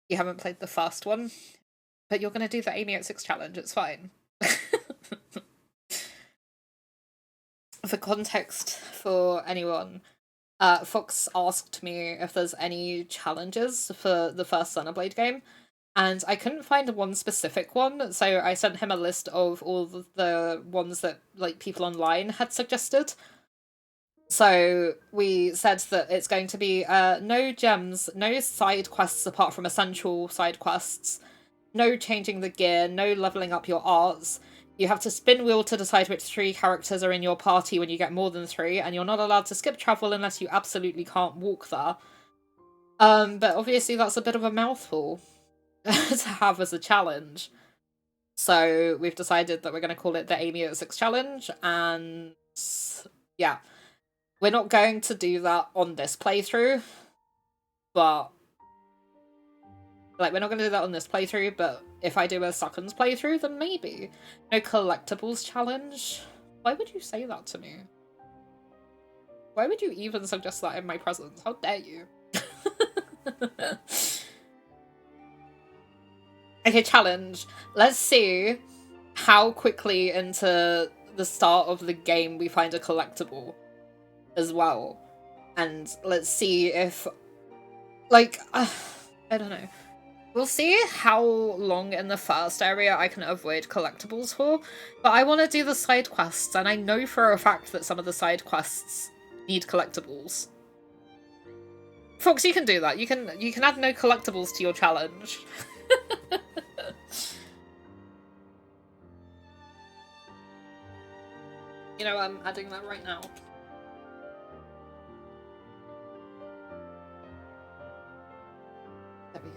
you haven't played the first one, but you're gonna do the Amii at 6 challenge, it's fine. For context for anyone, Fox asked me if there's any challenges for the first Xenoblade game, and I couldn't find one specific one, so I sent him a list of all the ones that like people online had suggested. So we said that it's going to be no gems, no side quests apart from essential side quests, no changing the gear, no leveling up your arts. You have to spin wheel to decide which 3 characters are in your party when you get more than 3, and you're not allowed to skip travel unless you absolutely can't walk there. But obviously that's a bit of a mouthful to have as a challenge. So we've decided that we're going to call it the Amii at 6 challenge, and yeah. We're not going to do that on this playthrough, but like, we're not going to do that on this playthrough, but if I do a second playthrough, then maybe. No collectibles challenge? Why would you say that to me? Why would you even suggest that in my presence? How dare you? Okay, challenge. Let's see how quickly into the start of the game we find a collectible as well. And let's see if, like, I don't know. We'll see how long in the first area I can avoid collectibles for, but I want to do the side quests, and I know for a fact that some of the side quests need collectibles. Fox, you can do that. You can add no collectibles to your challenge. You know, I'm adding that right now. There we go.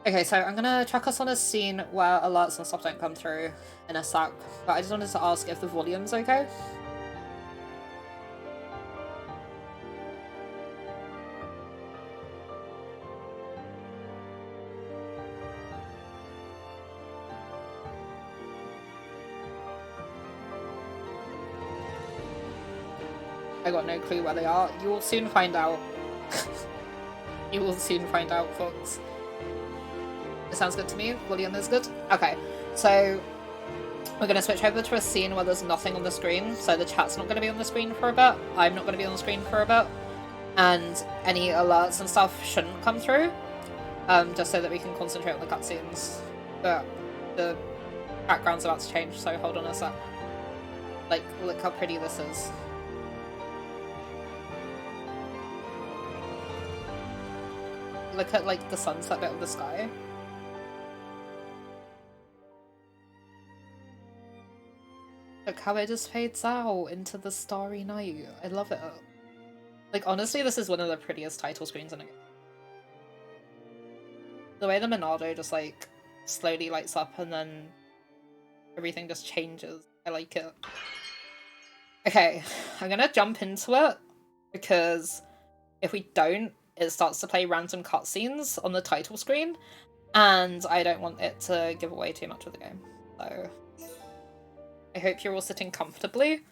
Okay, so I'm gonna track us on a scene where alerts and stuff don't come through in a sec, but I just wanted to ask if the volume's okay. I got no clue where they are. You will soon find out. You will soon find out, folks. It sounds good to me. William is good. Okay, so we're going to switch over to a scene where there's nothing on the screen. So the chat's not going to be on the screen for a bit. I'm not going to be on the screen for a bit. And any alerts and stuff shouldn't come through. Just so that we can concentrate on the cutscenes. But the background's about to change, so hold on a sec. Like, look how pretty this is. Look at, like, the sunset bit of the sky. Look how it just fades out into the starry night. I love it. Like, honestly, this is one of the prettiest title screens in a game. The way the Monado just, like, slowly lights up and then everything just changes. I like it. Okay, I'm gonna jump into it, because if we don't, it starts to play random cutscenes on the title screen, and I don't want it to give away too much of the game. So I hope you're all sitting comfortably,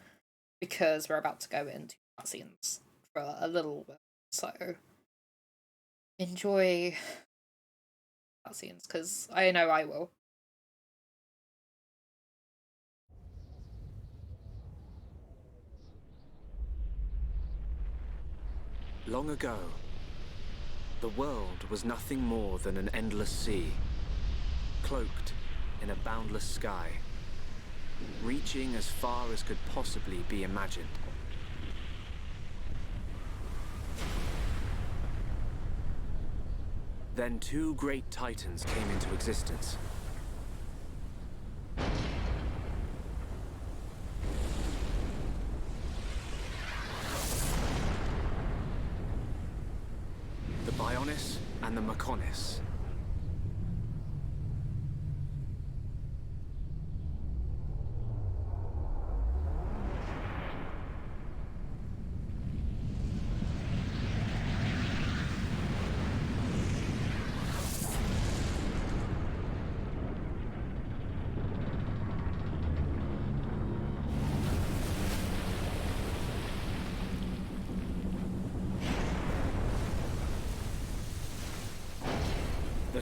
because we're about to go into cutscenes for a little bit. So enjoy cutscenes, because I know I will. Long ago, the world was nothing more than an endless sea, cloaked in a boundless sky, reaching as far as could possibly be imagined. Then 2 great titans came into existence. The Bionis and the Mechonis.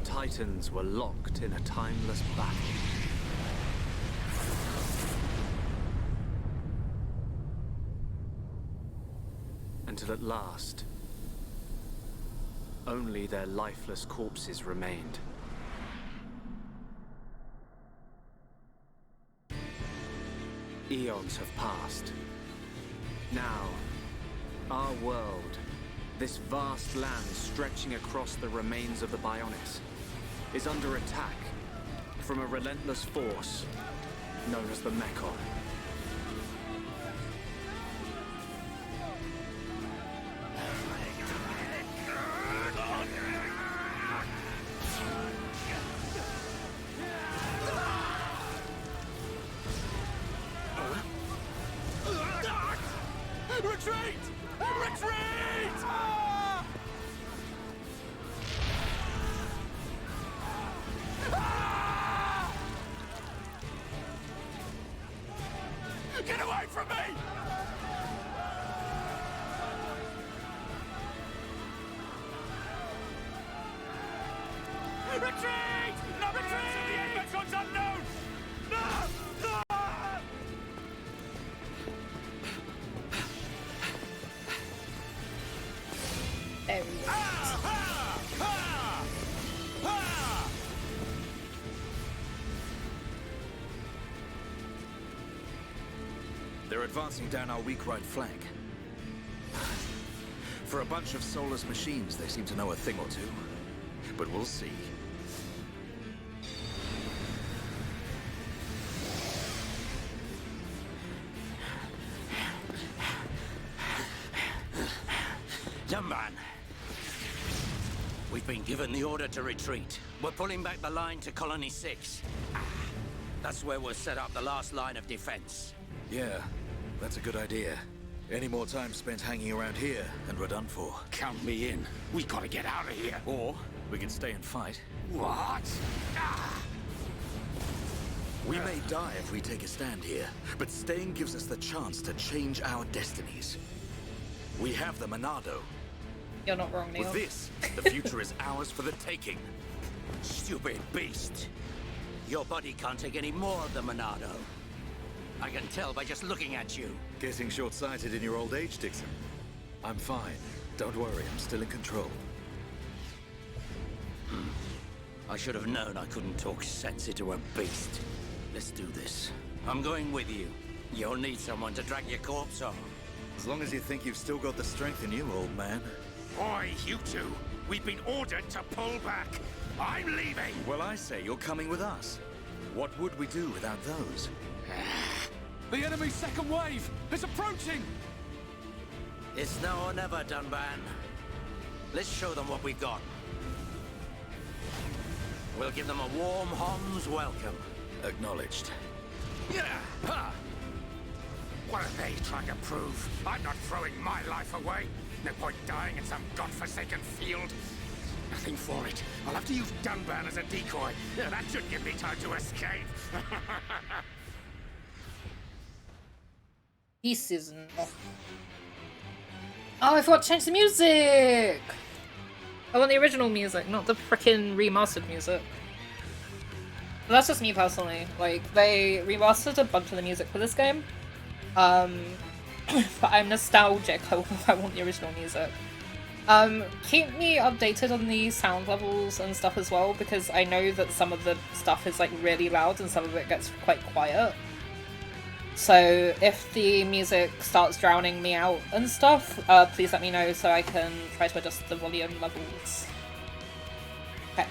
Titans were locked in a timeless battle. Until at last, only their lifeless corpses remained. Eons have passed. Now, our world, this vast land stretching across the remains of the Bionis, is under attack from a relentless force known as the Mechon. Retreat! Retreat! Get away from me! Retreat! No retreat! The Mechon's unknown! No! No! There we go. They're advancing down our weak right flank. For a bunch of soulless machines, they seem to know a thing or two. But we'll see. Young man, we've been given the order to retreat. We're pulling back the line to Colony 6. That's where we'll set up the last line of defense. Yeah, that's a good idea. Any more time spent hanging around here, and we're done for. Count me in. We gotta get out of here. Or we can stay and fight. What? We may die if we take a stand here, but staying gives us the chance to change our destinies. We have the Monado. You're not wrong, Neil. With this, the future is ours for the taking. Stupid beast. Your body can't take any more of the Monado. I can tell by just looking at you. Getting short-sighted in your old age, Dixon. I'm fine. Don't worry, I'm still in control. I should have known I couldn't talk sense into a beast. Let's do this. I'm going with you. You'll need someone to drag your corpse on. As long as you think you've still got the strength in you, old man. Oi, you two! We've been ordered to pull back! I'm leaving! Well, I say you're coming with us. What would we do without those? The enemy's second wave is approaching! It's now or never, Dunban. Let's show them what we've got. We'll give them a warm Hom's welcome. Acknowledged. Yeah! Ha! What are they trying to prove? I'm not throwing my life away. No point dying in some godforsaken field. Nothing for it. I'll have to use Dunban as a decoy. Yeah, that should give me time to escape. This is not. Oh, I forgot to change the music! I want the original music, not the frickin' remastered music. But that's just me personally. Like, they remastered a bunch of the music for this game. But I'm nostalgic. I want the original music. Keep me updated on the sound levels and stuff as well, because I know that some of the stuff is like really loud and some of it gets quite quiet. So if the music starts drowning me out and stuff, please let me know so I can try to adjust the volume levels. Okay.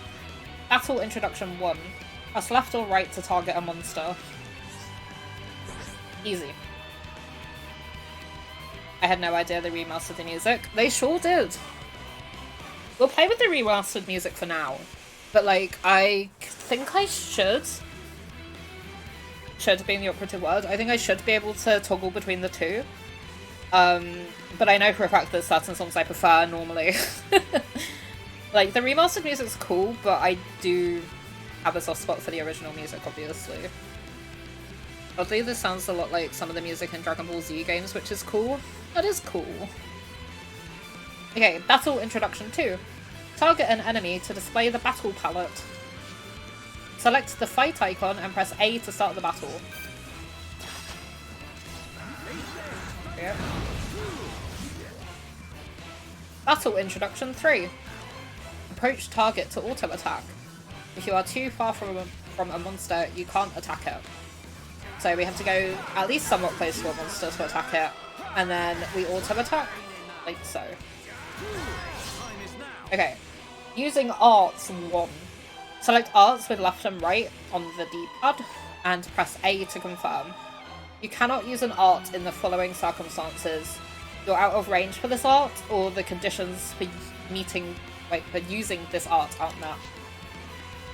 Battle Introduction 1. Press left or right to target a monster. Easy. I had no idea they remastered the music. They sure did. We'll play with the remastered music for now. But, like, I think I should being the operative word. I think I should be able to toggle between the two. But I know for a fact there's certain songs I prefer normally. Like, the remastered music's cool, but I do have a soft spot for the original music, obviously. Oddly, this sounds a lot like some of the music in Dragon Ball Z games, which is cool. That is cool. Okay, Battle Introduction 2. target an enemy to display the battle palette. Select the fight icon and press A to start the battle. Yep. Battle Introduction 3. Approach target to auto attack. If you are too far from a monster, you can't attack it. So we have to go at least somewhat close to a monster to attack it, and then we auto attack, like so. Okay, using arts 1. Select arts with left and right on the D-pad, and press A to confirm. You cannot use an art in the following circumstances. You're out of range for this art, or the conditions for using this art aren't met.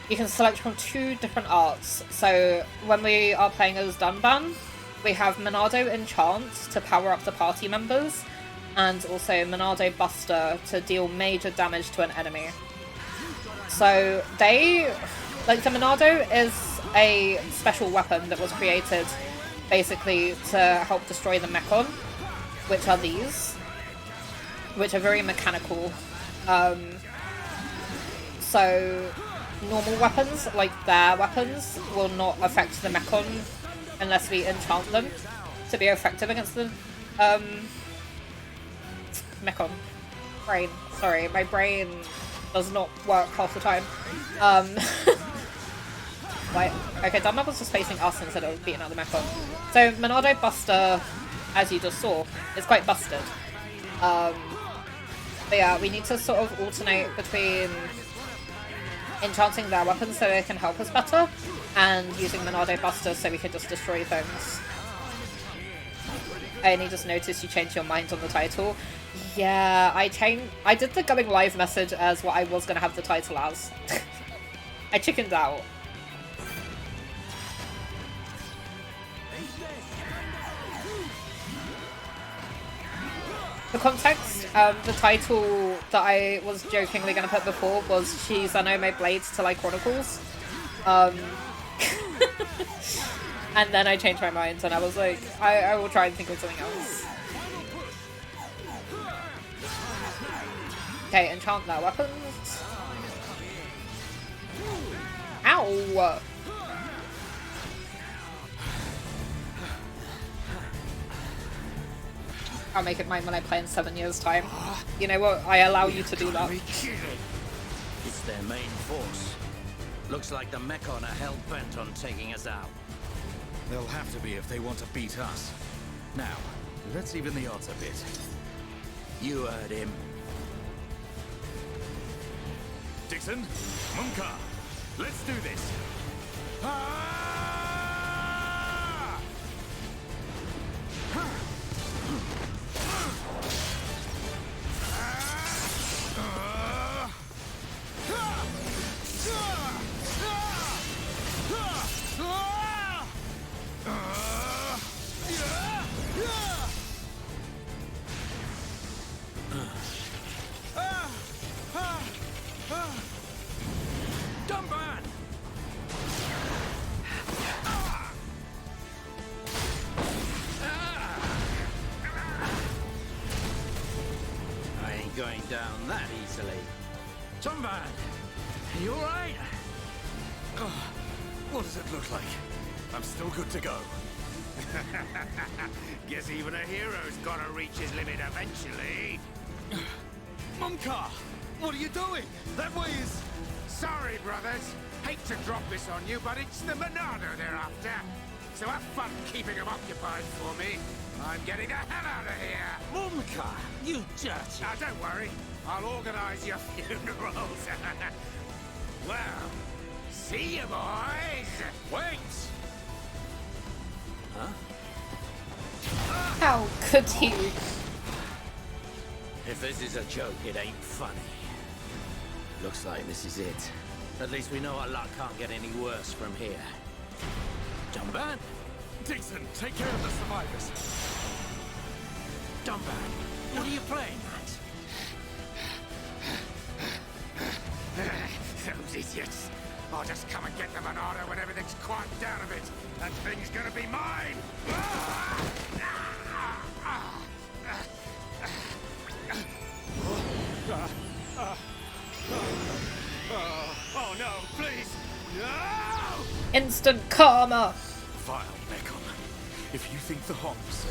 You can select from 2 different arts. So when we are playing as Dunban, we have Monado Enchant to power up the party members, and also Monado Buster to deal major damage to an enemy. So the Monado is a special weapon that was created basically to help destroy the Mechon, which are these, which are very mechanical. So normal weapons, like their weapons, will not affect the Mechon unless we enchant them to be effective against the Mechon. Brain. Sorry, my brain does not work half the time. Right. Okay, Dunlop was just facing us instead of beating out the Mechon. So Monado Buster, as you just saw, is quite busted. But yeah, we need to sort of alternate between enchanting their weapons so they can help us better, and using Monado Buster so we can just destroy things. I only just noticed you changed your mind on the title. Yeah, I did the going live message as what I was going to have the title as. I chickened out. For context, the title that I was jokingly going to put before was Xenoblade Chronicles. And then I changed my mind and I was like, I will try and think of something else. Okay, enchant their weapons. Ow! I'll make it mine when I play in 7 years' time. You know what? I allow you to do that. It's their main force. Looks like the Mechon are hell-bent on taking us out. They'll have to be if they want to beat us. Now, let's even the odds a bit. You heard him. Dixon, Munka, let's do this. Going down that easily. Tomban, you alright? What does it look like? I'm still good to go. Guess even a hero's gotta reach his limit eventually. Mumka, what are you doing? That way is... Sorry, brothers. Hate to drop this on you, but it's the Monado they're after. So have fun keeping them occupied for me. I'm getting the hell out of here! Mumka, you dirty... Now, don't worry. I'll organize your funerals. Well, see you, boys! Wait! Huh? How could you? If this is a joke, it ain't funny. Looks like this is it. At least we know our luck can't get any worse from here. Dumban? Dixon, take care of the survivors. Dumban, what are you playing at? Those idiots. I'll just come and get the Monado when everything's quieted down a bit. That thing's gonna be mine! Oh no, please! No! Instant karma! Vile Mechon. If you think the Homs,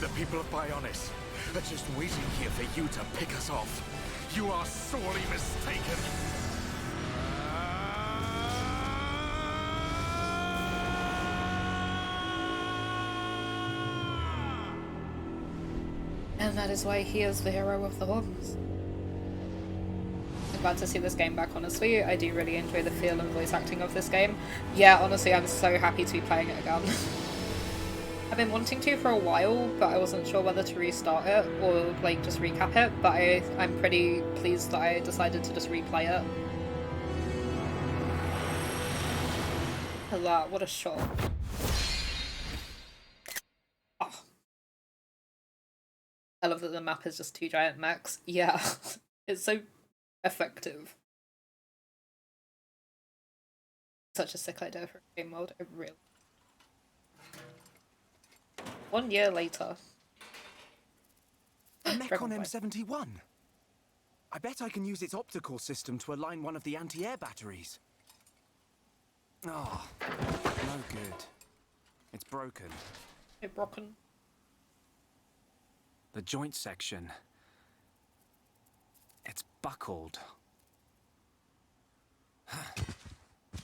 the people of Bionis, are just waiting here for you to pick us off, you are sorely mistaken. And that is why he is the hero of the Horns. I'm glad to see this game back, honestly. I do really enjoy the feel and voice acting of this game. Yeah, honestly, I'm so happy to be playing it again. I've been wanting to for a while, but I wasn't sure whether to restart it or like just recap it, but I'm pretty pleased that I decided to just replay it. Hello, what a shot. Oh. I love that the map is just 2 giant mechs. Yeah, it's so effective. Such a sick idea for a game mode, it really. 1 year later. A Mechon M71. I bet I can use its optical system to align one of the anti-air batteries. Oh, no good. It's broken. It's broken. The joint section. It's buckled.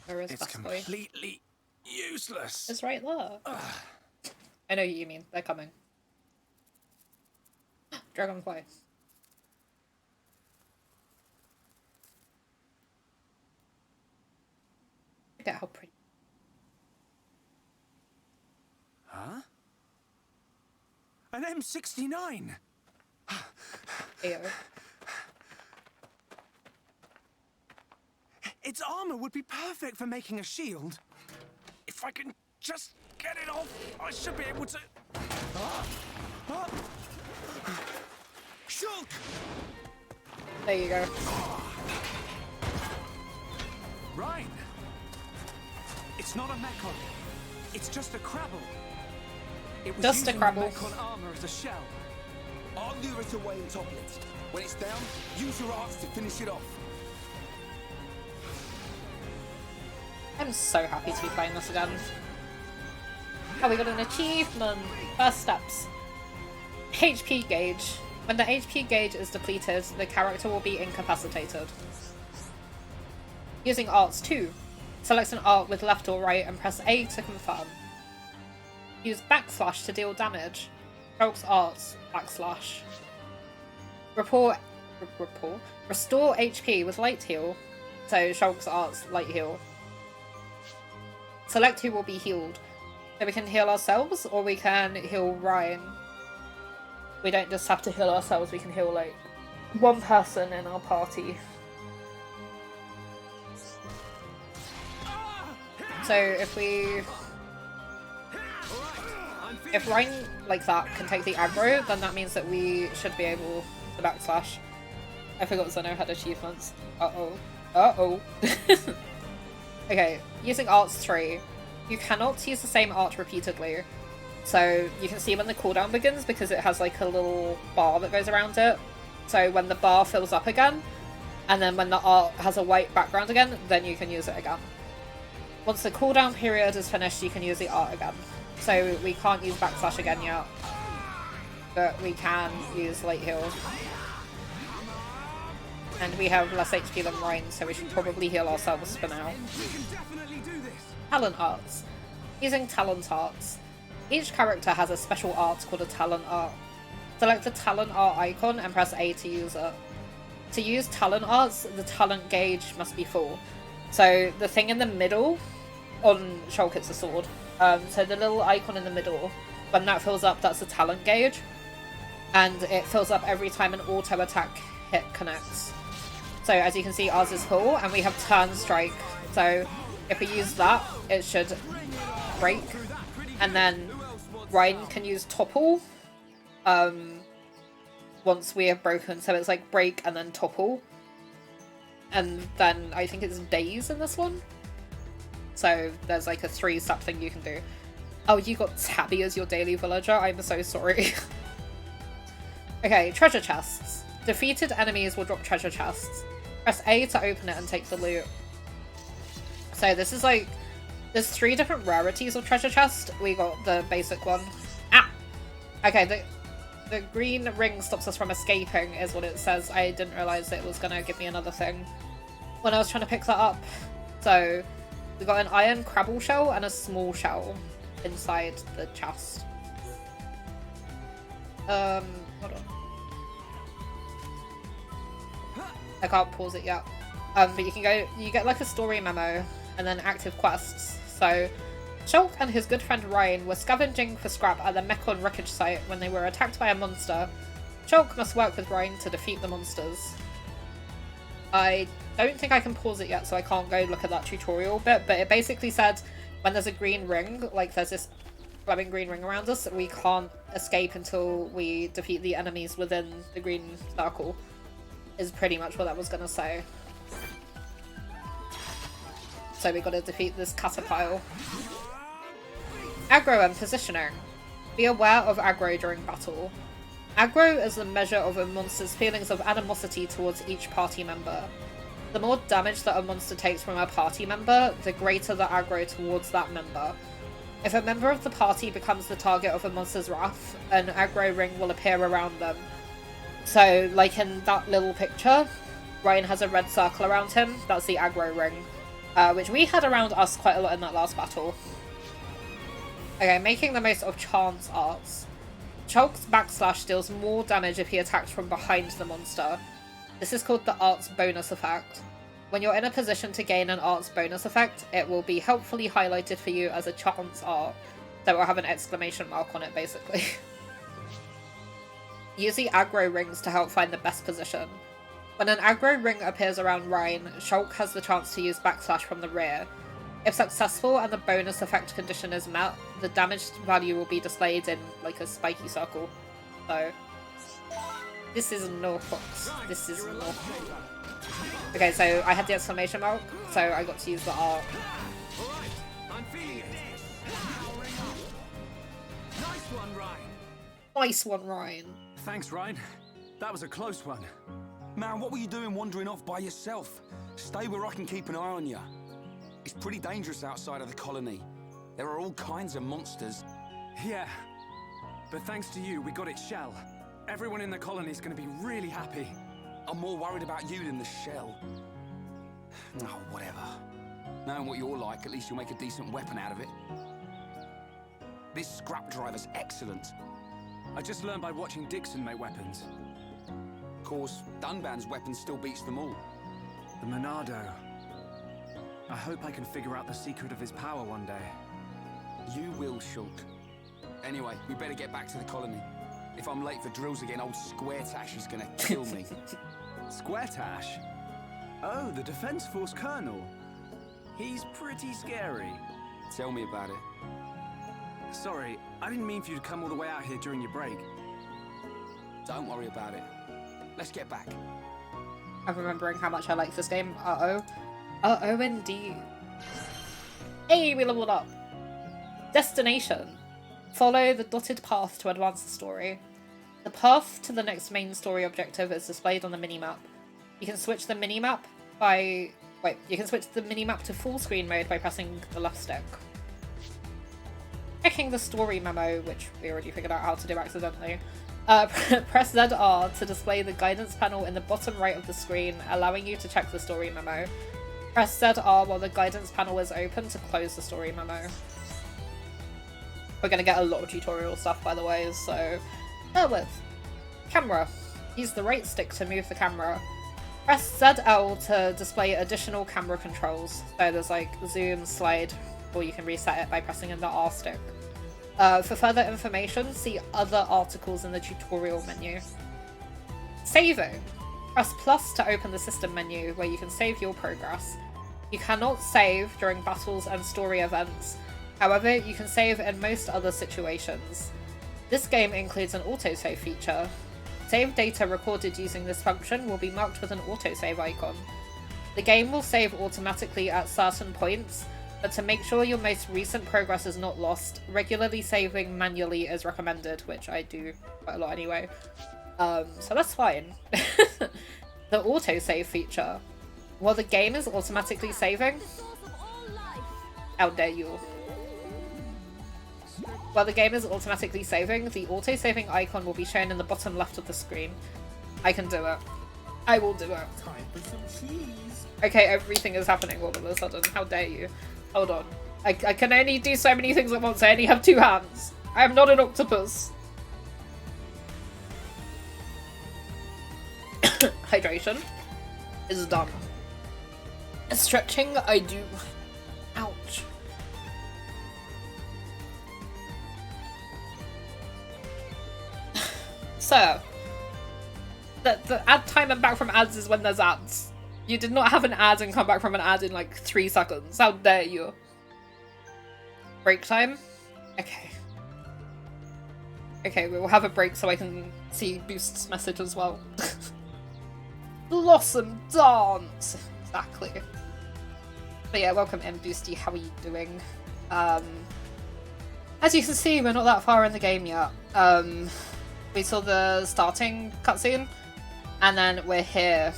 Where is It's Best Boy? completely useless. It's right there. I know what you mean. They're coming. Dragonfly. Look at how pretty. Huh? An M69! Ew. Its armor would be perfect for making a shield. If I can just get it off, I should be able to... Shulk! There you go. Right. It's not a Mechon. It's just a Crabble. It was Just a using Crabble. Mechon armor as a shell. I'll lure it away and topple it. When it's down, use your arts to finish it off. I'm so happy to be playing this again. Oh, we got an achievement! First steps. HP gauge. When the HP gauge is depleted, the character will be incapacitated. Using arts 2. Select an art with left or right and press A to confirm. Use backslash to deal damage. Shulk's arts, backslash. Restore HP with light heal. So Shulk's arts, light heal. Select who will be healed. So we can heal ourselves or we can heal Ryan. We don't just have to heal ourselves, we can heal like one person in our party. So if Ryan like that can take the aggro, then that means that we should be able to backslash. I forgot Zeno had achievements. Uh-oh. Uh-oh. Okay, using arts 3. You cannot use the same art repeatedly. So you can see when the cooldown begins because it has like a little bar that goes around it. So when the bar fills up again, and then when the art has a white background again, then you can use it again. Once the cooldown period is finished, you can use the art again. So we can't use backslash again yet, but we can use light heal. And we have less HP than Ryan, so we should probably heal ourselves for now. Talent arts. Using talent arts. Each character has a special art called a talent art. Select the talent art icon and press A to use it. To use talent arts, the talent gauge must be full. So the thing in the middle, on Shulk it's a sword, so the little icon in the middle, when that fills up, that's the talent gauge. And it fills up every time an auto attack hit connects. So as you can see, ours is full, and we have turn strike. So if we use that, it should break. And then Ryan can use topple once we have broken. So it's like break and then topple. And then I think it's daze in this one. So there's like a 3-step thing you can do. Oh, you got Tabby as your daily villager? I'm so sorry. Okay, treasure chests. Defeated enemies will drop treasure chests. Press A to open it and take the loot. So this is like, there's 3 different rarities of treasure chest. We got the basic one. Ah! Okay, the green ring stops us from escaping is what it says. I didn't realise it was gonna give me another thing when I was trying to pick that up. So we got an iron crabble shell and a small shell inside the chest. Hold on. I can't pause it yet. But you get like a story memo and then active quests. So Shulk and his good friend Ryan were scavenging for scrap at the Mekon wreckage site when they were attacked by a monster. Shulk must work with Ryan to defeat the monsters. I don't think I can pause it yet, so I can't go look at that tutorial bit, but it basically said when there's a green ring, like there's this glowing green ring around us, we can't escape until we defeat the enemies within the green circle, is pretty much what that was going to say. So we got to defeat this caterpillar. Aggro and positioning. Be aware of aggro during battle. Aggro is the measure of a monster's feelings of animosity towards each party member. The more damage that a monster takes from a party member, the greater the aggro towards that member. If a member of the party becomes the target of a monster's wrath, an aggro ring will appear around them. So, like in that little picture, Ryan has a red circle around him. That's the aggro ring, which we had around us quite a lot in that last battle. Okay, making the most of chance arts. Shulk's backslash deals more damage if he attacks from behind the monster. This is called the arts bonus effect. When you're in a position to gain an arts bonus effect, it will be helpfully highlighted for you as a chance art. So it will have an exclamation mark on it, basically. Use the aggro rings to help find the best position. When an aggro ring appears around Ryan, Shulk has the chance to use backslash from the rear. If successful and the bonus effect condition is met, the damage value will be displayed in like a spiky circle. So this is no fox. This is no. Okay, so I had the exclamation mark, so I got to use the art. Nice one, Ryan. Thanks, Ryan. That was a close one. Man, what were you doing wandering off by yourself? Stay where I can keep an eye on you. It's pretty dangerous outside of the colony. There are all kinds of monsters. Yeah, but thanks to you, we got its shell. Everyone in the colony's gonna be really happy. I'm more worried about you than the shell. Oh, whatever. Knowing what you're like, at least you'll make a decent weapon out of it. This scrap driver's excellent. I just learned by watching Dixon make weapons. Of course, Dunban's weapon still beats them all. The Monado. I hope I can figure out the secret of his power one day. You will, Shulk. Anyway, we better get back to the colony. If I'm late for drills again, old Square Tash is gonna kill me. Square Tash? Oh, the Defense Force Colonel. He's pretty scary. Tell me about it. Sorry, I didn't mean for you to come all the way out here during your break. Don't worry about it. Let's get back. I'm remembering how much I like this game. Uh-oh. Uh-oh indeed. Hey, we leveled up. Destination. Follow the dotted path to advance the story. The path to the next main story objective is displayed on the minimap. You can switch the minimap to full screen mode by pressing the left stick. Checking the story memo, which we already figured out how to do accidentally. Press ZR to display the guidance panel in the bottom right of the screen, allowing you to check the story memo. Press ZR while the guidance panel is open to close the story memo. We're going to get a lot of tutorial stuff, by the way, so bear with. Camera. Use the right stick to move the camera. Press ZL to display additional camera controls. So there's like zoom, slide, or you can reset it by pressing in the R stick. For further information, see other articles in the tutorial menu. Saving. Press plus to open the system menu where you can save your progress. You cannot save during battles and story events. However, you can save in most other situations. This game includes an autosave feature. Save data recorded using this function will be marked with an autosave icon. The game will save automatically at certain points, but to make sure your most recent progress is not lost, regularly saving manually is recommended, which I do quite a lot anyway. So that's fine. The autosave feature. Well, the game is automatically saving. How dare you? While the game is automatically saving, the auto-saving icon will be shown in the bottom left of the screen. I can do it. I will do it. Time for some cheese. Okay, everything is happening all of a sudden. How dare you? Hold on. I can only do so many things at once. I only have 2 hands. I am not an octopus. Hydration is done. Stretching, I do. Ouch. So, the ad time and back from ads is when there's ads. You did not have an ad and come back from an ad in like 3 seconds. How dare you? Break time? Okay. Okay, we will have a break so I can see Boost's message as well. Blossom dance! Exactly. But yeah, welcome in, Boosty. How are you doing? As you can see, we're not that far in the game yet. We saw the starting cutscene, and then we're here.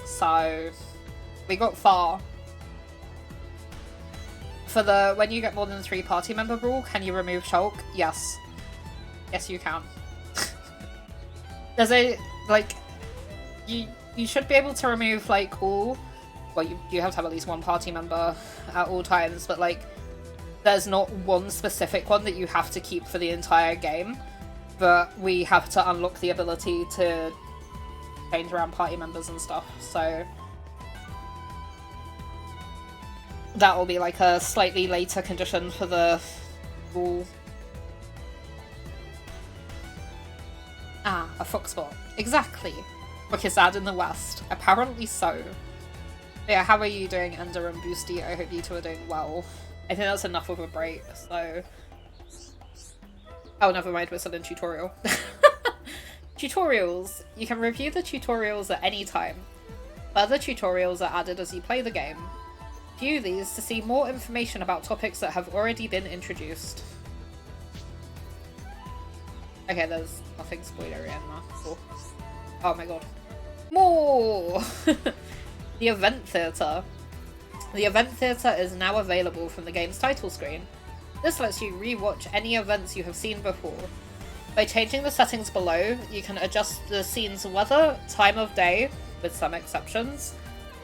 So, we got far. For the when you get more than 3 party member rule, can you remove Shulk? Yes. Yes, you can. There's a, like, you should be able to remove, like, all, well, you have to have at least 1 party member at all times, but, like, there's not one specific one that you have to keep for the entire game, but we have to unlock the ability to change around party members and stuff, so that will be, like, a slightly later condition for the rule. Ah, a fox spot. Exactly. Quickest ad in the West. Apparently so. But yeah, how are you doing, Ender and Boosty? I hope you two are doing well. I think that's enough of a break, so... Oh, never mind, we're still in tutorial. Tutorials. You can review the tutorials at any time. Further tutorials are added as you play the game. View these to see more information about topics that have already been introduced. Okay, there's nothing spoilery in there. Cool. Oh my god. More! The Event Theatre. The Event Theatre is now available from the game's title screen. This lets you re-watch any events you have seen before. By changing the settings below, you can adjust the scene's weather, time of day, with some exceptions,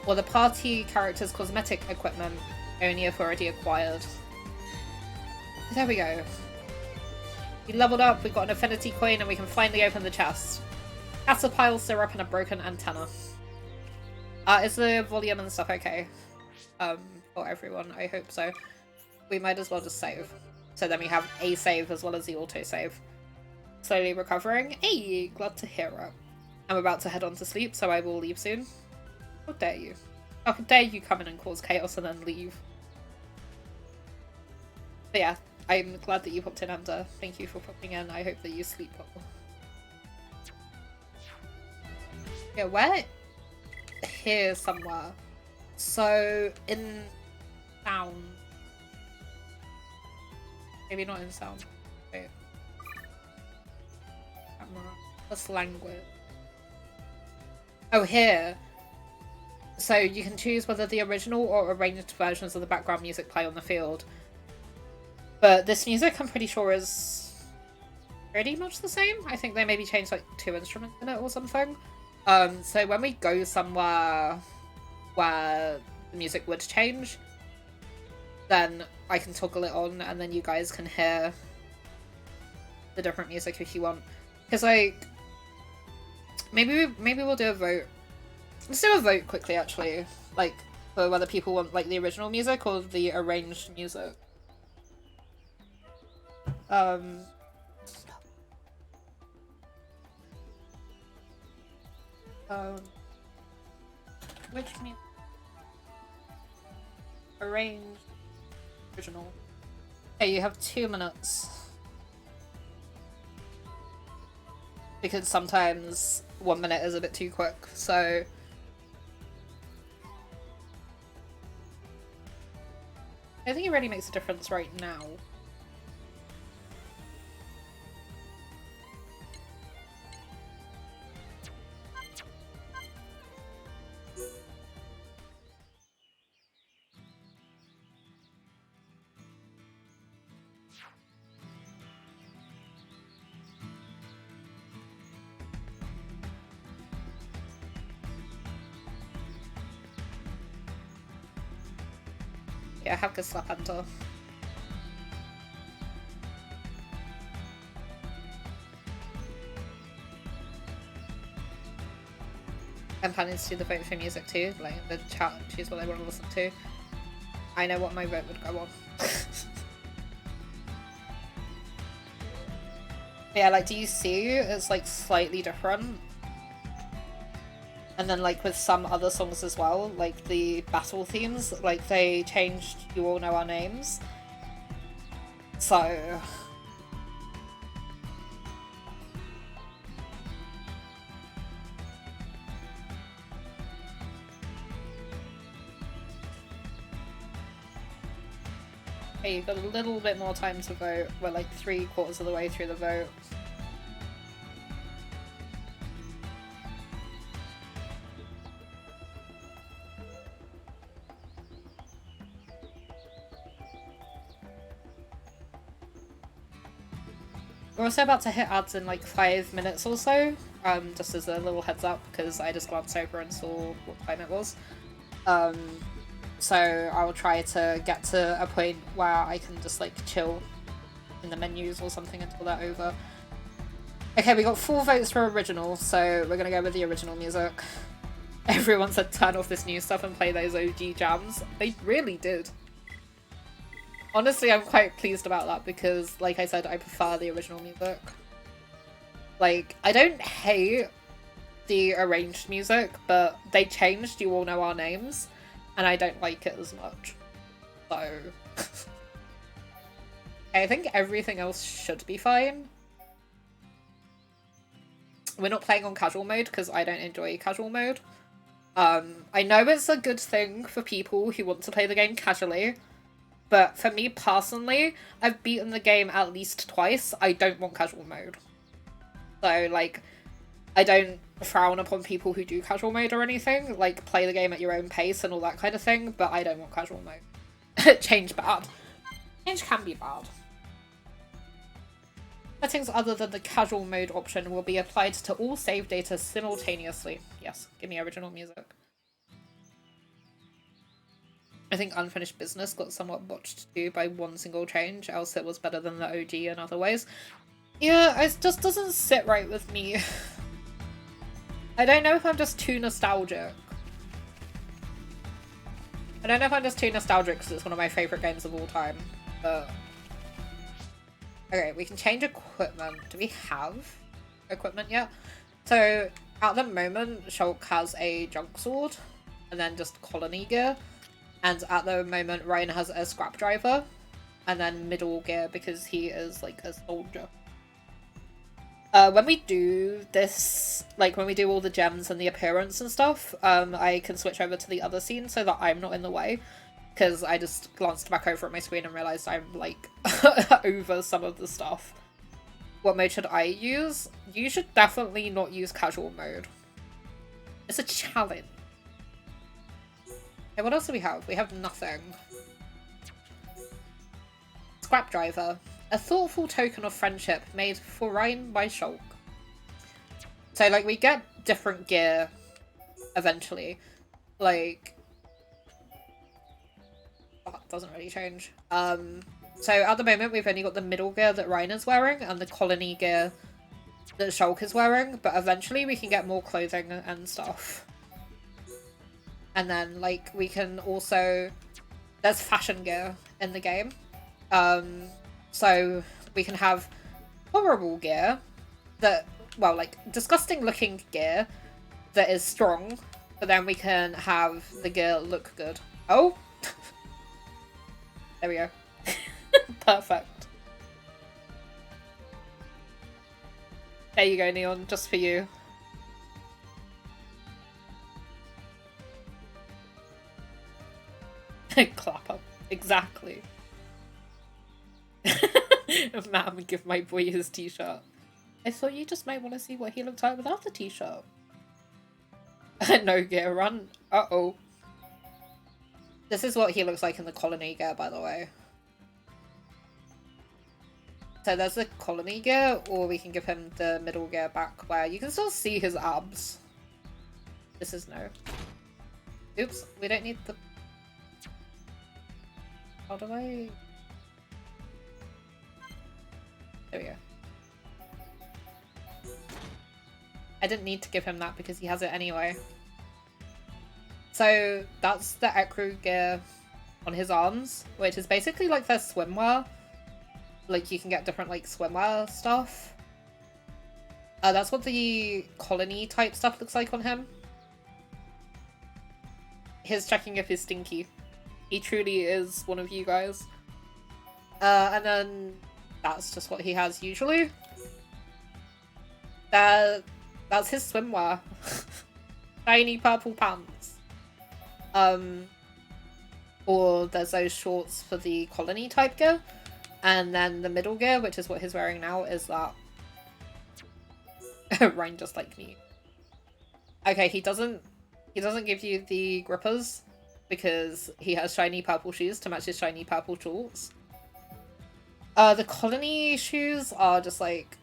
or the party character's cosmetic equipment, only if already acquired. There we go. We leveled up, we got an affinity coin, and we can finally open the chest. Caterpillar syrup and a broken antenna. Is the volume and stuff okay? For everyone, I hope so. We might as well just save. So then we have a save as well as the auto-save. Slowly recovering. Hey, glad to hear it. I'm about to head on to sleep, so I will leave soon. How dare you? How dare you come in and cause chaos and then leave? But yeah, I'm glad that you popped in, Ender. Thank you for popping in. I hope that you sleep well. Yeah, where? Here somewhere. So, in sound. Maybe not in sound. Wait. Camera. That's language. Oh, here. So you can choose whether the original or arranged versions of the background music play on the field. But this music, I'm pretty sure, is pretty much the same. I think they maybe changed like 2 instruments in it or something. So when we go somewhere where the music would change, then I can toggle it on and then you guys can hear the different music if you want. Because like, maybe we'll do a vote. Let's do a vote quickly actually, like for whether people want like the original music or the arranged music. Which music? Arranged, original. Okay, you have 2 minutes. Because sometimes 1 minute is a bit too quick, so... I think it really makes a difference right now. Yeah, have good slap enter. I'm planning to do the vote for music too, like in the chat, choose what I want to listen to. I know what my vote would go on. Yeah, like, do you see it's like slightly different? And then like with some other songs as well, like the battle themes, like they changed You All Know Our Names. So okay, you've got a little bit more time to vote. We're like 3/4 of the way through the vote. We're also about to hit ads in like 5 minutes or so, just as a little heads up, because I just glanced over and saw what time it was. So I'll try to get to a point where I can just like chill in the menus or something until they're over. Okay, we got 4 votes for original, so we're gonna go with the original music. Everyone said turn off this new stuff and play those OG jams. They really did. Honestly, I'm quite pleased about that because, like I said, I prefer the original music. Like, I don't hate the arranged music, but they changed You All Know Our Names, and I don't like it as much. So... I think everything else should be fine. We're not playing on casual mode because I don't enjoy casual mode. I know it's a good thing for people who want to play the game casually, but for me personally, I've beaten the game at least twice. I don't want casual mode. So, like, I don't frown upon people who do casual mode or anything. Like, play the game at your own pace and all that kind of thing, but I don't want casual mode. Change bad. Change can be bad. Settings other than the casual mode option will be applied to all save data simultaneously. Yes, give me original music. I think Unfinished Business got somewhat botched too by one single change, else it was better than the OG in other ways. Yeah, it just doesn't sit right with me. I don't know if I'm just too nostalgic. I don't know if I'm just too nostalgic because it's one of my favourite games of all time, but... Okay, we can change equipment. Do we have equipment yet? So, at the moment, Shulk has a junk sword, and then just colony gear. And at the moment, Ryan has a scrap driver, and then middle gear because he is, like, a soldier. When we do this, like, when we do all the gems and the appearance and stuff, I can switch over to the other scene so that I'm not in the way. Because I just glanced back over at my screen and realised I'm, like, over some of the stuff. What mode should I use? You should definitely not use casual mode. It's a challenge. Okay, what else do we have? We have nothing. Scrap driver. A thoughtful token of friendship made for Ryan by Shulk. So, like, we get different gear eventually. Like... that doesn't really change. So at the moment we've only got the middle gear that Ryan is wearing and the colony gear that Shulk is wearing, but eventually we can get more clothing and stuff. And then, like, we can also... there's fashion gear in the game. So we can have horrible gear that, well, like, disgusting looking gear that is strong, but then we can have the gear look good. Oh! There we go. Perfect. There you go, Neon, just for you. Clap up. Exactly. Ma'am, give my boy his t-shirt. I thought you just might want to see what he looked like without the t-shirt. No gear run. Uh-oh. This is what he looks like in the colony gear, by the way. So there's the colony gear, or we can give him the middle gear back where you can still see his abs. This is no. Oops, we don't need the... How do I... There we go. I didn't need to give him that because he has it anyway. So that's the Ekru gear on his arms, which is basically like their swimwear. Like you can get different like swimwear stuff. That's what the colony type stuff looks like on him. He's checking if he's stinky. He truly is one of you guys. And then that's just what he has usually. That's his swimwear. Shiny purple pants. Or there's those shorts for the colony type gear. And then the middle gear, which is what he's wearing now, is that. Ryan just like me. Okay, he doesn't give you the grippers because he has shiny purple shoes to match his shiny purple shorts. The colony shoes are just like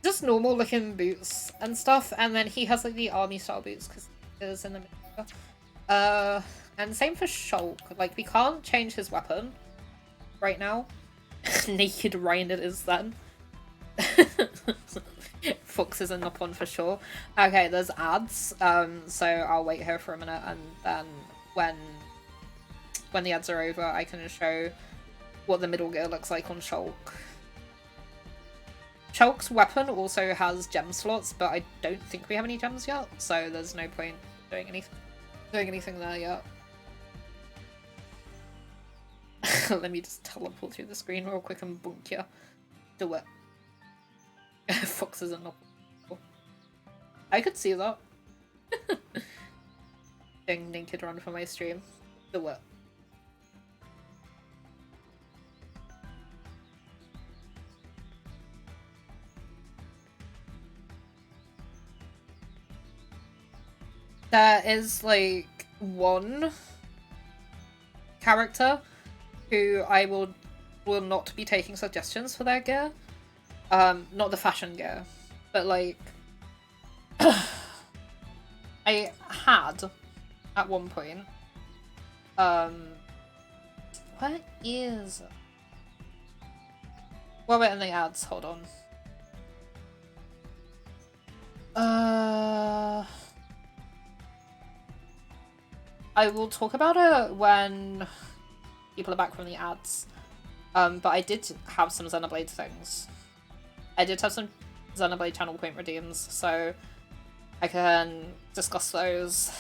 just normal looking boots and stuff, and then he has like the army style boots because he is in the middle. And same for Shulk. Like we can't change his weapon right now. Naked Ryan it is then. Fox is a knock on for sure. Okay, there's ads. So I'll wait here for a minute, and then when the ads are over, I can show what the middle gear looks like on Shulk. Shulk's weapon also has gem slots, but I don't think we have any gems yet, so there's no point doing anything there yet. Let me just teleport through the screen real quick and bunk you. Do it. Fox isn't not. I could see that. Doing naked run for my stream. Do it. There is like one character who I will not be taking suggestions for their gear. Not the fashion gear, but like I had at one point. What is? Well, wait, in the ads. Hold on. I will talk about it when people are back from the ads. But I did have some Xenoblade things. I did have some Xenoblade channel point redeems, so I can discuss those.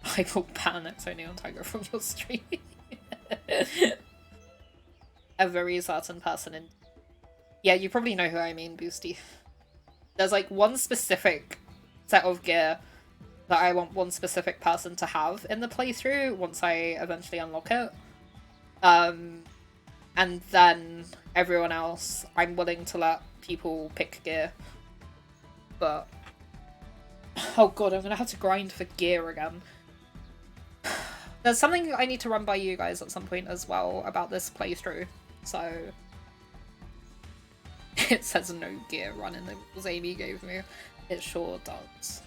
I will ban it's only on Tiger from your stream. A very certain person in... Yeah, you probably know who I mean, Boosty. There's like one specific set of gear that I want one specific person to have in the playthrough once I eventually unlock it. And then everyone else, I'm willing to let people pick gear. But... oh god, I'm gonna have to grind for gear again. There's something I need to run by you guys at some point as well about this playthrough, so... It says no gear run in the rules Amii gave me. It sure does.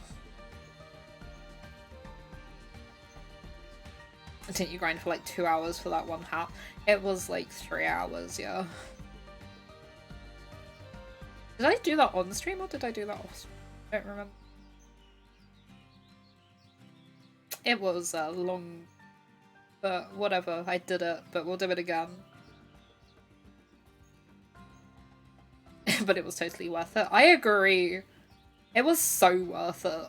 Didn't you grind for like 2 hours for that one hat? It was like 3 hours, yeah. Did I do that on stream or did I do that off stream? I don't remember. It was long, but whatever, I did it, but we'll do it again. But it was totally worth it. I agree. It was so worth it.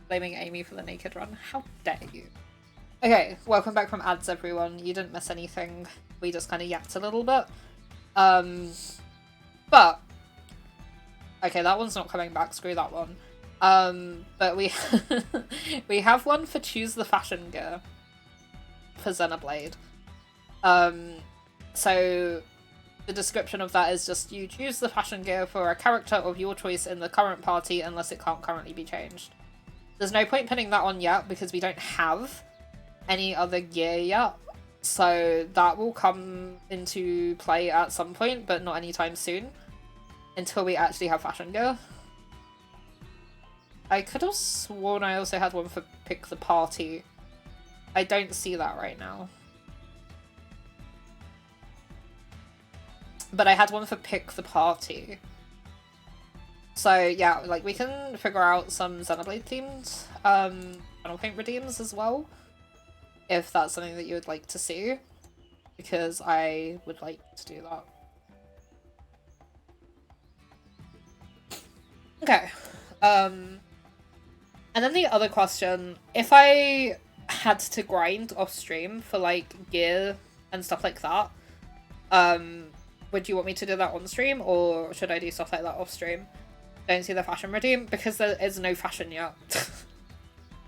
Blaming Amii for the naked run. How dare you? Okay, welcome back from ads, everyone. You didn't miss anything. We just kind of yapped a little bit. But... okay, that one's not coming back. Screw that one. But we... we have one for choose the fashion gear. For Xenoblade. So... the description of that is just you choose the fashion gear for a character of your choice in the current party unless it can't currently be changed. There's no point putting that on yet because we don't have any other gear yet. So that will come into play at some point, but not anytime soon. Until we actually have fashion gear. I could have sworn I also had one for pick the party. I don't see that right now. But I had one for pick the party. So yeah, like we can figure out some Xenoblade themed Final Paint redeems as well. If that's something that you would like to see. Because I would like to do that. Okay. And then the other question, if I had to grind off stream for like gear and stuff like that, would you want me to do that on stream or should I do stuff like that off stream? Don't see the fashion redeem because there is no fashion yet.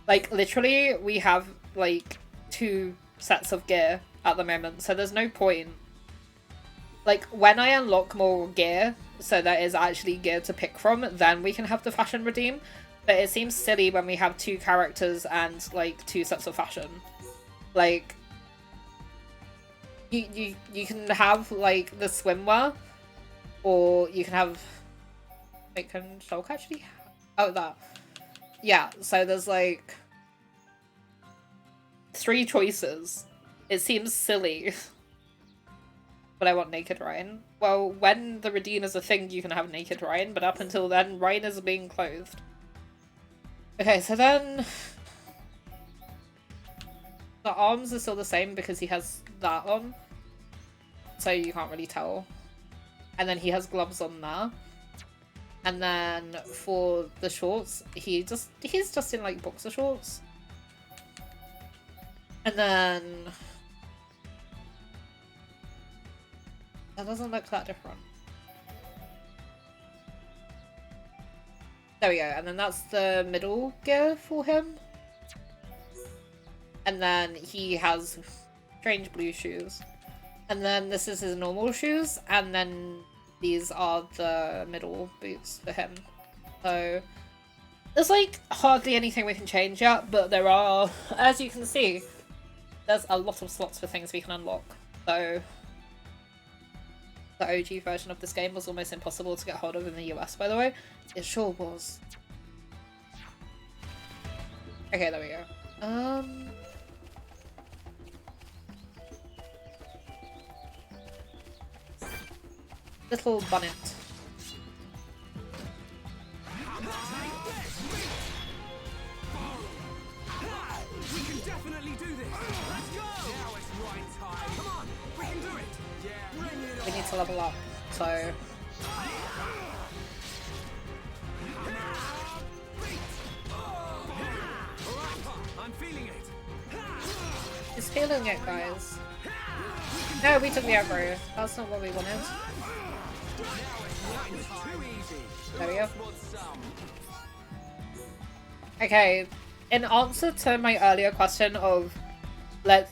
Like literally we have like 2 sets of gear at the moment, so there's no point. Like when I unlock more gear, so there is actually gear to pick from, then we can have the fashion redeem. But it seems silly when we have 2 characters and like 2 sets of fashion. Like you can have like the swimwear, or you can have. Wait, can Shulk actually? Oh, that. Yeah. So there's like 3 choices. It seems silly. But I want Naked Ryan. Well, when the redeem is a thing, you can have Naked Ryan, but up until then, Ryan is being clothed. Okay, so then... the arms are still the same because he has that on. So you can't really tell. And then he has gloves on there. And then for the shorts, he's just in like boxer shorts. And then... that doesn't look that different. There we go, and then that's the middle gear for him. And then he has strange blue shoes. And then this is his normal shoes, and then these are the middle boots for him. So there's like hardly anything we can change yet, but there are, as you can see, there's a lot of slots for things we can unlock. So the OG version of this game was almost impossible to get hold of in the US, by the way. It sure was. Okay, there we go. Little bonnet. We can definitely do this. Let's go. Now it's right time. Come on, we can do it. Yeah. Bring it on. We need to level up, so... I'm feeling it. He's feeling it, guys. No, we took the aggro. That's not what we wanted. There we go. Okay, in answer to my earlier question of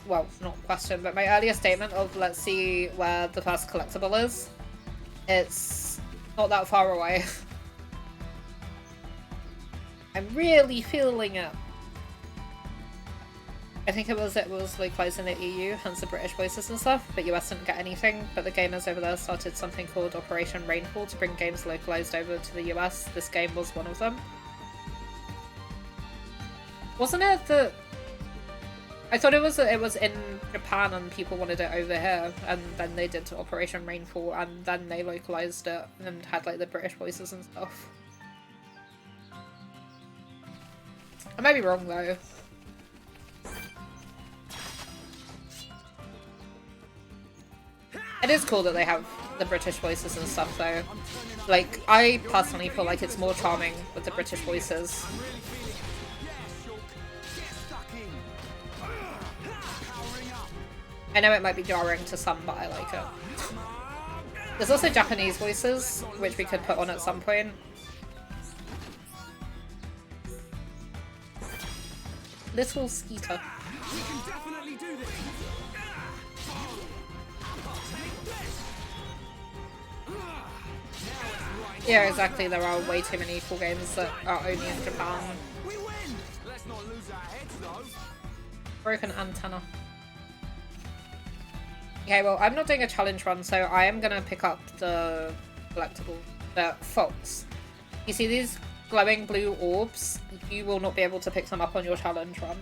well, not question, but my earlier statement of let's see where the first collectible is. It's not that far away. I'm really feeling it. I think it was localized in the EU, hence the British voices and stuff, but US didn't get anything. But the gamers over there started something called Operation Rainfall to bring games localized over to the US. This game was one of them. Wasn't it that... I thought it was in Japan and people wanted it over here, and then they did Operation Rainfall, and then they localized it and had like the British voices and stuff. I might be wrong though. It is cool that they have the British voices and stuff though. Like, I personally feel like it's more charming with the British voices. I know it might be jarring to some, but I like it. There's also Japanese voices, which we could put on at some point. Little Skeeter. Yeah, exactly. There are way too many cool games that are only in Japan. We win. Let's not lose our heads though. Broken antenna. Okay, well, I'm not doing a challenge run, so I am gonna pick up the collectible, the fox. You see these glowing blue orbs, you will not be able to pick them up on your challenge run.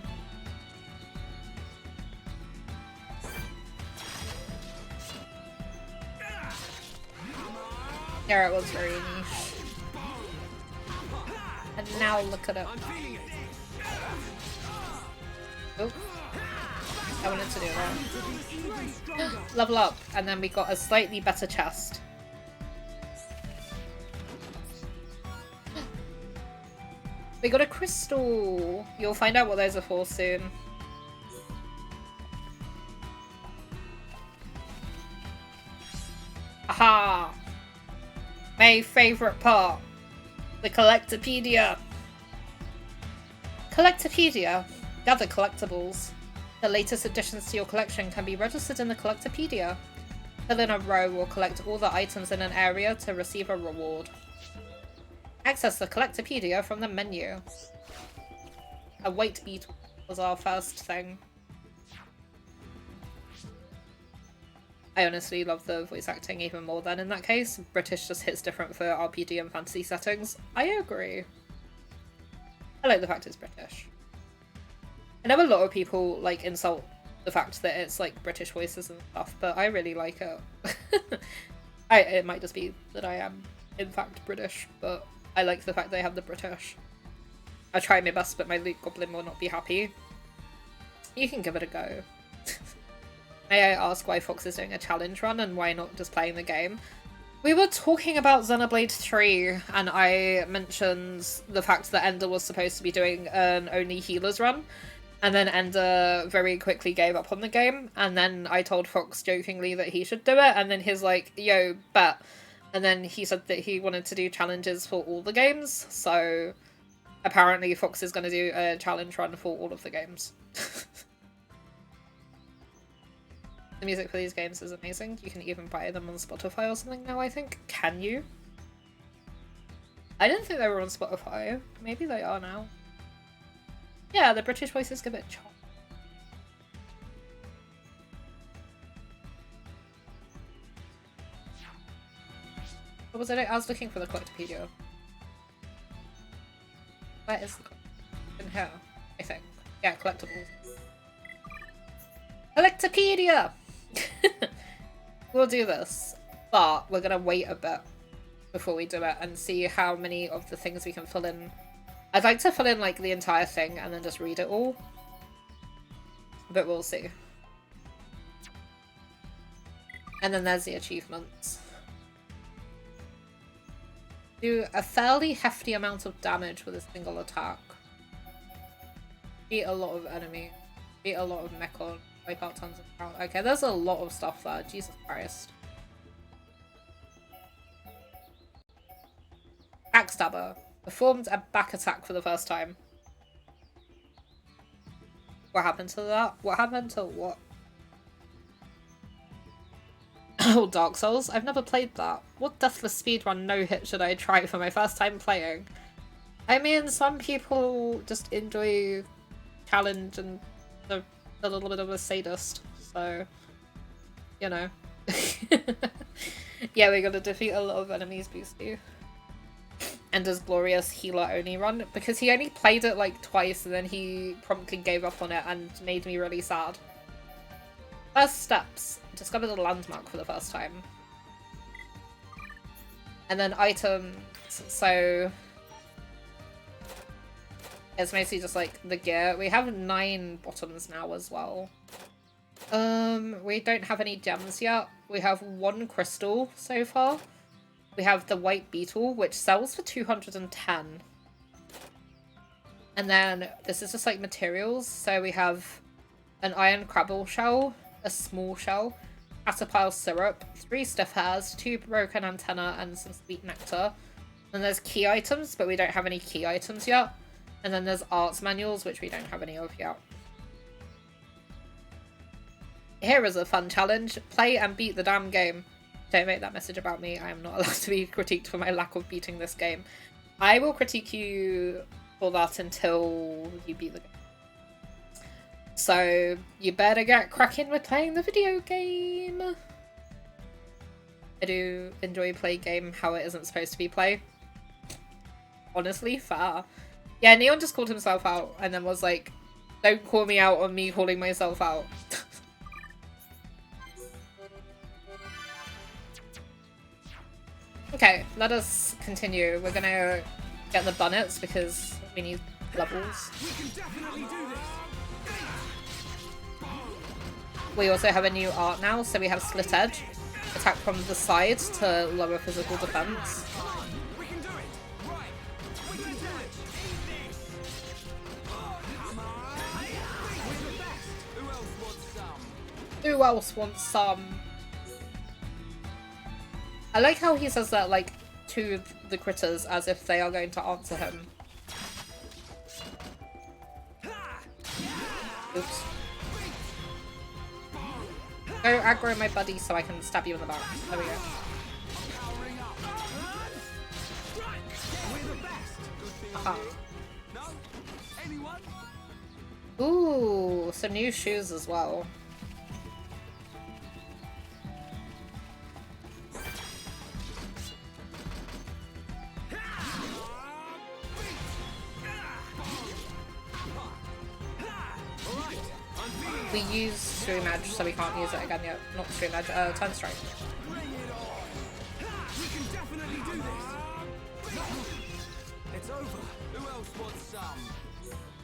Yeah, it was very niche. And now look at it. Oh, I wanted to do that. Level up, and then we got a slightly better chest. We got a crystal! You'll find out what those are for soon. Aha! My favourite part. The Collectopedia. Collectopedia. Gather collectibles. The latest additions to your collection can be registered in the Collectopedia. Fill in a row or collect all the items in an area to receive a reward. Access the Collectopedia from the menu. A weight beat was our first thing. I honestly love the voice acting even more than in that case. British just hits different for RPG and fantasy settings. I agree. I like the fact it's British. I know a lot of people like insult the fact that it's like British voices and stuff, but I really like it. It might just be that I am in fact British, but I like the fact they have the British. I try my best, but my Luke Goblin will not be happy. You can give it a go. May I ask why Fox is doing a challenge run and why not just playing the game? We were talking about Xenoblade 3 and I mentioned the fact that Ender was supposed to be doing an only healers run, and then Ender very quickly gave up on the game, and then I told Fox jokingly that he should do it, and then he's like, yo, bet. And then he said that he wanted to do challenges for all the games, so apparently Fox is going to do a challenge run for all of the games. The music for these games is amazing. You can even buy them on Spotify or something now, I think. Can you? I didn't think they were on Spotify. Maybe they are now. Yeah, the British voices give it a chop. What was it? I was looking for the Collectopedia. Where is the Collectopedia? In here, I think. Yeah, collectibles. Collectopedia! We'll do this, but we're gonna wait a bit before we do it and see how many of the things we can fill in. I'd like to fill in like the entire thing and then just read it all, but we'll see. And then there's the achievements. Do a fairly hefty amount of damage with a single attack. Beat a lot of enemies. Beat a lot of Mechon. Wipe out tons of crowd. Okay, there's a lot of stuff there. Jesus Christ. Backstabber. Performed a back attack for the first time. What happened to that? What happened to what? Oh, Dark Souls? I've never played that. What deathless speedrun no-hit should I try for my first time playing? I mean, some people just enjoy challenge and a little bit of a sadist, so, you know. Yeah, we gotta defeat a lot of enemies, Boosty. Ender's glorious healer only run, because he only played it like twice and then he promptly gave up on it and made me really sad. First steps. Discover the landmark for the first time. And then items, so it's mostly just like the gear. We have 9 bottoms now as well. We don't have any gems yet. We have 1 crystal so far. We have the white beetle, which sells for 210. And then this is just like materials. So we have an iron crabble shell, a small shell, caterpillar syrup, 3 stiff hairs, 2 broken antenna, and some sweet nectar. And there's key items, but we don't have any key items yet. And then there's arts manuals, which we don't have any of yet. Here is a fun challenge. Play and beat the damn game. Don't make that message about me. I am not allowed to be critiqued for my lack of beating this game. I will critique you for that until you beat the game. So, you better get cracking with playing the video game. I do enjoy play game how it isn't supposed to be play. honestly fair. Yeah, Neon just called himself out and then was like, don't call me out on me calling myself out. Okay, let us continue. We're gonna get the bunnets because we need levels. We can definitely do this. We also have a new art now, so we have Slit Edge. Attack from the side to lower physical defense. We can do it. Right. We can do it. We're the best. Who else wants some? Who else wants some? I like how he says that, like, to the critters as if they are going to answer him. Oops. Go aggro my buddy so I can stab you in the back. There we go. Aha. Ooh, some new shoes as well. We use Stream Edge, so we can't use it again yet. Not Stream Edge, Turn Strike. We can definitely do this. It's over. Who else wants some?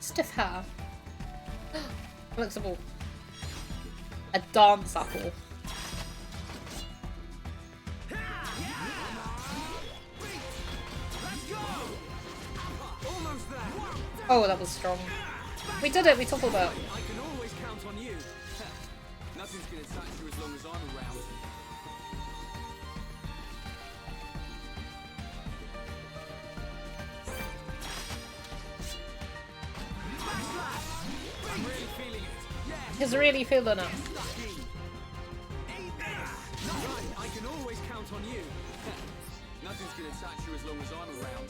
Stiff hair. Flexible. A dance apple. Let's go. Almost there. Oh, that was strong. We did it, we toppled it. I can always count on you. Nothing's gonna touch you as long as I'm around. I'm really feeling it. Yeah. He's really feeling it. Right, I can always count on you. Nothing's gonna touch you as long as I'm around.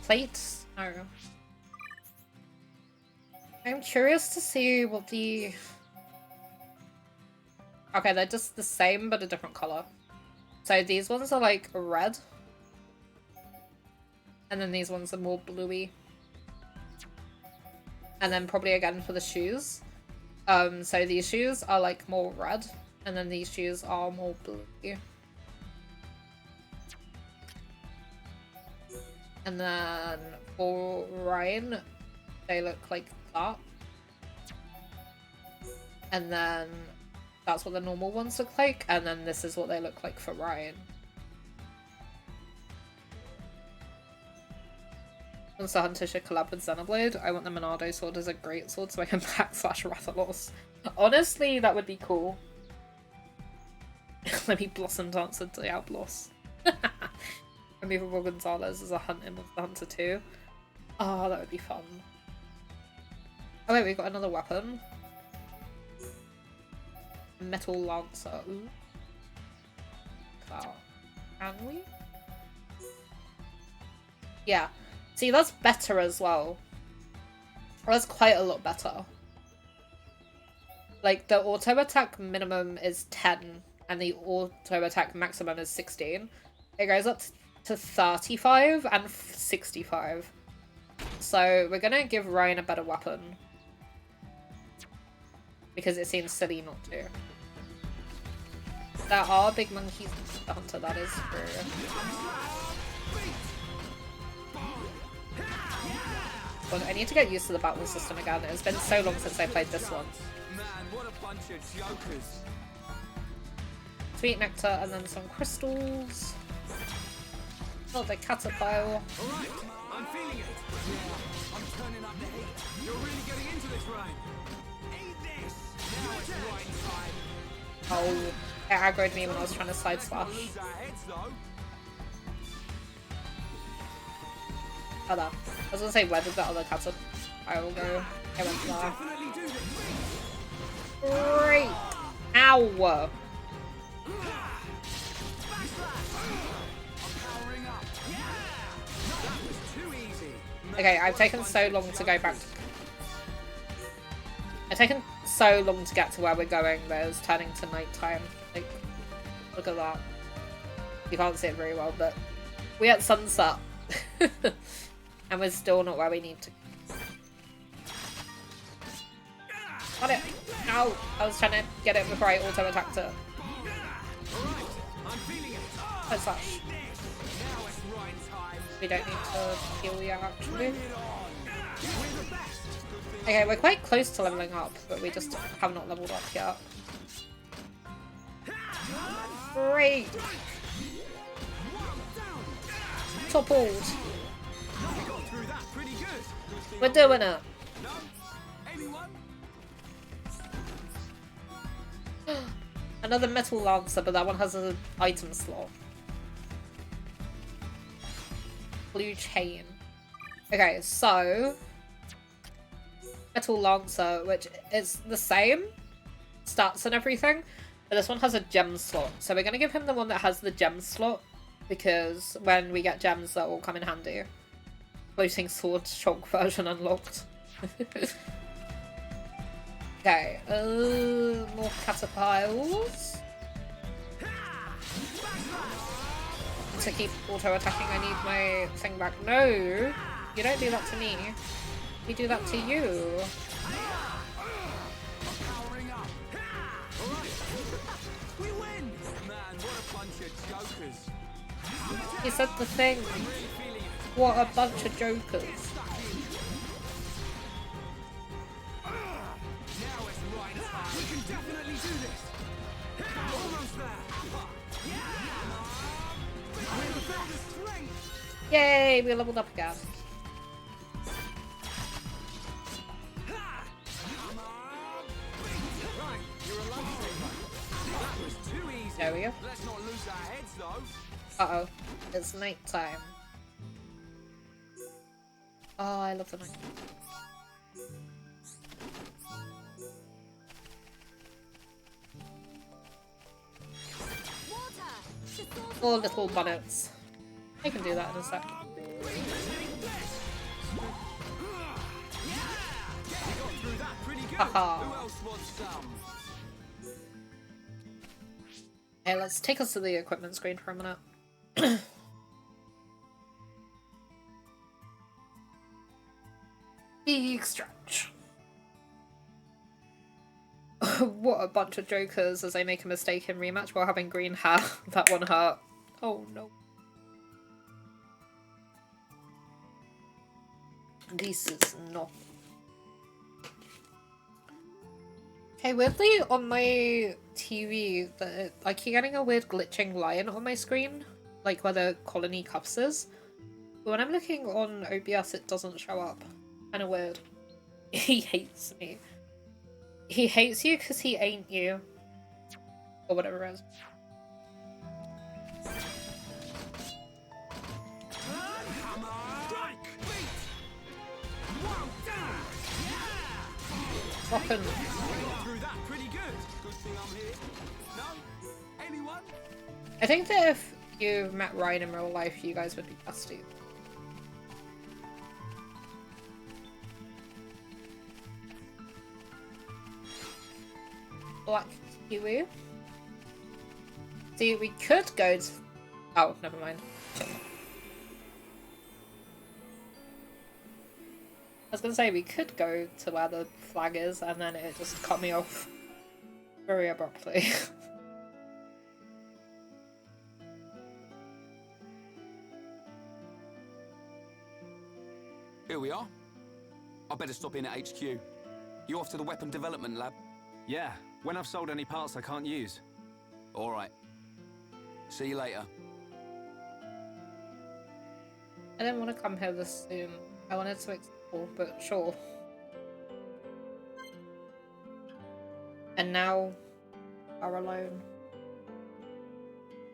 Plates? No. I'm curious to see what the... Okay, they're just the same, but a different color. So these ones are like red. And then these ones are more bluey. And then probably again for the shoes. So these shoes are like more red. And then these shoes are more bluey. And then for Ryan, they look like that. And then that's what the normal ones look like. And then this is what they look like for Ryan. Monster Hunter should collab with Xenoblade. I want the Monado sword as a great sword so I can backslash Rathalos. Honestly, that would be cool. Let me Blossom Dance into the Outlaws. Removable Gonzalez as a hunt in Monster Hunter 2. Oh, that would be fun. Oh wait, we got another weapon. Metal Lancer. Ooh. Can we? Yeah. See, that's better as well. That's quite a lot better. Like, the auto attack minimum is 10, and the auto attack maximum is 16. It goes up to 35 and 65. So we're gonna give Ryan a better weapon. Because it seems silly not to. There are big monkeys in the Hunter, that is true. God, I need to get used to the battle system again. It's been so long since I played this one. Man, what a bunch of jokers. Sweet nectar and then some crystals. Oh, the caterpillar. Alright, I'm feeling it. Yeah, I'm turning up the heat. You're really getting into this, Ryan. Eat this. Now it's right time. Oh, it aggroed me when I was trying to side slash. Lose our heads, though. Oh, there. I was gonna say, where did that other caterpillar go? It went there. Definitely do this. Great! Ow! Okay, I've taken so long to go back. I've taken so long to get to where we're going that it's turning to nighttime. Like, look at that. You can't see it very well, but we're at sunset. And we're still not where we need to. Got it! Ow! I was trying to get it before I auto-attacked it. Oh, slash. We don't need to heal yet, actually. Okay, we're quite close to leveling up, but we just have not leveled up yet. Great! Toppled! We're doing it! Another metal lancer, but that one has an item slot. Blue chain. Okay, so metal lancer, which is the same stats and everything, but this one has a gem slot. So we're gonna give him the one that has the gem slot, because when we get gems, that will come in handy. Floating sword Shulk version unlocked. Okay, more catapults. To keep auto-attacking, I need my thing back. No! You don't do that to me. We do that to you. We win! Man, what a bunch of jokers. He said the thing. What a bunch of jokers. Now it's right time. We can definitely do this. Almost there. Yay, we leveled up again. Right, you're a lifesaver. That was too easy. There we go. Let's not lose our heads though. Uh-oh. It's night time. Oh, I love the night. Four little bonnets. I can do that in a sec. Haha. Okay, let's take us to the equipment screen for a minute. Big stretch. What a bunch of jokers as I make a mistake in rematch while having green hair. That one hurt. Oh no. This is not. Okay, weirdly on my TV, I keep getting a weird glitching line on my screen, like where the colony cups is. But when I'm looking on OBS, it doesn't show up. Kinda weird. He hates me. He hates you because he ain't you. Or whatever it is. Fucking. Through that pretty good. Good thing I'm here. No? Anyone? I think that if you met Ryan in real life, you guys would be besties. Black kiwi. See, we could go to... Oh, never mind. I was gonna say we could go to where the flag is, and then it just cut me off very abruptly. Here we are. I better stop in at HQ. You off to the weapon development lab? Yeah, when I've sold any parts I can't use. All right. See you later. I didn't want to come here this soon. I wanted to explore, but sure. And now, are alone.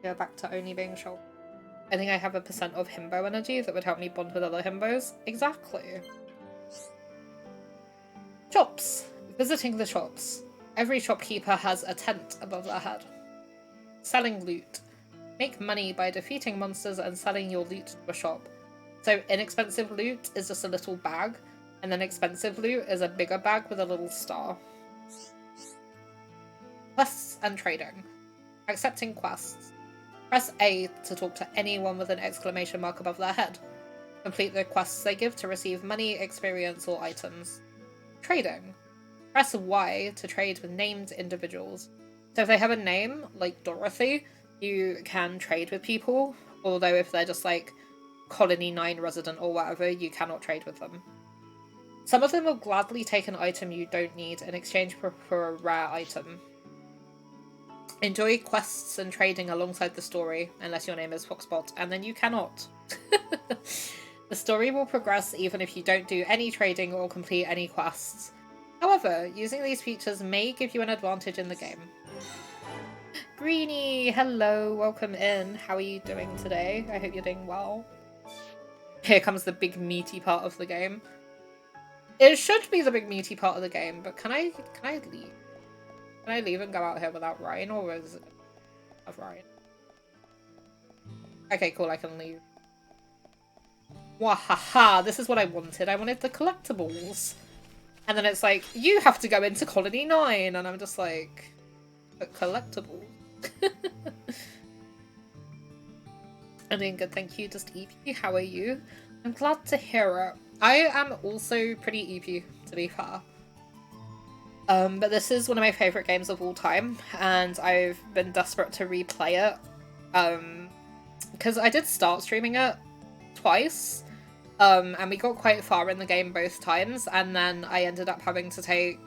Go back to only being Shulk. I think I have a % of himbo energy that would help me bond with other himbos. Exactly. Shops. Visiting the shops. Every shopkeeper has a tent above their head. Selling loot. Make money by defeating monsters and selling your loot to a shop. So inexpensive loot is just a little bag, and then expensive loot is a bigger bag with a little star. Quests and trading. Accepting quests. Press A to talk to anyone with an exclamation mark above their head. Complete the quests they give to receive money, experience, or items. Trading. Press Y to trade with named individuals. So if they have a name, like Dorothy, you can trade with people, although if they're just like Colony 9 resident or whatever, you cannot trade with them. Some of them will gladly take an item you don't need in exchange for a rare item. Enjoy quests and trading alongside the story, unless your name is Foxbot, and then you cannot. The story will progress even if you don't do any trading or complete any quests. However, using these features may give you an advantage in the game. Greenie, hello, welcome in. How are you doing today? I hope you're doing well. Here comes the big meaty part of the game. It should be the big meaty part of the game, but can I leave? Can I leave and go out here without Ryan, or is it of Ryan? Okay, cool, I can leave. Wahaha, this is what I wanted. I wanted the collectibles. And then it's like, you have to go into Colony 9, and I'm just like, but collectibles? I'm doing good, thank you. Just EP, how are you? I'm glad to hear it. I am also pretty EP, to be fair. But this is one of my favourite games of all time, and I've been desperate to replay it. Because I did start streaming it twice, and we got quite far in the game both times, and then I ended up having to take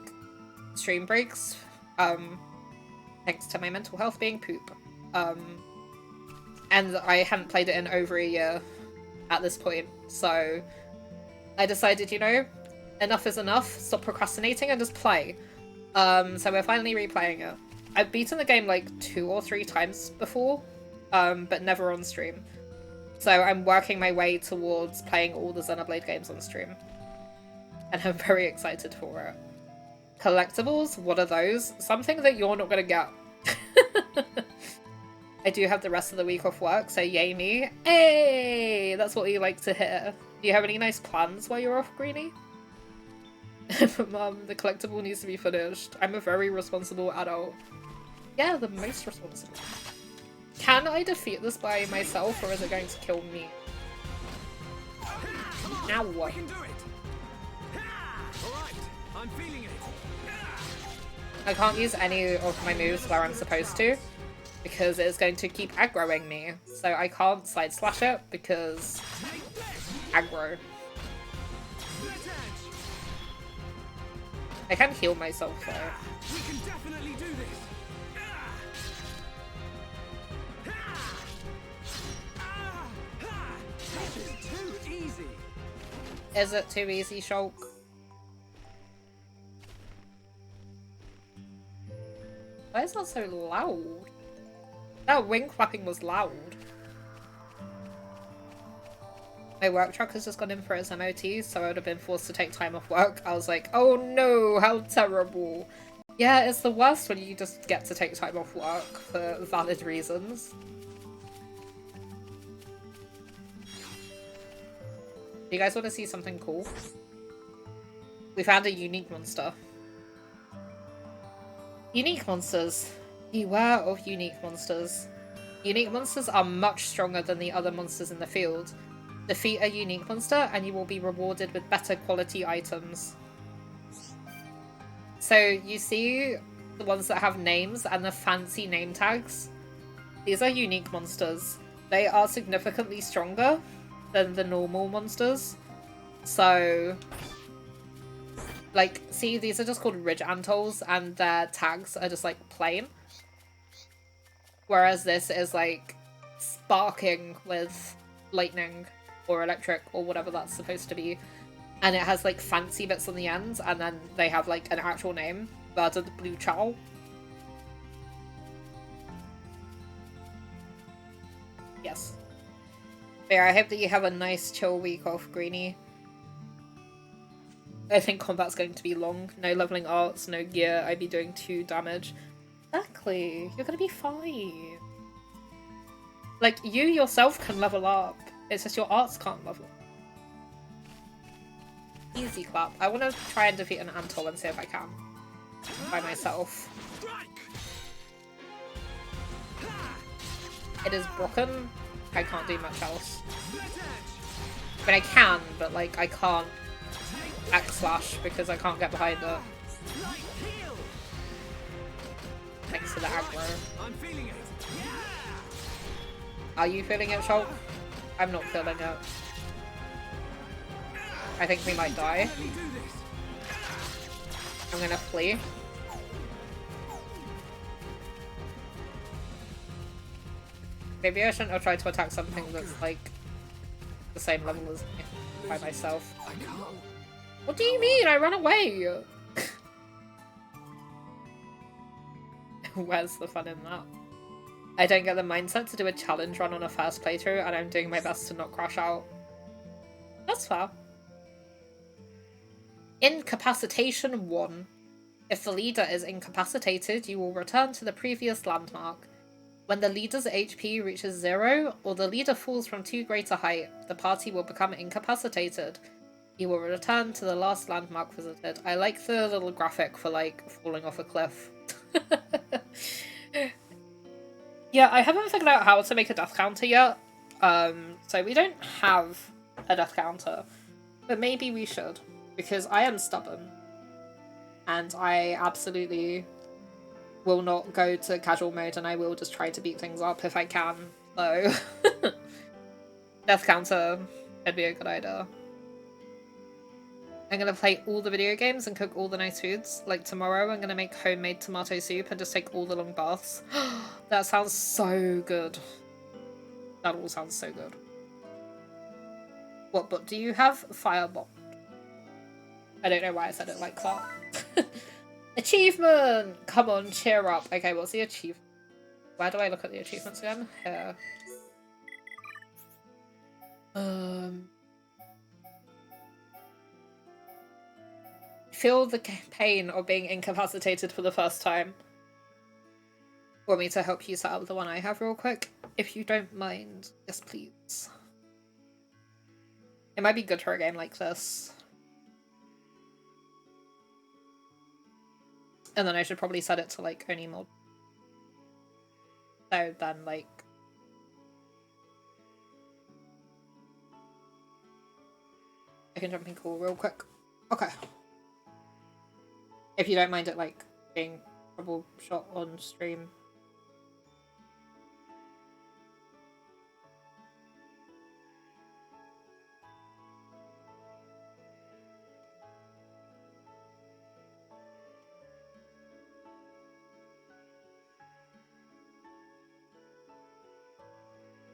stream breaks, thanks to my mental health being poop. And I hadn't played it in over a year at this point, so I decided, you know, enough is enough, stop procrastinating and just play. So we're finally replaying it. I've beaten the game like 2 or 3 times before, but never on stream. So I'm working my way towards playing all the Xenoblade games on stream. And I'm very excited for it. Collectibles? What are those? Something that you're not gonna get. I do have the rest of the week off work, so yay me. Hey! That's what we like to hear. Do you have any nice plans while you're off, Greenie? Mum, the collectible needs to be finished. I'm a very responsible adult. Yeah, the most responsible. Can I defeat this by myself, or is it going to kill me? Now what? I'm feeling it. I can't use any of my moves where I'm supposed to, because it's going to keep aggroing me. So I can't side slash it, because aggro. I can heal myself though. We can definitely do this. This is too easy. Is it too easy, Shulk? Why is that so loud? That wing flapping was loud. My work truck has just gone in for its MOT, so I would have been forced to take time off work. I was like, oh no, how terrible. Yeah, it's the worst when you just get to take time off work for valid reasons. Do you guys want to see something cool? We found a unique monster. Unique monsters. Beware of unique monsters. Unique monsters are much stronger than the other monsters in the field. Defeat a unique monster and you will be rewarded with better quality items. So you see the ones that have names and the fancy name tags? These are unique monsters. They are significantly stronger than the normal monsters. So, like, see, these are just called Ridge Antols and their tags are just like plain. Whereas this is like sparking with lightning or electric or whatever that's supposed to be. And it has like fancy bits on the ends, and then they have like an actual name. Bird of the Blue Chow. Yes. But yeah, I hope that you have a nice chill week off, Greenie. I think combat's going to be long. No leveling arts, no gear. I'd be doing 2 damage. Exactly. You're gonna be fine. Like, you yourself can level up. It's just your arts can't level. Easy clap. I want to try and defeat an Antol and see if I can. By myself. it is broken. I can't do much else. I mean, I can, but like I can't backslash because I can't get behind it. Thanks to the aggro. I'm feeling it. Are you feeling it, Shulk? I'm not feeling it. I think we might die. I'm gonna flee. Maybe I shouldn't have tried to attack something that's like the same level as me by myself. I can't. What do you mean? I ran away! Where's the fun in that? I don't get the mindset to do a challenge run on a first playthrough, and I'm doing my best to not crash out. That's fair. Incapacitation 1. If the leader is incapacitated, you will return to the previous landmark. When the leader's HP reaches 0, or the leader falls from too great a height, the party will become incapacitated. You will return to the last landmark visited. I like the little graphic for, like, falling off a cliff. Yeah, I haven't figured out how to make a death counter yet. So we don't have a death counter. But maybe we should. Because I am stubborn. And I absolutely will not go to casual mode, and I will just try to beat things up if I can. So death counter would be a good idea. I'm gonna play all the video games and cook all the nice foods. Like tomorrow I'm gonna make homemade tomato soup and just take all the long baths. That sounds so good. That all sounds so good. What book do you have? Firebomb. I don't know why I said it like that. Achievement! Come on, cheer up. Okay, what's the achievement? Where do I look at the achievements again? Here. Feel the pain of being incapacitated for the first time. Want me to help you set up the one I have real quick? If you don't mind. Yes, please. It might be good for a game like this. And then I should probably set it to, like, only mod. So then, like... I can jump in call real quick. Okay. If you don't mind it, like, being troubleshot on stream.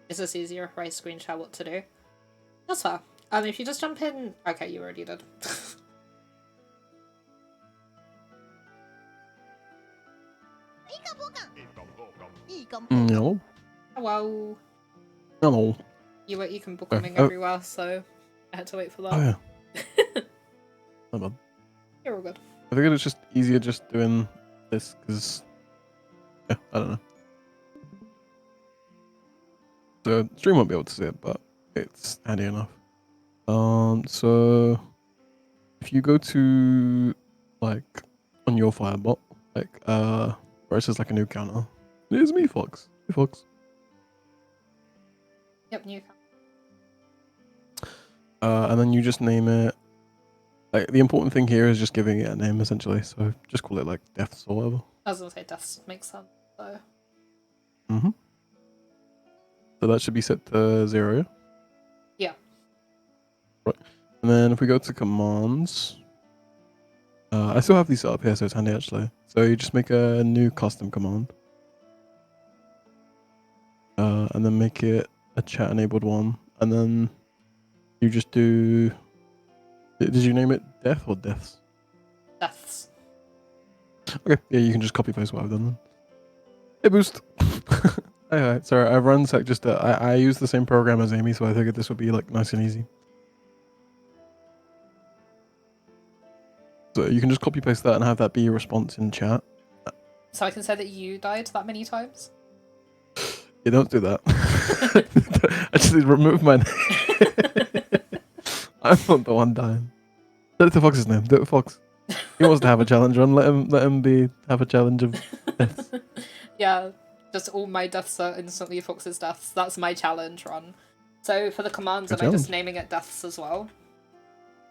Is this easier if I screenshot what to do? That's fair. If you just jump in... Okay, you already did. Hello. Hello. Hello. You can bookmark everywhere, so I had to wait for that. Oh yeah. No bad. You're all good. I figured it's just easier just doing this because, yeah, I don't know. So stream won't be able to see it, but it's handy enough. So if you go to like on your Firebot, like where it says like a new counter, it's me, Fox. Hey, Fox. Yep, new. And then you just name it. Like the important thing here is just giving it a name essentially. So just call it like Deaths or whatever. I was gonna say deaths makes sense. So. Mhm. So that should be set to 0. Yeah. Right. And then if we go to commands, I still have these set up here, so it's handy actually. So you just make a new custom command. And then make it a chat enabled one. And then you just do... Did you name it Death or Deaths? Deaths. Okay, yeah, you can just copy paste what I've done then. Hey, Boost! Alright, sorry, I've run sec just I use the same program as Amy, so I figured this would be like nice and easy. So you can just copy paste that and have that be your response in chat. So I can say that you died that many times? Yeah, don't do that. Actually, remove my name. I'm not the one dying. Do it to Fox's name. Do it to Fox. He wants to have a challenge run. Let him have a challenge of deaths. Yeah, Just all my deaths are instantly Fox's deaths. That's my challenge run. So for the commands, Good am I just challenge. naming it deaths as well?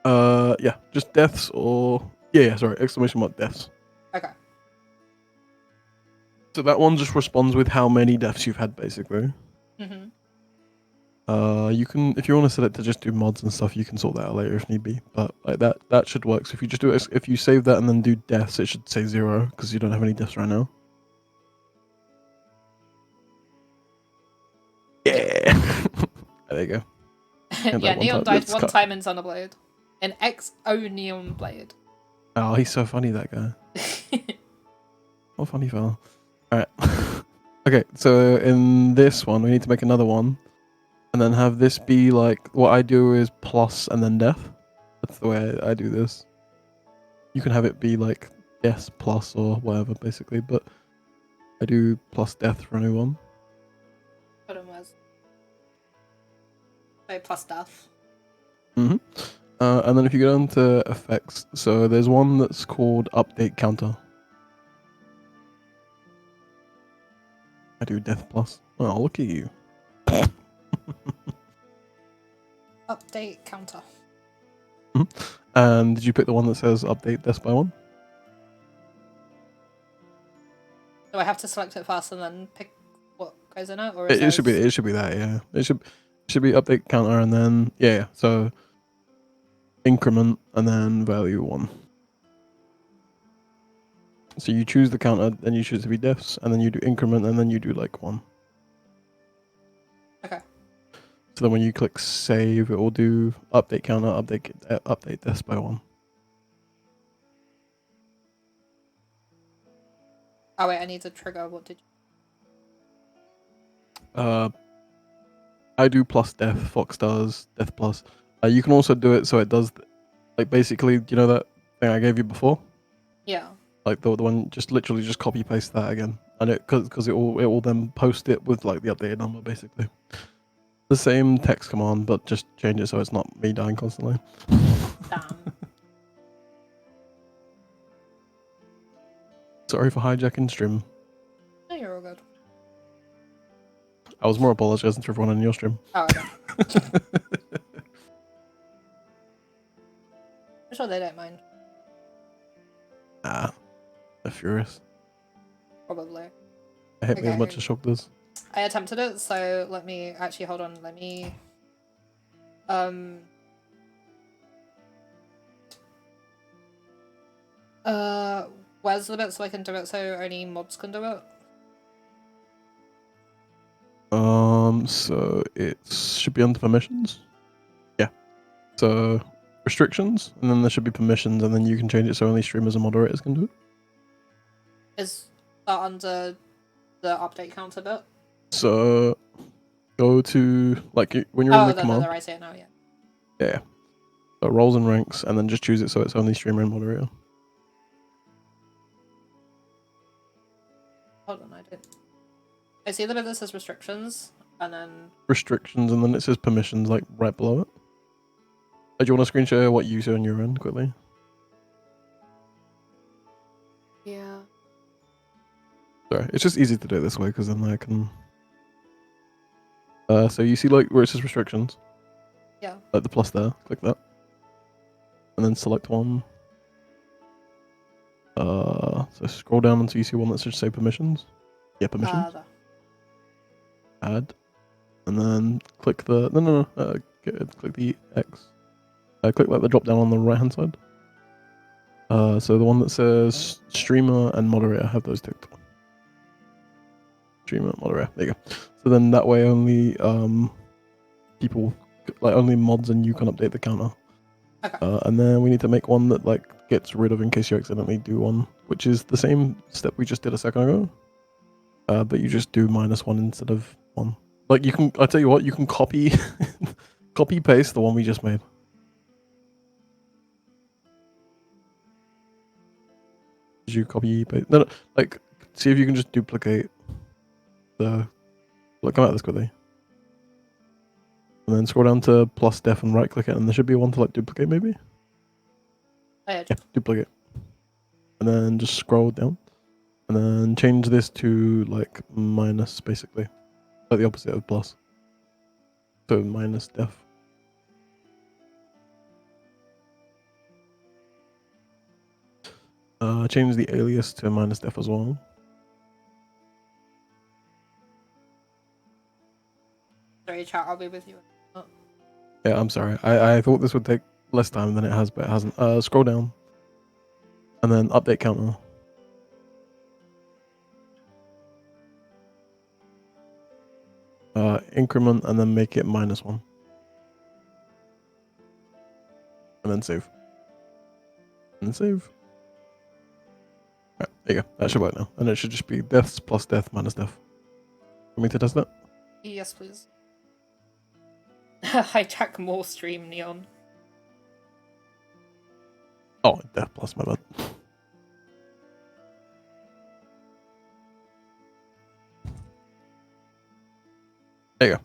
Yeah, just deaths or yeah, sorry, exclamation mark deaths. Okay. So that one just responds with how many deaths you've had, basically. Mm-hmm. You can, if you want to set it to just do mods and stuff, you can sort that out later if need be. But like that should work. So if you just do it, if you save that and then do deaths, it should say 0 because you don't have any deaths right now. Yeah. There you go. Yeah, Neon died Let's one cut. time in Xenoblade. An XO Neon Blade. Oh, he's so funny, that guy. What a funny fella. Alright. Okay, so in this one, we need to make another one. And then have this be like, what I do is plus and then death. That's the way I do this. You can have it be like death plus or whatever, basically. But I do plus death for anyone. Hold on, where's... So plus death. Mm-hmm. And then if you go down to effects, so there's one that's called update counter. I do death plus. Oh, look at you. Update counter. And did you pick the one that says update death by 1? Do I have to select it first and then pick what goes in it, or It should be that, yeah. It should be update counter and then yeah. So increment and then value 1. So you choose the counter, then you choose to be deaths, and then you do increment, and then you do like 1. Okay. So then when you click save, it will do update counter, update deaths by 1. Oh wait, I need to trigger. What did I do plus death. Fox does death plus. You can also do it so it does, like basically, you know that thing I gave you before? Yeah. Like the one, just literally just copy paste that again, and because it will then post it with like the updated number, basically. The same text command, but just change it so it's not me dying constantly. Damn. Sorry for hijacking stream. No, you're all good. I was more apologizing to everyone in your stream. Oh, okay. I'm sure they don't mind. Nah, they're furious. Probably. They hate me as much Okay. as Shulk does. I attempted it, so let me actually hold on. Let me where's the bit so I can do it so only mods can do it? So it should be under permissions. Yeah. So restrictions, and then there should be permissions, and then you can change it so only streamers and moderators can do it. Is that under the update counter bit? So go to like when you're in the command. I see it now. Yeah. Yeah. So roles and ranks, and then just choose it so it's only streamer and moderator. Hold on, I did. I see the bit that says restrictions, and then Restrictions, and then it says permissions, like right below it. Do you want to screen share what you see on your end quickly? yeah. Sorry, it's just easy to do it this way because then I can. So you see like where it says restrictions. Yeah. Like the plus there, click that, and then select one. So scroll down until you see one that should say permissions. Yeah, permissions. Add, and then click the click the X. Click like the drop down on the right hand side. So the one that says streamer and moderator, have those ticked. Streamer, moderator. There you go. So then that way only people, like only mods and you can update the counter. Okay. And then we need to make one that like gets rid of in case you accidentally do one, which is the same step we just did a second ago. But you just do -1 instead of 1. Like you can, I tell you what, you can copy copy paste the one we just made. Did you copy paste? No, like see if you can just duplicate the. Look, come out this quickly. And then scroll down to plus def and right click it, and there should be one to like duplicate maybe. Oh, yeah. Yeah, duplicate. And then just scroll down. And then change this to like minus, basically. Like the opposite of plus. So minus death. Change the alias to minus death as well. Sorry, chat, I'll be with you. Yeah, I'm sorry. I thought this would take less time than it has, but it hasn't. Scroll down. And then update counter. Increment and then make it -1. And then save. And then save. Alright, there you go. That should work now. And it should just be deaths plus death minus death. Want me to test that? Yes, please. Hijack more stream, Neon. Oh, death plus, my bad. There you go.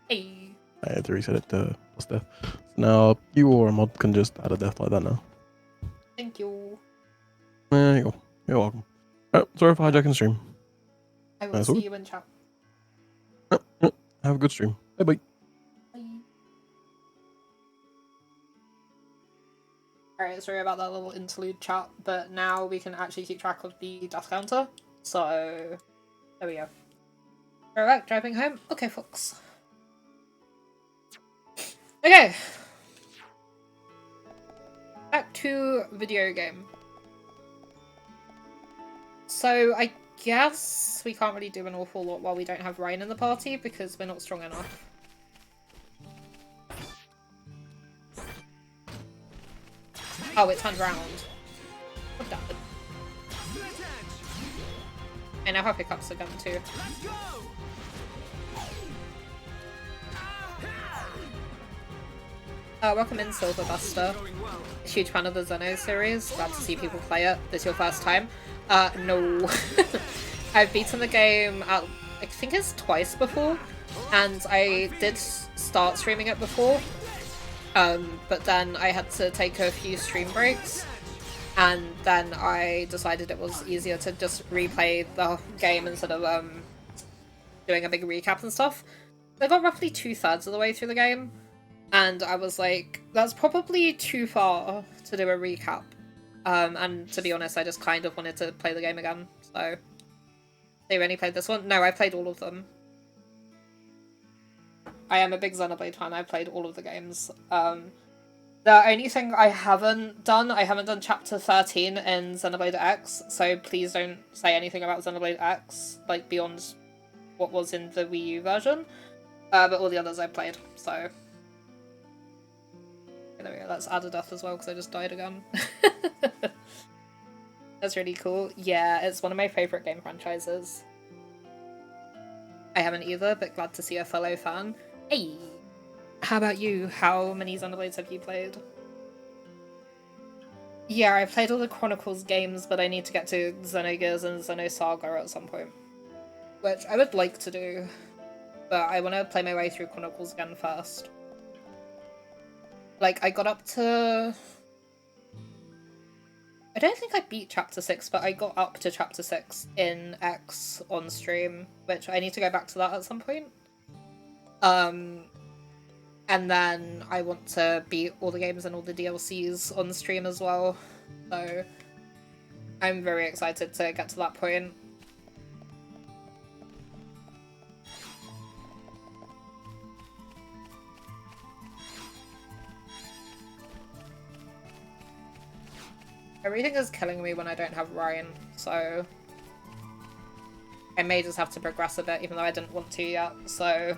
Hey. I had to reset it to plus death. So now you or a mod can just add a death like that now. Thank you. There you go. You're welcome. Sorry for hijacking stream. I will see you in chat. Have a good stream. Bye bye. Bye. Alright, sorry about that little interlude chat, but now we can actually keep track of the death counter. So, there we go. Alright, driving home. Okay, folks. Okay. Back to video game. So, I guess we can't really do an awful lot while we don't have Ryan in the party because we're not strong enough. Oh, it turned around. What damn it. I now have pickups again too. Welcome in, Silverbuster. Huge fan of the Xeno series. Glad to see people play it. This your first time? No. I've beaten the game at, I think it's twice before, and I did start streaming it before, but then I had to take a few stream breaks, and then I decided it was easier to just replay the game instead of doing a big recap and stuff. I got roughly 2/3 of the way through the game, and I was like, that's probably too far to do a recap. And to be honest, I just kind of wanted to play the game again, so... They only played this one? No, I played all of them. I am a big Xenoblade fan, I've played all of the games. The only thing I haven't done chapter 13 in Xenoblade X, so please don't say anything about Xenoblade X, like, beyond what was in the Wii U version. But all the others I've played, so... Okay, there we go, let's add a death as well, because I just died again. That's really cool. Yeah, it's one of my favourite game franchises. I haven't either, but glad to see a fellow fan. Hey! How about you? How many Xenoblades have you played? Yeah, I've played all the Chronicles games, but I need to get to Xenogears and Xenosaga at some point. Which I would like to do, but I want to play my way through Chronicles again first. Like, I got up to... I don't think I beat chapter 6, but I got up to chapter 6 in X on stream, which I need to go back to that at some point. And then I want to beat all the games and all the DLCs on stream as well, so I'm very excited to get to that point. Everything is killing me when I don't have Ryan, so I may just have to progress a bit, even though I didn't want to yet, so...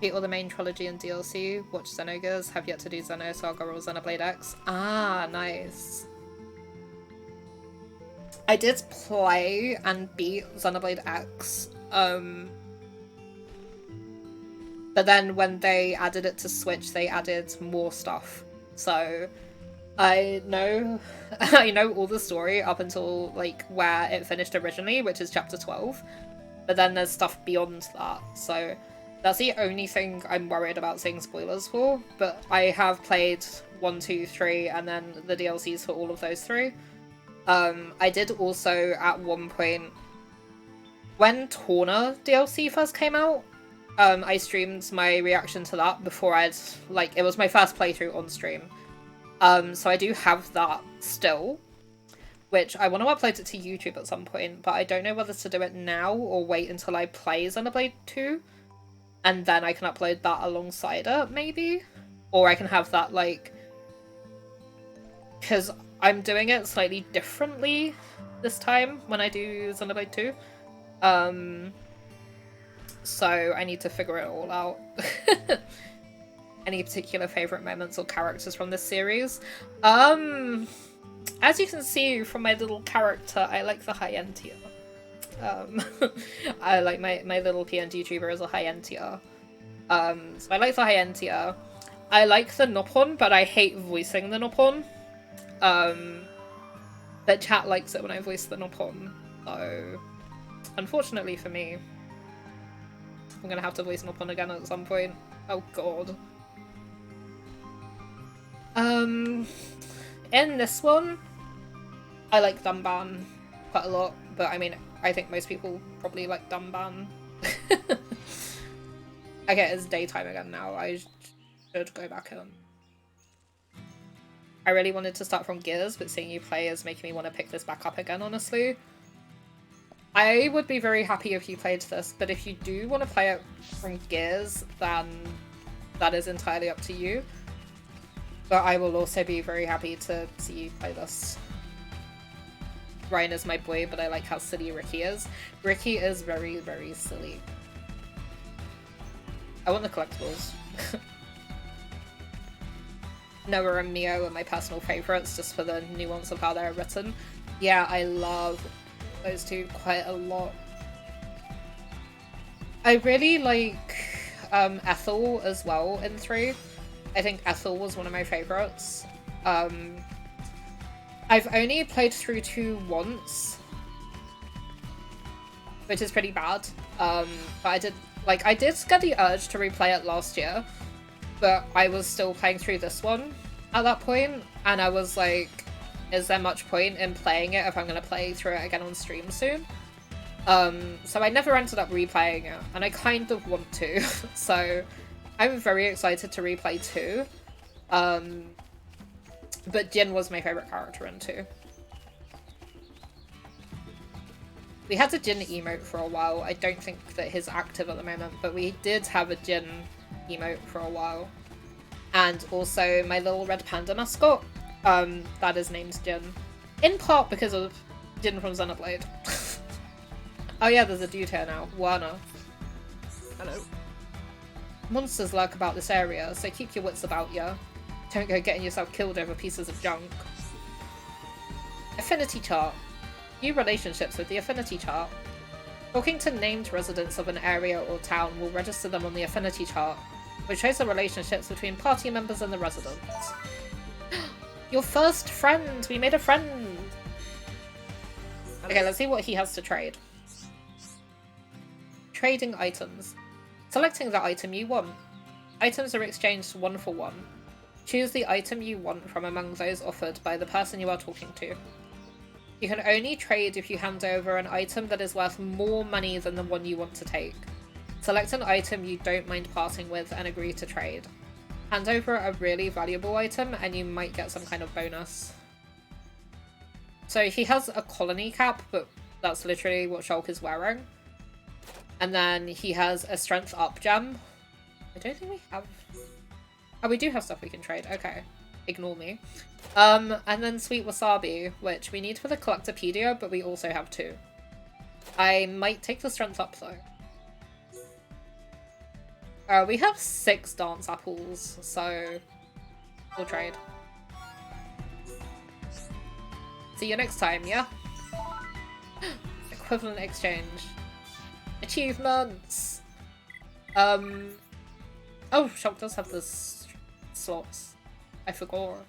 Beat all the main trilogy and DLC, watch Xenogears, have yet to do Xenosaga or Xenoblade X. Ah, nice. I did play and beat Xenoblade X, but then when they added it to Switch, they added more stuff, so... I know all the story up until, like, where it finished originally, which is chapter 12. But then there's stuff beyond that, so that's the only thing I'm worried about seeing spoilers for. But I have played 1, 2, 3, and then the DLCs for all of those 3. I did also at one point, when Torna DLC first came out, I streamed my reaction to that before it was my first playthrough on stream. So I do have that still, which I want to upload it to YouTube at some point, but I don't know whether to do it now or wait until I play Xenoblade 2, and then I can upload that alongside it, maybe? Or I can have that, because I'm doing it slightly differently this time when I do Xenoblade 2. So I need to figure it all out. Any particular favourite moments or characters from this series? As you can see from my little character, I like the high-end tier. I like my little PNG YouTuber as a high-end tier. So I like the high-end tier. I like the Noppon, but I hate voicing the Noppon. But chat likes it when I voice the Noppon. So, unfortunately for me, I'm gonna have to voice Noppon again at some point. Oh god. In this one, I like Dunban quite a lot, but I mean, I think most people probably like Dunban. Okay, it's daytime again now. I should go back in. I really wanted to start from Gears, but seeing you play is making me want to pick this back up again, honestly. I would be very happy if you played this, but if you do want to play it from Gears, then that is entirely up to you. But I will also be very happy to see you play this. Ryan is my boy, but I like how silly Ricky is. Ricky is very, very silly. I want the collectibles. Noah and Mio are my personal favourites, just for the nuance of how they're written. Yeah, I love those two quite a lot. I really like Ethel as well in 3. I think Ethel was one of my favourites. I've only played through 2 once, which is pretty bad. But I did get the urge to replay it last year, but I was still playing through this one at that point, and I was like, is there much point in playing it if I'm going to play through it again on stream soon? So I never ended up replaying it, and I kind of want to, so I'm very excited to replay 2. But Jin was my favourite character in 2. We had a Jin emote for a while. I don't think that he's active at the moment, but we did have a Jin emote for a while. And also my little red panda mascot, that is named Jin. In part because of Jin from Xenoblade. Oh yeah, there's a dude here now, Werner. Hello. Monsters lurk about this area, so keep your wits about you. Don't go getting yourself killed over pieces of junk. Affinity chart. New relationships with the affinity chart. Talking to named residents of an area or town will register them on the affinity chart, which shows the relationships between party members and the residents. Your first friend! We made a friend! Okay, let's see what he has to trade. Trading items. Selecting the item you want. Items are exchanged 1 for 1. Choose the item you want from among those offered by the person you are talking to. You can only trade if you hand over an item that is worth more money than the one you want to take. Select an item you don't mind parting with and agree to trade. Hand over a really valuable item and you might get some kind of bonus. So he has a colony cap, but that's literally what Shulk is wearing. And then he has a strength up gem. I don't think we have... Oh, we do have stuff we can trade. Okay. Ignore me. And then sweet wasabi, which we need for the collectopedia, but we also have 2. I might take the strength up though. We have 6 dance apples, so we'll trade. See you next time, yeah? Equivalent exchange. Achievements! Oh, Shulk does have this slots. I forgot.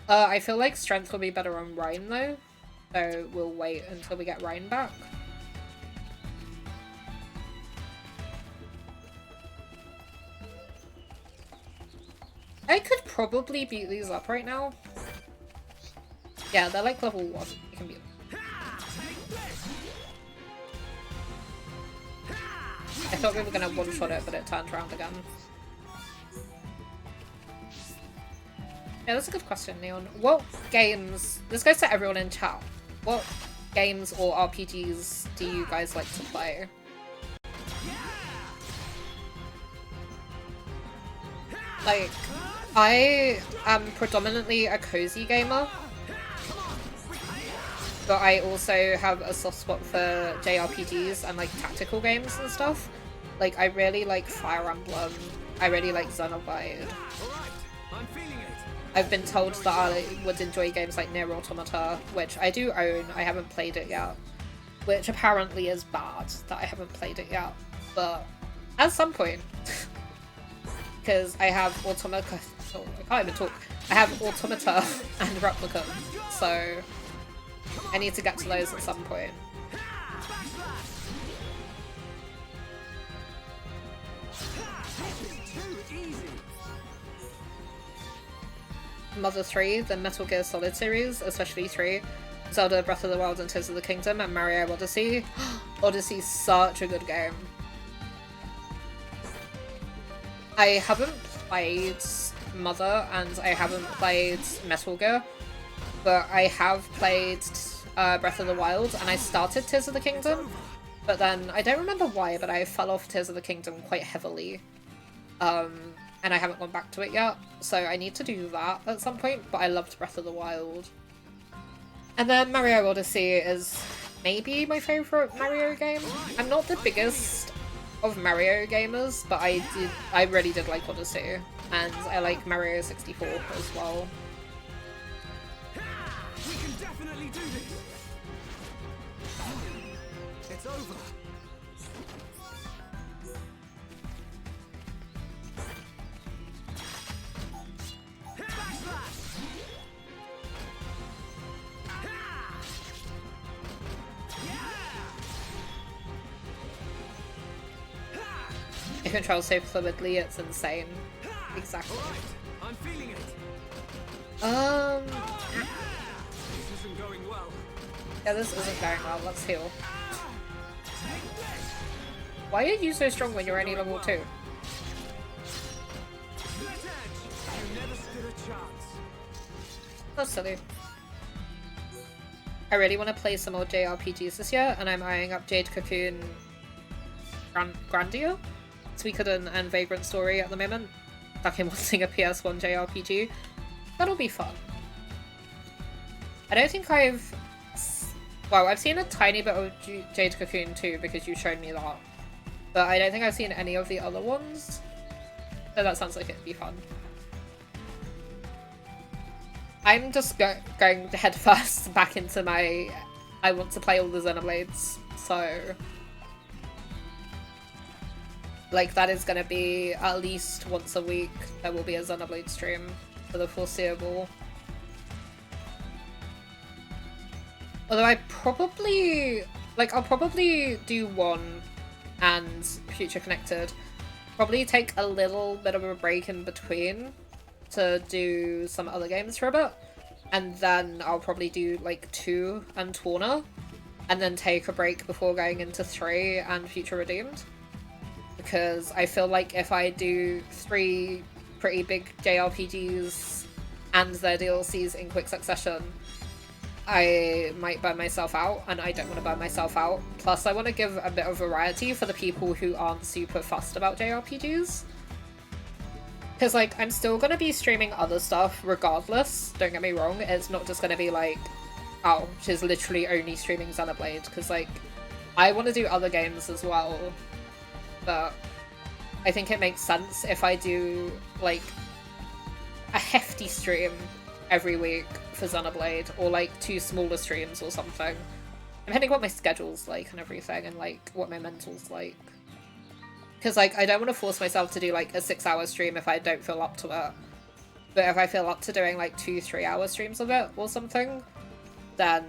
I feel like strength will be better on Ryan though, so we'll wait until we get Ryan back. I could probably beat these up right now. Yeah, they're like level 1. You can be. I thought we were gonna one-shot it, but it turned around again. Yeah, that's a good question, Neon. What games... This goes to everyone in chat. What games or RPGs do you guys like to play? Like, I am predominantly a cozy gamer, but I also have a soft spot for JRPGs and like tactical games and stuff. Like, I really like Fire Emblem, I really like Xenoblade. I've been told that I would enjoy games like Nier Automata, which I do own, I haven't played it yet. Which apparently is bad, that I haven't played it yet. But at some point, because I have Automata, oh, I can't even talk. I have Automata and Replicant, so I need to get to those at some point. Mother 3, the Metal Gear Solid series, especially 3, Zelda Breath of the Wild and Tears of the Kingdom, and Mario Odyssey. Odyssey's such a good game. I haven't played Mother and I haven't played Metal Gear, but I have played Breath of the Wild and I started Tears of the Kingdom, but then I don't remember why, but I fell off Tears of the Kingdom quite heavily. And I haven't gone back to it yet, so I need to do that at some point, but I loved Breath of the Wild. And then Mario Odyssey is maybe my favourite Mario game. I'm not the biggest of Mario gamers, but I really did like Odyssey, and I like Mario 64 as well. We can definitely do this. It's over. It controls so fluidly, it's insane. Exactly. I'm feeling it. This isn't going well. Yeah, this isn't going well. Let's heal. Why are you so strong when you're only level 2? You never stood a chance. That's silly. I really want to play some more JRPGs this year, and I'm eyeing up Jade Cocoon Grandia, Suikoden, and Vagrant Story at the moment. Like, I'm wanting a PS1 JRPG. That'll be fun. I don't think I've... Well, I've seen a tiny bit of Jade Cocoon too, because you showed me that. But I don't think I've seen any of the other ones. So that sounds like it'd be fun. I'm just going head first back into my... I want to play all the Xenoblades, so... Like, that is going to be at least once a week. There will be a Xenoblade stream for the foreseeable. Although I probably... Like, I'll probably do one and Future Connected. Probably take a little bit of a break in between to do some other games for a bit. And then I'll probably do, like, 2 and Tawna. And then take a break before going into 3 and Future Redeemed. Because I feel like if I do 3 pretty big JRPGs and their DLCs in quick succession, I might burn myself out, and I don't want to burn myself out. Plus, I want to give a bit of variety for the people who aren't super fussed about JRPGs. Because, like, I'm still going to be streaming other stuff regardless, don't get me wrong. It's not just going to be like, oh, she's literally only streaming Xenoblade, because, like, I want to do other games as well. But I think it makes sense if I do, like, a hefty stream every week for Xenoblade, or, like, 2 smaller streams or something. Depending what my schedule's like and everything, and, like, what my mental's like. Because, like, I don't want to force myself to do, like, a 6-hour stream if I don't feel up to it. But if I feel up to doing, like, 2-3-hour streams of it or something, then,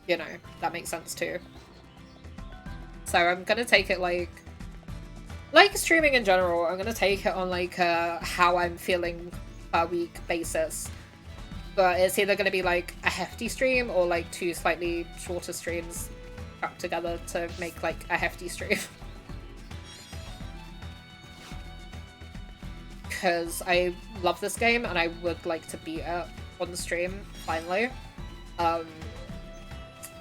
you know, that makes sense too. So I'm gonna take it, like streaming in general, I'm gonna take it on, like, a how I'm feeling per week basis. But it's either going to be like a hefty stream or like 2 slightly shorter streams trapped together to make like a hefty stream. Because I love this game and I would like to beat it on the stream finally.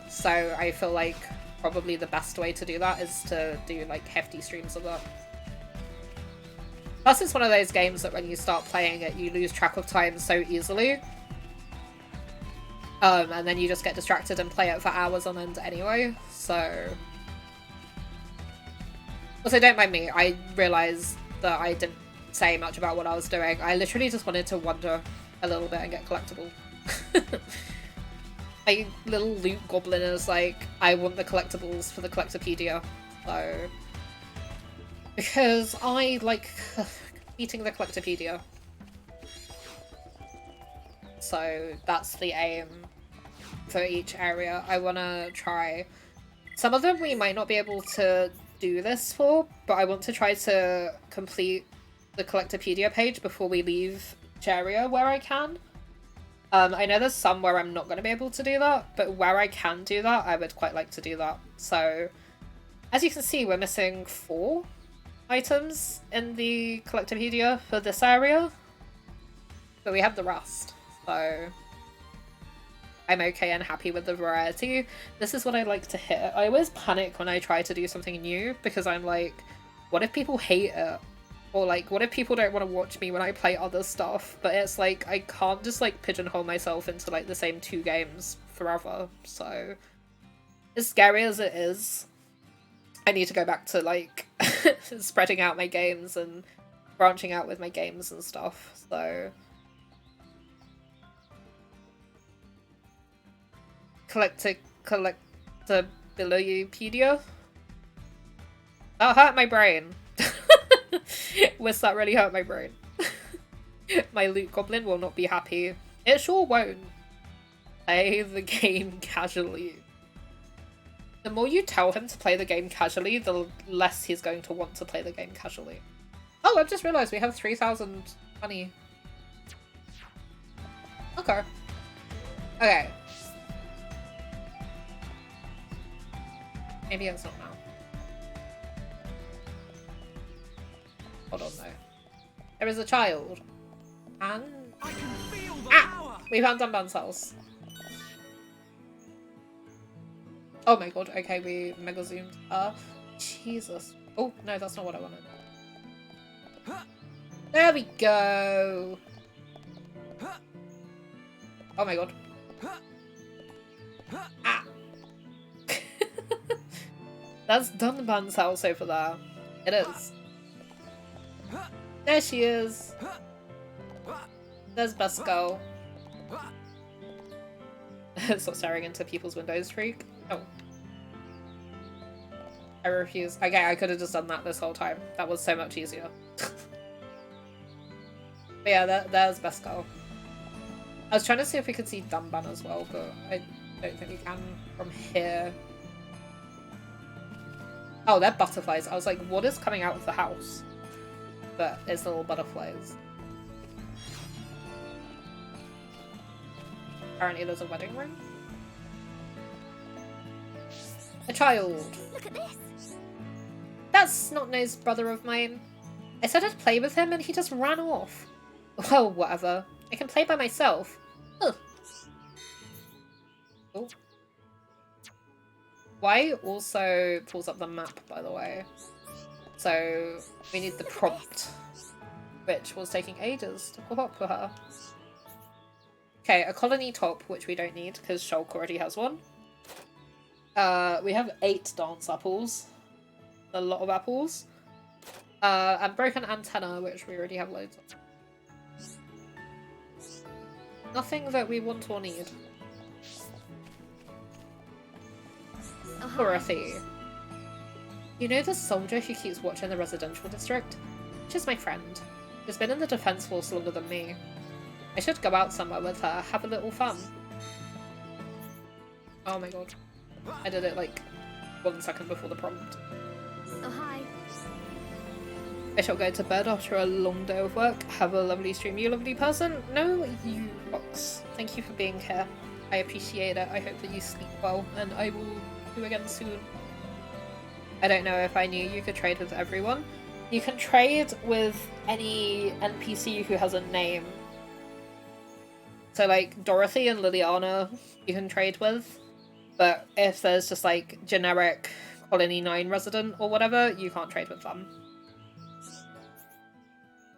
So I feel like probably the best way to do that is to do like hefty streams of it. Plus it's one of those games that when you start playing it you lose track of time so easily. And then you just get distracted and play it for hours on end anyway, so... Also, don't mind me, I realised that I didn't say much about what I was doing. I literally just wanted to wander a little bit and get collectible. My little loot goblin is like, I want the collectibles for the Collectopedia, so... Because I like beating the Collectopedia. So that's the aim for each area. I want to try... Some of them we might not be able to do this for, but I want to try to complete the Collectopedia page before we leave each area where I can. I know there's some where I'm not going to be able to do that, but where I can do that, I would quite like to do that. So, as you can see, we're missing 4 items in the Collectopedia for this area, but we have the rest. So I'm okay and happy with the variety. This is what I like to hit. I always panic when I try to do something new because I'm like, what if people hate it? Or like, what if people don't want to watch me when I play other stuff? But it's like, I can't just like pigeonhole myself into like the same 2 games forever. So as scary as it is, I need to go back to like spreading out my games and branching out with my games and stuff. So Collectabilipedia? That hurt my brain. Whisk, that really hurt my brain. My loot goblin will not be happy. It sure won't. Play the game casually. The more you tell him to play the game casually, the less he's going to want to play the game casually. Oh, I've just realised we have 3,000 money. Okay. Okay. Maybe it's not now. Hold on though. There is a child. And... I can feel the power. We found Dunban's house. Oh my god, okay, we mega zoomed. Jesus. Oh, no, that's not what I wanted. There we go! Oh my god. Ah! That's Dunban's house over there. It is. There she is. There's Best Girl. Stop staring into people's windows, freak. Oh. I refuse. Okay, I could have just done that this whole time. That was so much easier. But yeah, there's Best Girl. I was trying to see if we could see Dunban as well, but I don't think we can from here. Oh, they're butterflies. I was like, what is coming out of the house? But it's little butterflies. Apparently there's a wedding ring. A child. Look at this. That's Snot-Nosed brother of mine. I said I'd play with him and he just ran off. Well, whatever. I can play by myself. Ugh. Oh. Y also pulls up the map, by the way. So we need the prompt, which was taking ages to pull up for her. Okay, a colony top, which we don't need because Shulk already has one. We have 8 dance apples. A lot of apples. And broken antenna, which we already have loads of. Nothing that we want or need. Dorothy. You know the soldier who keeps watch in the residential district? She's my friend. She's been in the defense force longer than me. I should go out somewhere with her, have a little fun. Oh my god. I did it like 1 second before the prompt. Oh, hi. I shall go to bed after a long day of work. Have a lovely stream, you lovely person. No, you Fox. Thank you for being here. I appreciate it. I hope that you sleep well, and I will see you again soon. I don't know if I knew you could trade with everyone. You can trade with any NPC who has a name. So like Dorothy and Liliana you can trade with, but if there's just like generic Colony 9 resident or whatever, you can't trade with them.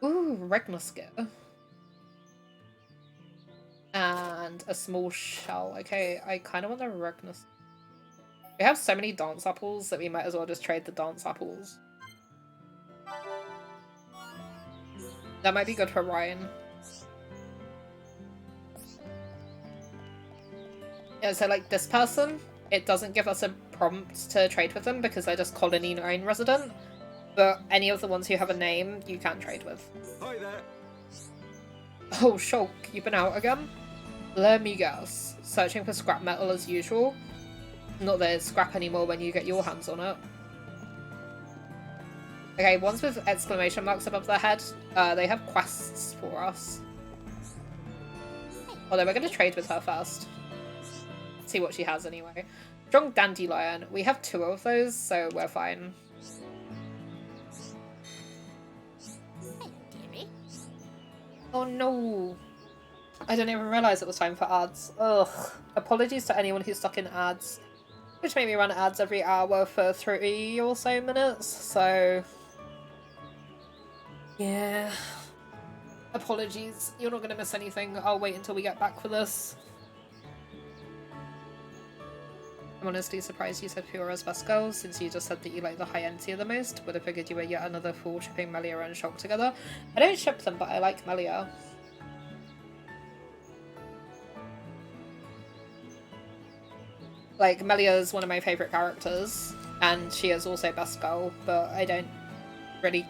Ooh, Regnosker. And a small shell. Okay, I kind of want the Regnosker. We have so many dance apples that we might as well just trade the dance apples. That might be good for Ryan. Yeah, so like this person, it doesn't give us a prompt to trade with them because they're just Colony 9 resident. But any of the ones who have a name, you can trade with. Hi there. Oh, Shulk, you've been out again? Let me guess. Searching for scrap metal as usual? Not that it's scrap anymore when you get your hands on it. Okay, ones with exclamation marks above their head, they have quests for us. Although we're going to trade with her first. See what she has anyway. Strong Dandelion. We have 2 of those, so we're fine. Oh no! I didn't even realise it was time for ads. Ugh. Apologies to anyone who's stuck in ads. Which made me run ads every hour for 30 or so minutes, so... yeah. Apologies. You're not going to miss anything. I'll wait until we get back for this. I'm honestly surprised you said Fiora's best girl, since you just said that you like the high-end tier the most. Would have figured you were yet another fool shipping Melia and Shulk together. I don't ship them, but I like Melia. Like, Melia is one of my favourite characters, and she is also best girl, but I don't really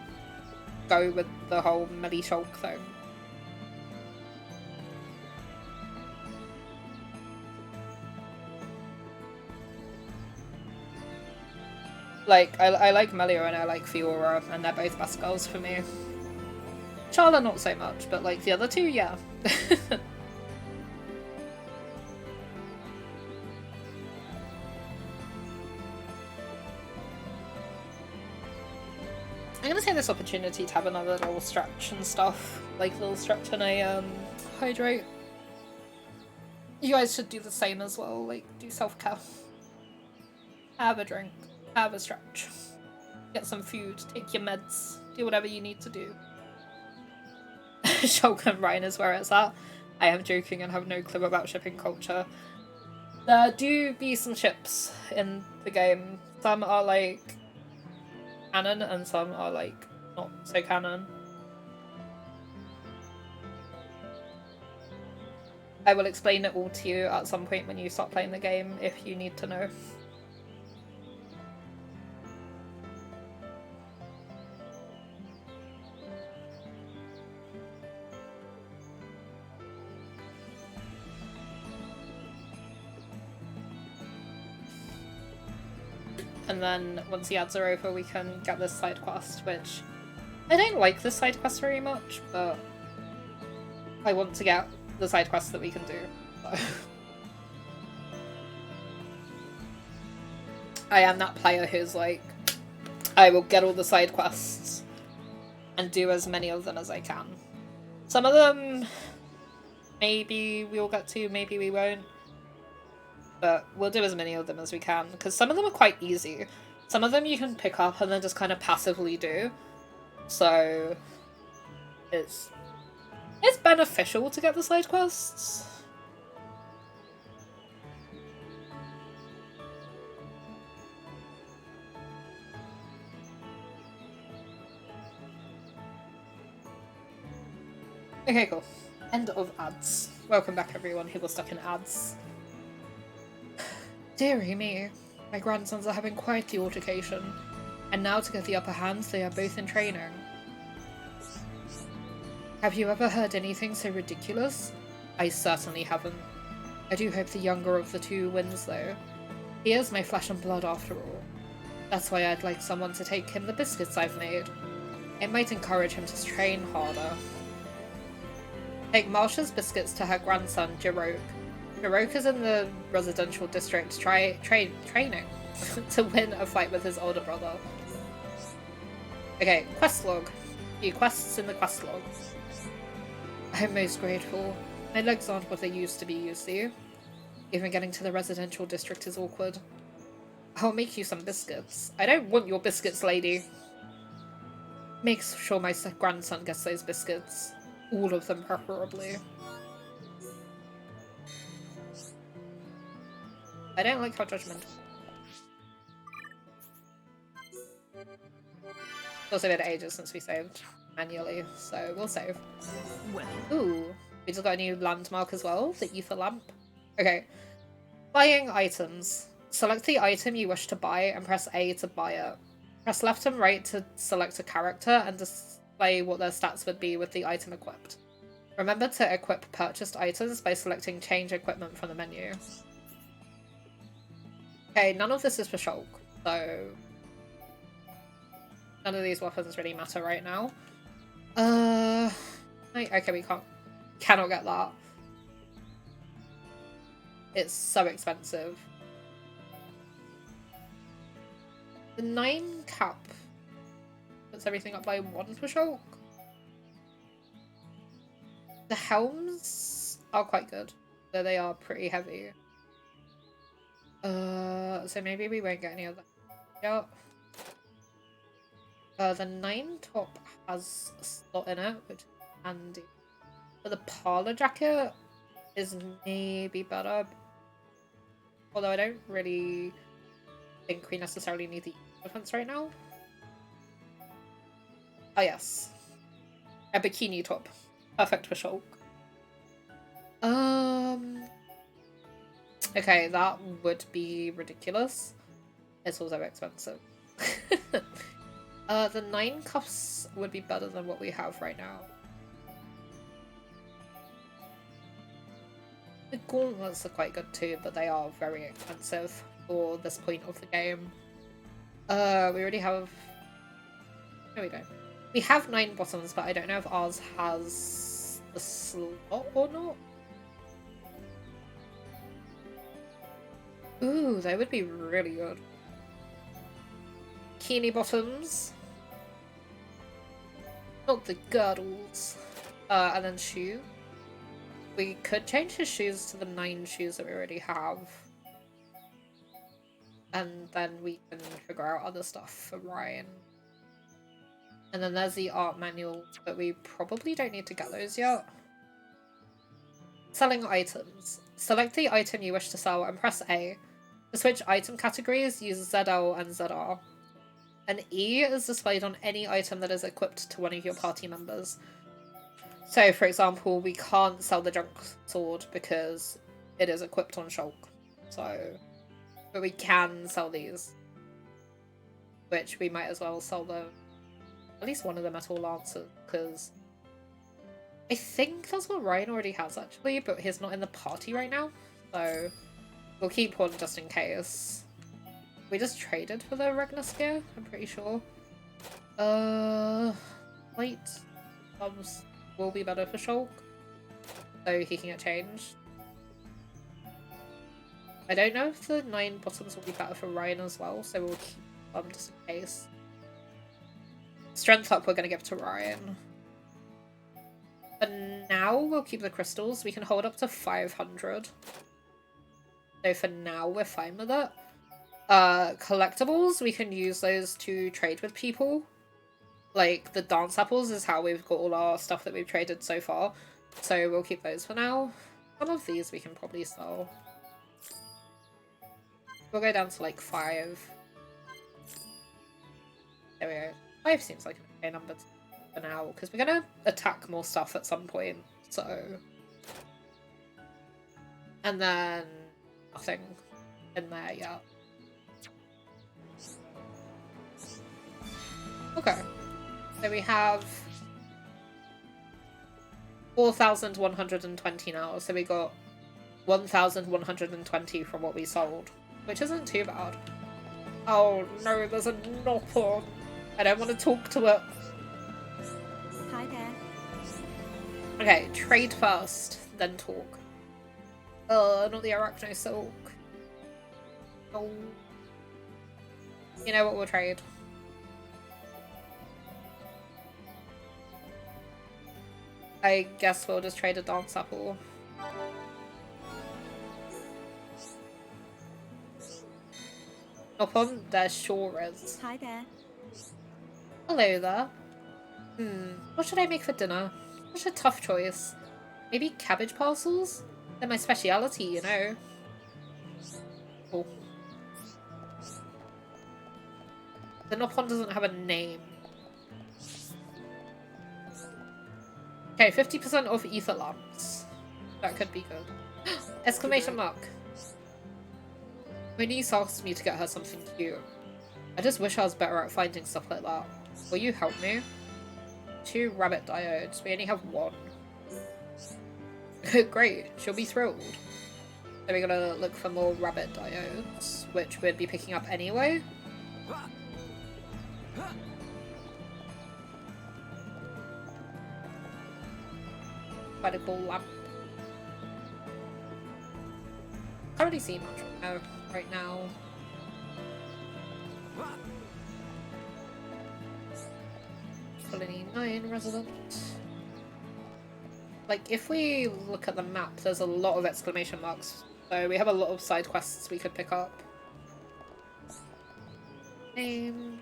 go with the whole Melia Shulk thing. Like, I like Melia and I like Fiora, and they're both best girls for me. Charla not so much, but like the other two, yeah. I'm gonna take this opportunity to have another little stretch and stuff. Like little stretch and a hydrate. You guys should do the same as well, like do self-care. Have a drink. Have a stretch. Get some food. Take your meds. Do whatever you need to do. Shulk and Ryan is where it's at. I am joking and have no clue about shipping culture. There do be some ships in the game. Some are like canon and some are like not so canon. I will explain it all to you at some point when you start playing the game if you need to know. And then once the ads are over, we can get this side quest, which I don't like this side quest very much, but I want to get the side quests that we can do. So. I am that player who's like, I will get all the side quests and do as many of them as I can. Some of them, maybe we'll get to, maybe we won't. But we'll do as many of them as we can, because some of them are quite easy. Some of them you can pick up and then just kind of passively do. So it's beneficial to get the side quests. Okay, cool. End of ads. Welcome back everyone who was stuck in ads. Dearie me, my grandsons are having quite the altercation, and now to get the upper hand they are both in training. Have you ever heard anything so ridiculous? I certainly haven't. I do hope the younger of the two wins though. He is my flesh and blood after all. That's why I'd like someone to take him the biscuits I've made. It might encourage him to train harder. Take Marsha's biscuits to her grandson, Jiroke. Jiroke is in the residential district training to win a fight with his older brother. Okay, quest log. Few quests in the quest log. I'm most grateful. My legs aren't what they used to be, you see. Even getting to the residential district is awkward. I'll make you some biscuits. I don't want your biscuits, lady. Make sure my grandson gets those biscuits. All of them, preferably. I don't like how judgmental. It's also been ages since we saved manually, so we'll save. Ooh, we just got a new landmark as well, the ether lamp. Okay, buying items. Select the item you wish to buy and press A to buy it. Press left and right to select a character and display what their stats would be with the item equipped. Remember to equip purchased items by selecting change equipment from the menu. Okay, none of this is for Shulk, so none of these weapons really matter right now. Okay, we cannot get that. It's so expensive. The 9 cap puts everything up by 1 for Shulk. The helms are quite good, though they are pretty heavy. So maybe we won't get any of that. Yeah. The 9 top has a slot in it, which is handy. But the parlor jacket is maybe better. Although I don't really think we necessarily need the defense right now. Oh yes. A bikini top. Perfect for Shulk. Okay, that would be ridiculous. It's also expensive. The 9 cuffs would be better than what we have right now. The gauntlets are quite good too, but they are very expensive for this point of the game. We already have... No, we don't. We have 9 bottoms, but I don't know if ours has the slot or not. Ooh, they would be really good. Bikini bottoms. Not the girdles. And then shoe. We could change his shoes to the 9 shoes that we already have. And then we can figure out other stuff for Ryan. And then there's the art manual, but we probably don't need to get those yet. Selling items. Select the item you wish to sell and press A. To switch item categories, use ZL and ZR. An E is displayed on any item that is equipped to one of your party members. So, for example, we can't sell the junk sword because it is equipped on Shulk. So, but we can sell these. Which we might as well sell at least one of the metal lancers, because I think that's what Ryan already has actually, but he's not in the party right now. So, we'll keep one just in case. We just traded for the Regnus gear, I'm pretty sure. Light gloves will be better for Shulk, so he can get changed. I don't know if the 9 bottoms will be better for Ryan as well, so we'll keep them just in case. Strength up we're going to give to Ryan. But now we'll keep the crystals. We can hold up to 500. So for now we're fine with it. Collectibles, we can use those to trade with people. Like, the dance apples is how we've got all our stuff that we've traded so far. So we'll keep those for now. Some of these we can probably sell. We'll go down to like 5. There we go. 5 seems like an okay number for now, because we're going to attack more stuff at some point, so... And then... nothing in there yet. Okay. So we have 4,120 now, so we got 1,120 from what we sold, which isn't too bad. Oh no, there's a knock on. I don't want to talk to it. Okay, trade first, then talk. Not the Arachno Silk. Oh. You know what, we'll trade. I guess we'll just trade a Dance Apple. Up on their shores. Hi there. Hello there. What should I make for dinner? Such a tough choice. Maybe cabbage parcels? They're my speciality, you know. Oh. The Nopon doesn't have a name. Okay, 50% off ether lamps. That could be good. Exclamation mark. My niece asked me to get her something cute. I just wish I was better at finding stuff like that. Will you help me? 2 rabbit diodes. We only have 1. Great, she'll be thrilled. So we're gonna look for more rabbit diodes, which we'd be picking up anyway. Quite a cool lamp. Can't really see much right now. Colony 9 resident. Like, if we look at the map, there's a lot of exclamation marks. So we have a lot of side quests we could pick up. Name.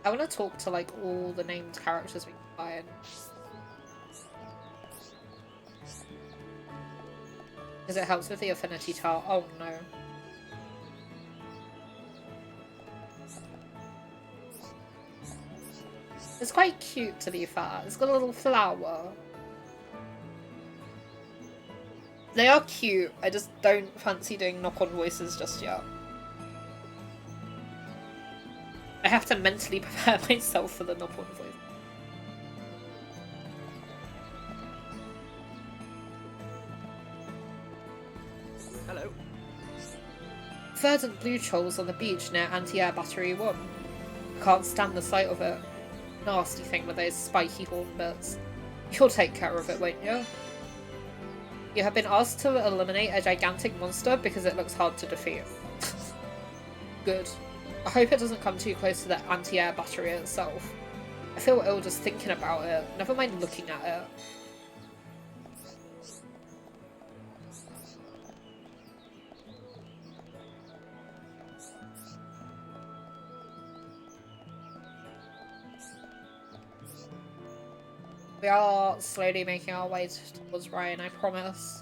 I want to talk to, like, all the named characters we can find. Because it helps with the affinity chart. Oh no. It's quite cute, to be fair. It's got a little flower. They are cute. I just don't fancy doing knock-on voices just yet. I have to mentally prepare myself for the knock-on voice. Hello. Verdant blue shoals on the beach near Anti-Air Battery 1. Can't stand the sight of it. Nasty thing with those spiky horn bits. You'll take care of it, won't you? You have been asked to eliminate a gigantic monster because it looks hard to defeat. Good. I hope it doesn't come too close to the anti-air battery itself. I feel ill just thinking about it, never mind looking at it. We are slowly making our way towards Ryan, I promise.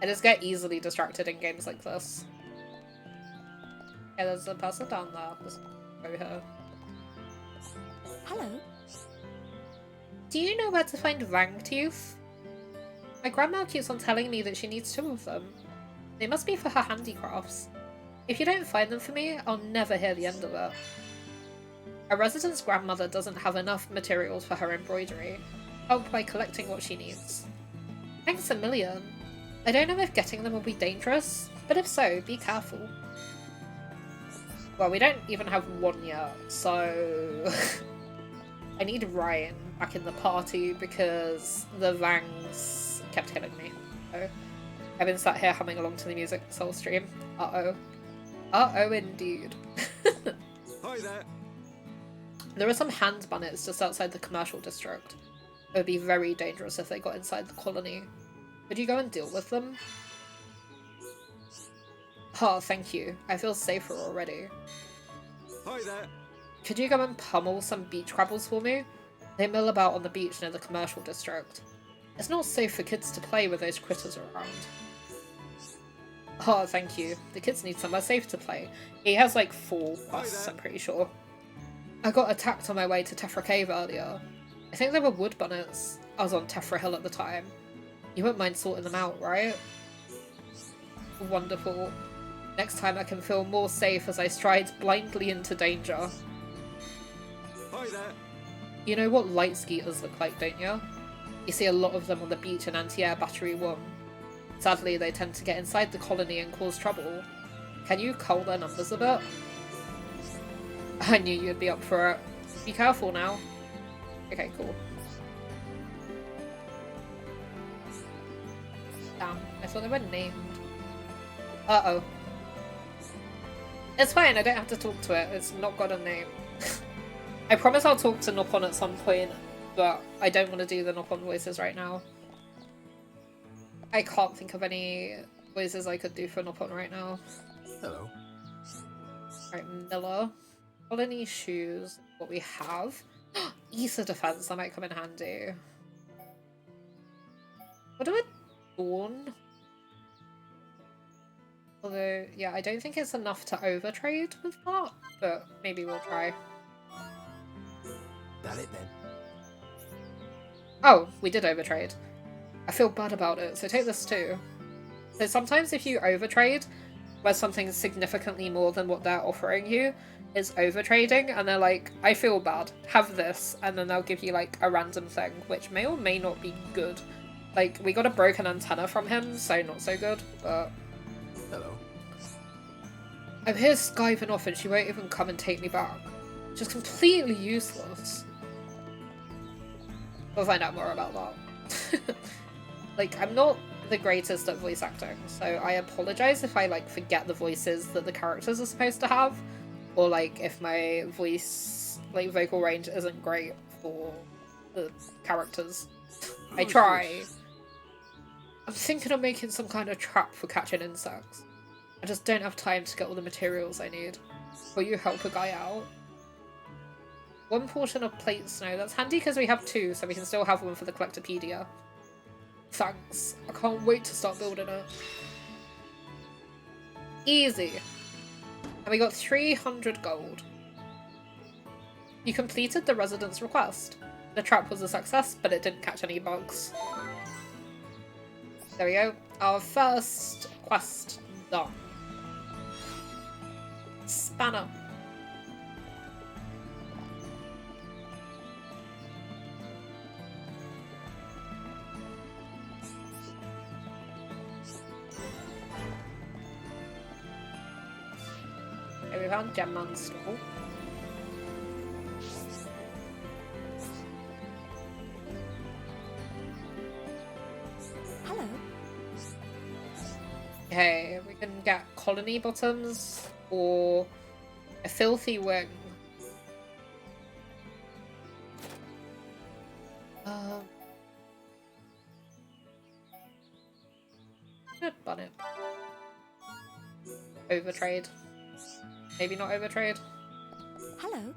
I just get easily distracted in games like this. Okay, there's a person down there. Just go here. Hello. Do you know where to find Rangtooth? My grandma keeps on telling me that she needs 2 of them. They must be for her handicrafts. If you don't find them for me, I'll never hear the end of it. A resident's grandmother doesn't have enough materials for her embroidery. Help by collecting what she needs. Thanks a million. I don't know if getting them will be dangerous, but if so, be careful. Well, we don't even have 1 yet, so... I need Ryan back in the party because the Vangs kept killing me. So I've been sat here humming along to the music this whole stream. Uh-oh. Uh-oh indeed. Hi there. There are some hand bannets just outside the commercial district. It would be very dangerous if they got inside the colony. Could you go and deal with them? Oh, thank you. I feel safer already. Hi there. Could you go and pummel some beach crabbles for me? They mill about on the beach near the commercial district. It's not safe for kids to play with those critters around. Oh, thank you. The kids need somewhere safe to play. He has like 4 quests, I'm pretty sure. I got attacked on my way to Tephra Cave earlier. I think they were wood bonnets. I was on Tephra Hill at the time. You wouldn't mind sorting them out, right? Wonderful. Next time I can feel more safe as I stride blindly into danger. Hi there. You know what light skeeters look like, don't you? You see a lot of them on the beach in Anti-Air Battery 1. Sadly, they tend to get inside the colony and cause trouble. Can you cull their numbers a bit? I knew you'd be up for it. Be careful now. Okay, cool. Damn, I thought they were named. Uh-oh. It's fine, I don't have to talk to it. It's not got a name. I promise I'll talk to Nopon at some point, but I don't want to do the Nopon voices right now. I can't think of any voices I could do for Nopon right now. Hello. Alright, Miller. Colony shoes, what we have. Ether defense, that might come in handy. What do I Dawn? Although, yeah, I don't think it's enough to overtrade with that, but maybe we'll try. That it then. Oh, we did overtrade. I feel bad about it, so take this too. So sometimes if you overtrade, where something's significantly more than what they're offering you, is overtrading, and they're like, I feel bad, have this, and then they'll give you like a random thing, which may or may not be good. Like, we got a broken antenna from him, so not so good, but... Hello. I'm here skiving off and she won't even come and take me back. Just completely useless. We'll find out more about that. Like, I'm not the greatest at voice acting, so I apologize if I, like, forget the voices that the characters are supposed to have, or, like, if my voice, like, vocal range isn't great for the characters. I try. I'm thinking of making some kind of trap for catching insects. I just don't have time to get all the materials I need. Will you help a guy out? 1 portion of plate snow. That's handy because we have 2, so we can still have one for the Collectopedia. Thanks. I can't wait to start building it. Easy. And we got 300 gold. You completed the resident's request. The trap was a success, but it didn't catch any bugs. There we go. Our first quest done. Spanner. Okay, we found Gemman's stall. Hello. Okay, we can get colony bottoms or a filthy wing. Good bonnet. Overtrade. Maybe not overtrade. Hello.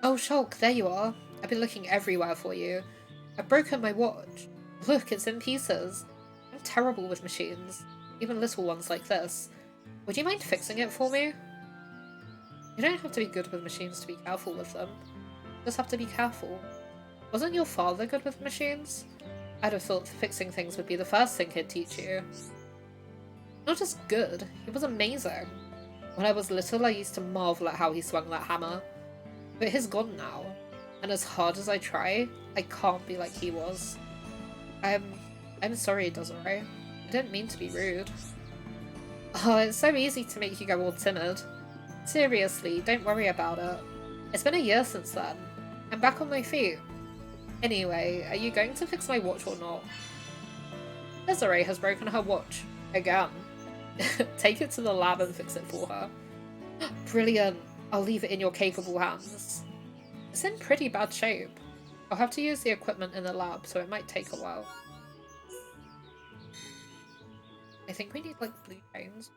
Oh, Shulk, there you are. I've been looking everywhere for you. I've broken my watch. Look, it's in pieces. I'm terrible with machines, even little ones like this. Would you mind fixing it for me? You don't have to be good with machines to be careful with them. You just have to be careful. Wasn't your father good with machines? I'd have thought fixing things would be the first thing he'd teach you. Not just good, he was amazing. When I was little, I used to marvel at how he swung that hammer. But he's gone now, and as hard as I try, I can't be like he was. I'm sorry, Desiree. I didn't mean to be rude. Oh, it's so easy to make you go all timid. Seriously, don't worry about it. It's been a year since then. I'm back on my feet. Anyway, are you going to fix my watch or not? Desiree has broken her watch. Again. Take it to the lab and fix it for her. Brilliant. I'll leave it in your capable hands. It's in pretty bad shape. I'll have to use the equipment in the lab, so it might take a while. I think we need, like, blue chains.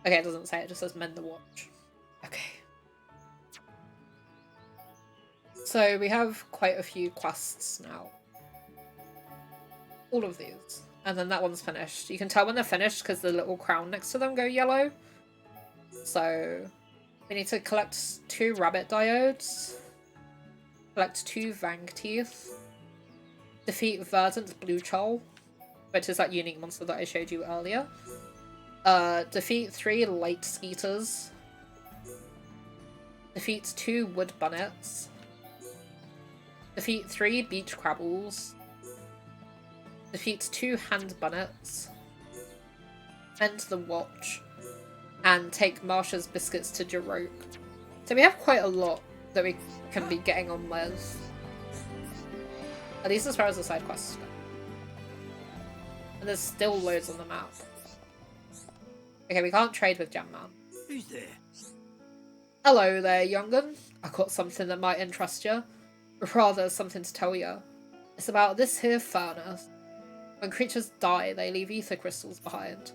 Okay, it doesn't say, it just says mend the watch. Okay. So we have quite a few quests now. All of these. And then that one's finished. You can tell when they're finished because the little crown next to them go yellow. So we need to collect 2 rabbit diodes. Collect 2 Vang teeth. Defeat Verdant's Blue Choll, which is that unique monster that I showed you earlier. Defeat 3 light skeeters. Defeat 2 wood bunnets. Defeat 3 beach crabbles. Defeats 2 hand bunnets. enter the watch, and take Marsha's biscuits to Jarok. So we have quite a lot that we can be getting on with. At least as far as the side quests go. And there's still loads on the map. Okay, we can't trade with Jam Man. Who's there? Hello there, young'un. I got something that might interest you. Rather, something to tell you. It's about this here furnace. When creatures die, they leave ether crystals behind.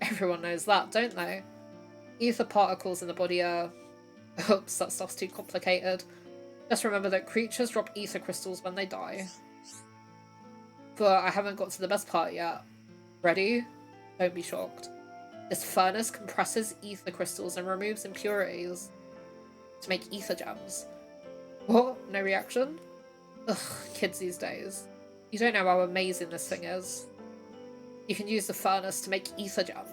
Everyone knows that, don't they? Ether particles in the body are... Oops, that stuff's too complicated. Just remember that creatures drop ether crystals when they die. But I haven't got to the best part yet. Ready? Don't be shocked. This furnace compresses ether crystals and removes impurities to make ether gems. What? No reaction? Ugh, kids these days. You don't know how amazing this thing is. You can use the furnace to make ether gems.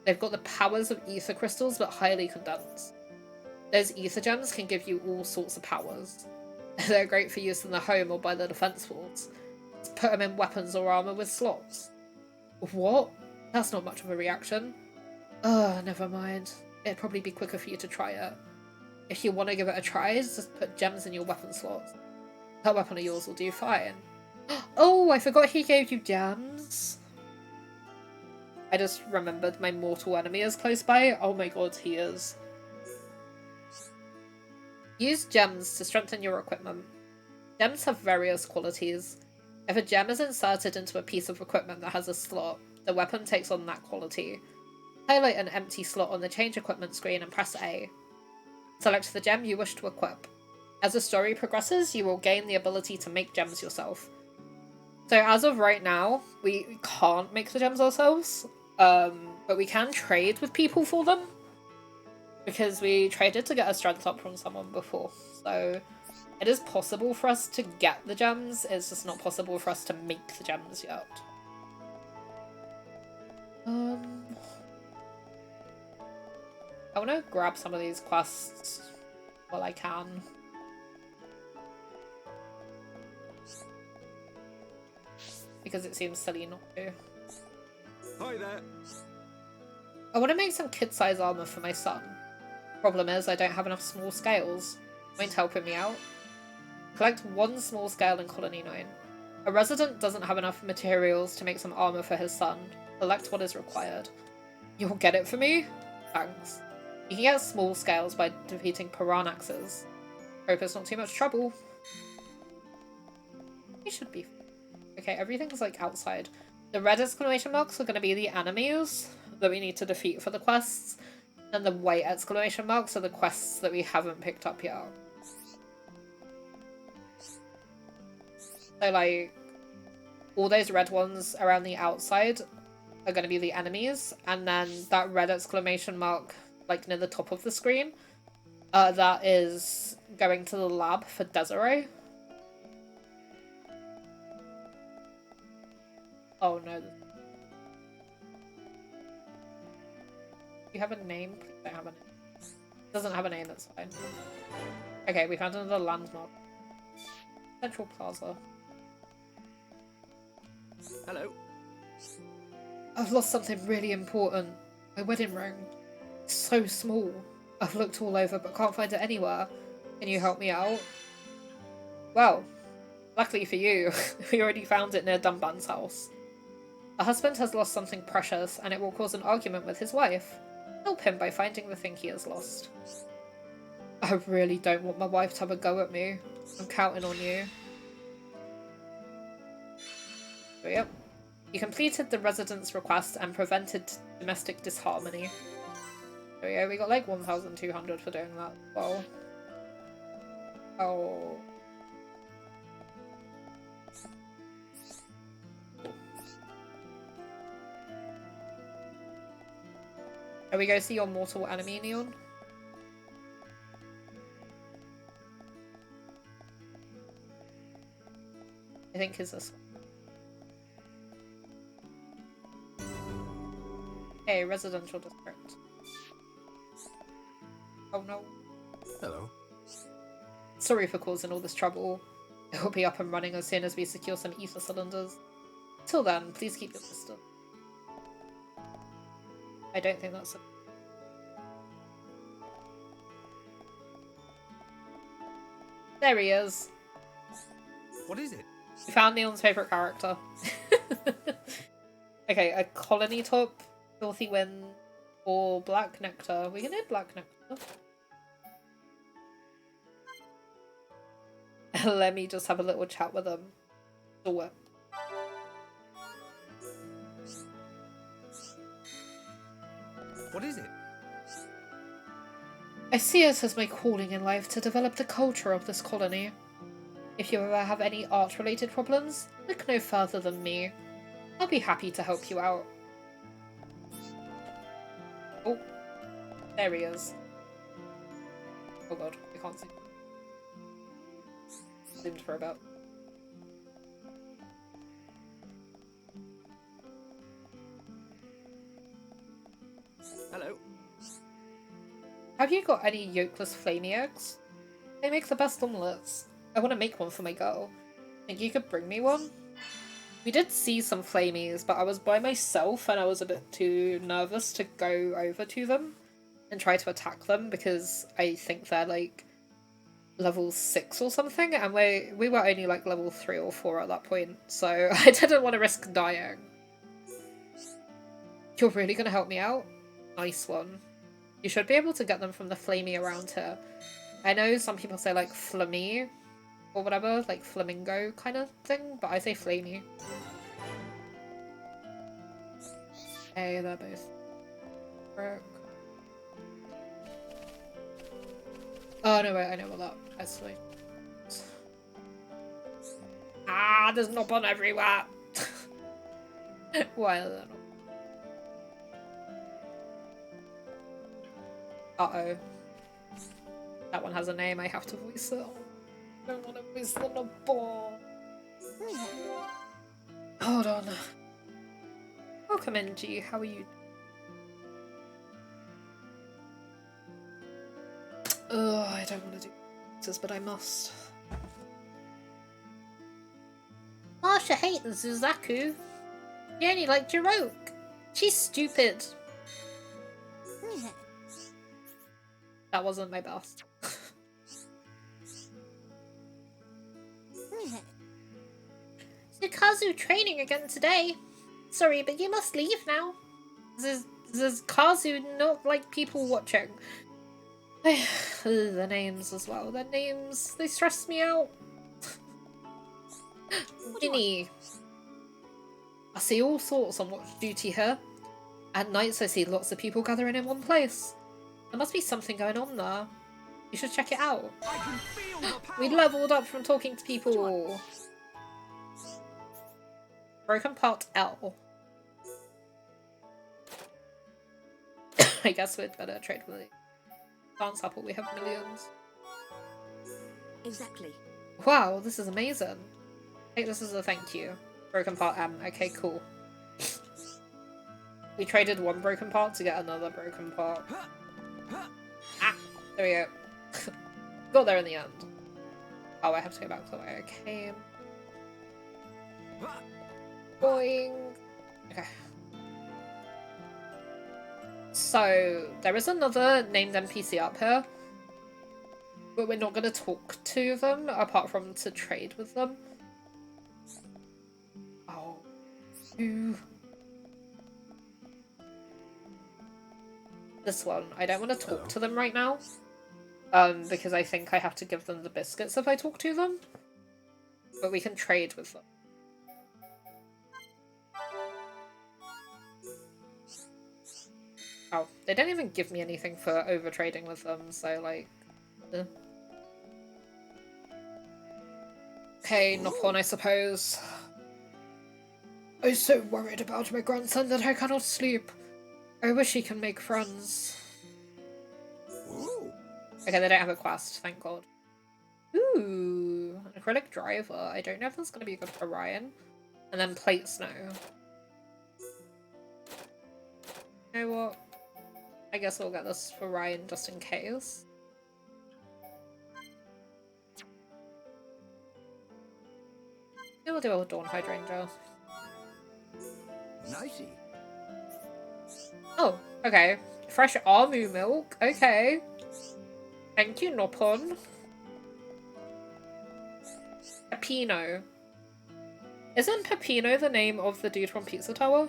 They've got the powers of ether crystals, but highly condensed. Those ether gems can give you all sorts of powers. They're great for use in the home or by the defense walls. Let's put them in weapons or armor with slots. What? That's not much of a reaction. Ugh, never mind. It'd probably be quicker for you to try it. If you want to give it a try, just put gems in your weapon slots. That weapon of yours will do fine. Oh, I forgot he gave you gems. I just remembered my mortal enemy is close by. Oh my god, he is. Use gems to strengthen your equipment. Gems have various qualities. If a gem is inserted into a piece of equipment that has a slot, the weapon takes on that quality. Highlight an empty slot on the change equipment screen and press A. Select the gem you wish to equip. As the story progresses, you will gain the ability to make gems yourself. So as of right now, we can't make the gems ourselves, but we can trade with people for them. Because we traded to get a strength up from someone before. So it is possible for us to get the gems, it's just not possible for us to make the gems yet. I want to grab some of these quests while I can. Because it seems silly not to. Hi there. I want to make some kid-size armor for my son. Problem is, I don't have enough small scales. Mind helping me out? Collect one small scale in Colony 9. A resident doesn't have enough materials to make some armor for his son. Select what is required. You'll get it for me? Thanks. You can get small scales by defeating Piranaxes. Hope it's not too much trouble. It should be. Okay, everything's like outside. The red exclamation marks are going to be the enemies that we need to defeat for the quests. And the white exclamation marks are the quests that we haven't picked up yet. So like, all those red ones around the outside are going to be the enemies. And then that red exclamation mark, like near the top of the screen, that is going to the lab for Desiree. Oh no. Do you have a name? Please don't have a name. It doesn't have a name, that's fine. Okay, we found another landmark. Central Plaza. Hello. I've lost something really important. My wedding ring. It's so small. I've looked all over but can't find it anywhere. Can you help me out? Well, luckily for you, we already found it near Dunban's house. A husband has lost something precious and it will cause an argument with his wife. Help him by finding the thing he has lost. I really don't want my wife to have a go at me. I'm counting on you. So, yep. You completed the resident's request and prevented domestic disharmony. So yeah, we got like 1,200 for doing that. Well. Oh. Are we going to see your mortal enemy, Neon? I think is this one. Okay, residential district. Oh no. Hello. Sorry for causing all this trouble. It will be up and running as soon as we secure some ether cylinders. Till then, please keep your distance. I don't think that's a... There he is. What is it? We found Neon's favourite character. Okay, a colony top, filthy wind, or black nectar. We can do black nectar. Let me just have a little chat with them. Do it. What is it? I see it as my calling in life to develop the culture of this colony. If you ever have any art-related problems, look no further than me. I'll be happy to help you out. Oh, there he is. Oh god, I can't see. Zoomed for a bit. Hello. Have you got any yolkless flamey eggs? They make the best omelettes. I want to make one for my girl. Think you could bring me one? We did see some flamies, but I was by myself and I was a bit too nervous to go over to them and try to attack them because I think they're like level 6 or something, and we were only like level 3 or 4 at that point, so I didn't want to risk dying. You're really gonna help me out? Nice one. You should be able to get them from the flamey around here. I know some people say like flammy or whatever, like flamingo kind of thing, but I say flamey. Hey, they're both broke. Oh no, wait, I know what that actually. Ah, there's Nopon everywhere. Why are there not? Uh-oh. That one has a name, I have to voice it. I don't want to voice the Nopon. Hold on. Welcome in, G. How are you? Ugh, I don't want to do this, but I must. Marsha hates Zuzaku. She only liked Jiroke. She's stupid. That wasn't my best. Kazu training again today. Sorry, but you must leave now. There's Kazu not like people watching. The names as well. Their names, they stress me out. Vinny. I see all sorts on watch duty here. At nights I see lots of people gathering in one place. There must be something going on there. You should check it out. We leveled up from talking to people. Broken part L. I guess we'd better trade with it. Dance Apple, we have millions. Exactly. Wow, this is amazing. Take this as a thank you. Broken part M. Okay, cool. We traded one broken part to get another broken part. Ah, there we go. Got there in the end. Oh, I have to go back to where I came. Boing. Okay. So, there is another named NPC up here. But we're not going to talk to them, apart from to trade with them. Oh. Ew. This one. I don't want to talk to them right now. Because I think I have to give them the biscuits if I talk to them. But we can trade with them. Oh, they don't even give me anything for over-trading with them, so, like... Okay, Nopon, I suppose. I'm so worried about my grandson that I cannot sleep. I wish he can make friends. Okay, they don't have a quest, thank god. Ooh, an acrylic driver. I don't know if that's going to be good for Ryan. And then plate snow. You know what? I guess we'll get this for Ryan just in case. Maybe we'll do a Dawn Hydrangea. Nicey. Oh, okay. Fresh Amii milk. Okay. Thank you, Nopon. Peppino. Isn't Peppino the name of the dude from Pizza Tower?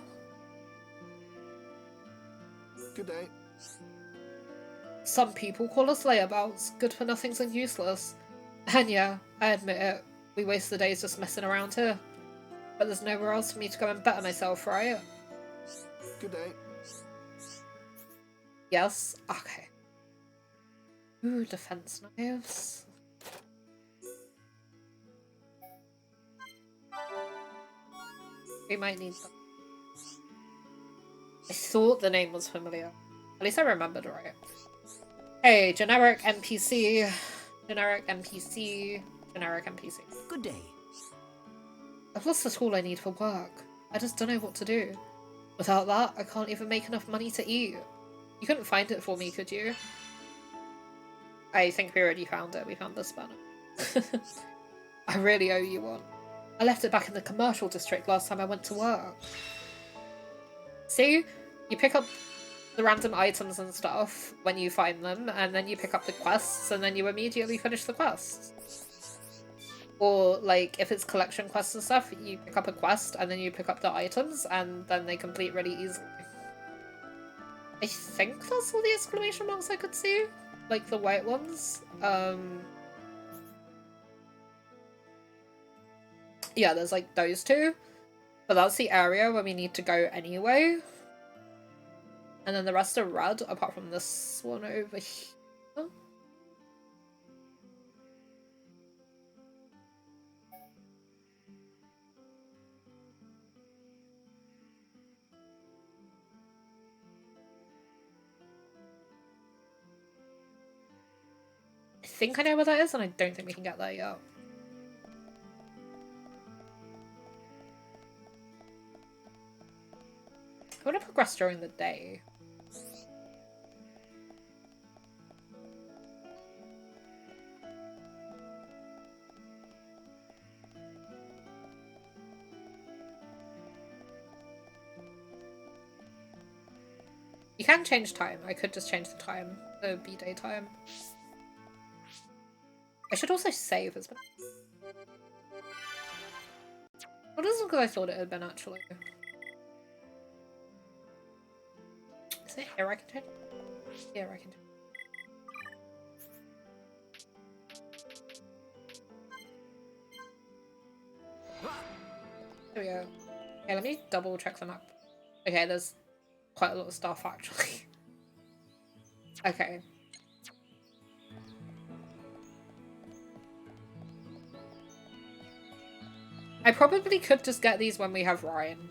Good day. Some people call us layabouts, good for nothings and useless. And yeah, I admit it, we waste the days just messing around here. But there's nowhere else for me to go and better myself, right? Good day. Yes? Okay. Ooh, defense knives. We might need them. I thought the name was familiar. At least I remembered right. Hey, generic NPC. Generic NPC. Generic NPC. Good day. I've lost the tool I need for work. I just don't know what to do. Without that, I can't even make enough money to eat. You couldn't find it for me, could you? I think we already found it. We found the spanner. I really owe you one. I left it back in the commercial district last time I went to work. See? You pick up the random items and stuff when you find them, and then you pick up the quests, and then you immediately finish the quests. Or, like, if it's collection quests and stuff, you pick up a quest, and then you pick up the items, and then they complete really easily. I think that's all the exclamation marks I could see. Like, the white ones. Yeah, there's, like, those two. But that's the area where we need to go anyway. And then the rest are red, apart from this one over here. I think I know where that is, and I don't think we can get there yet. I want to progress during the day. You can change time. I could just change the time. The be daytime. I should also save as well. What isn't because I thought it had been actually. Is it here I can change? Here I can change. There we go. Okay, let me double check the map. Okay, there's quite a lot of stuff actually. Okay. I probably could just get these when we have Ryan.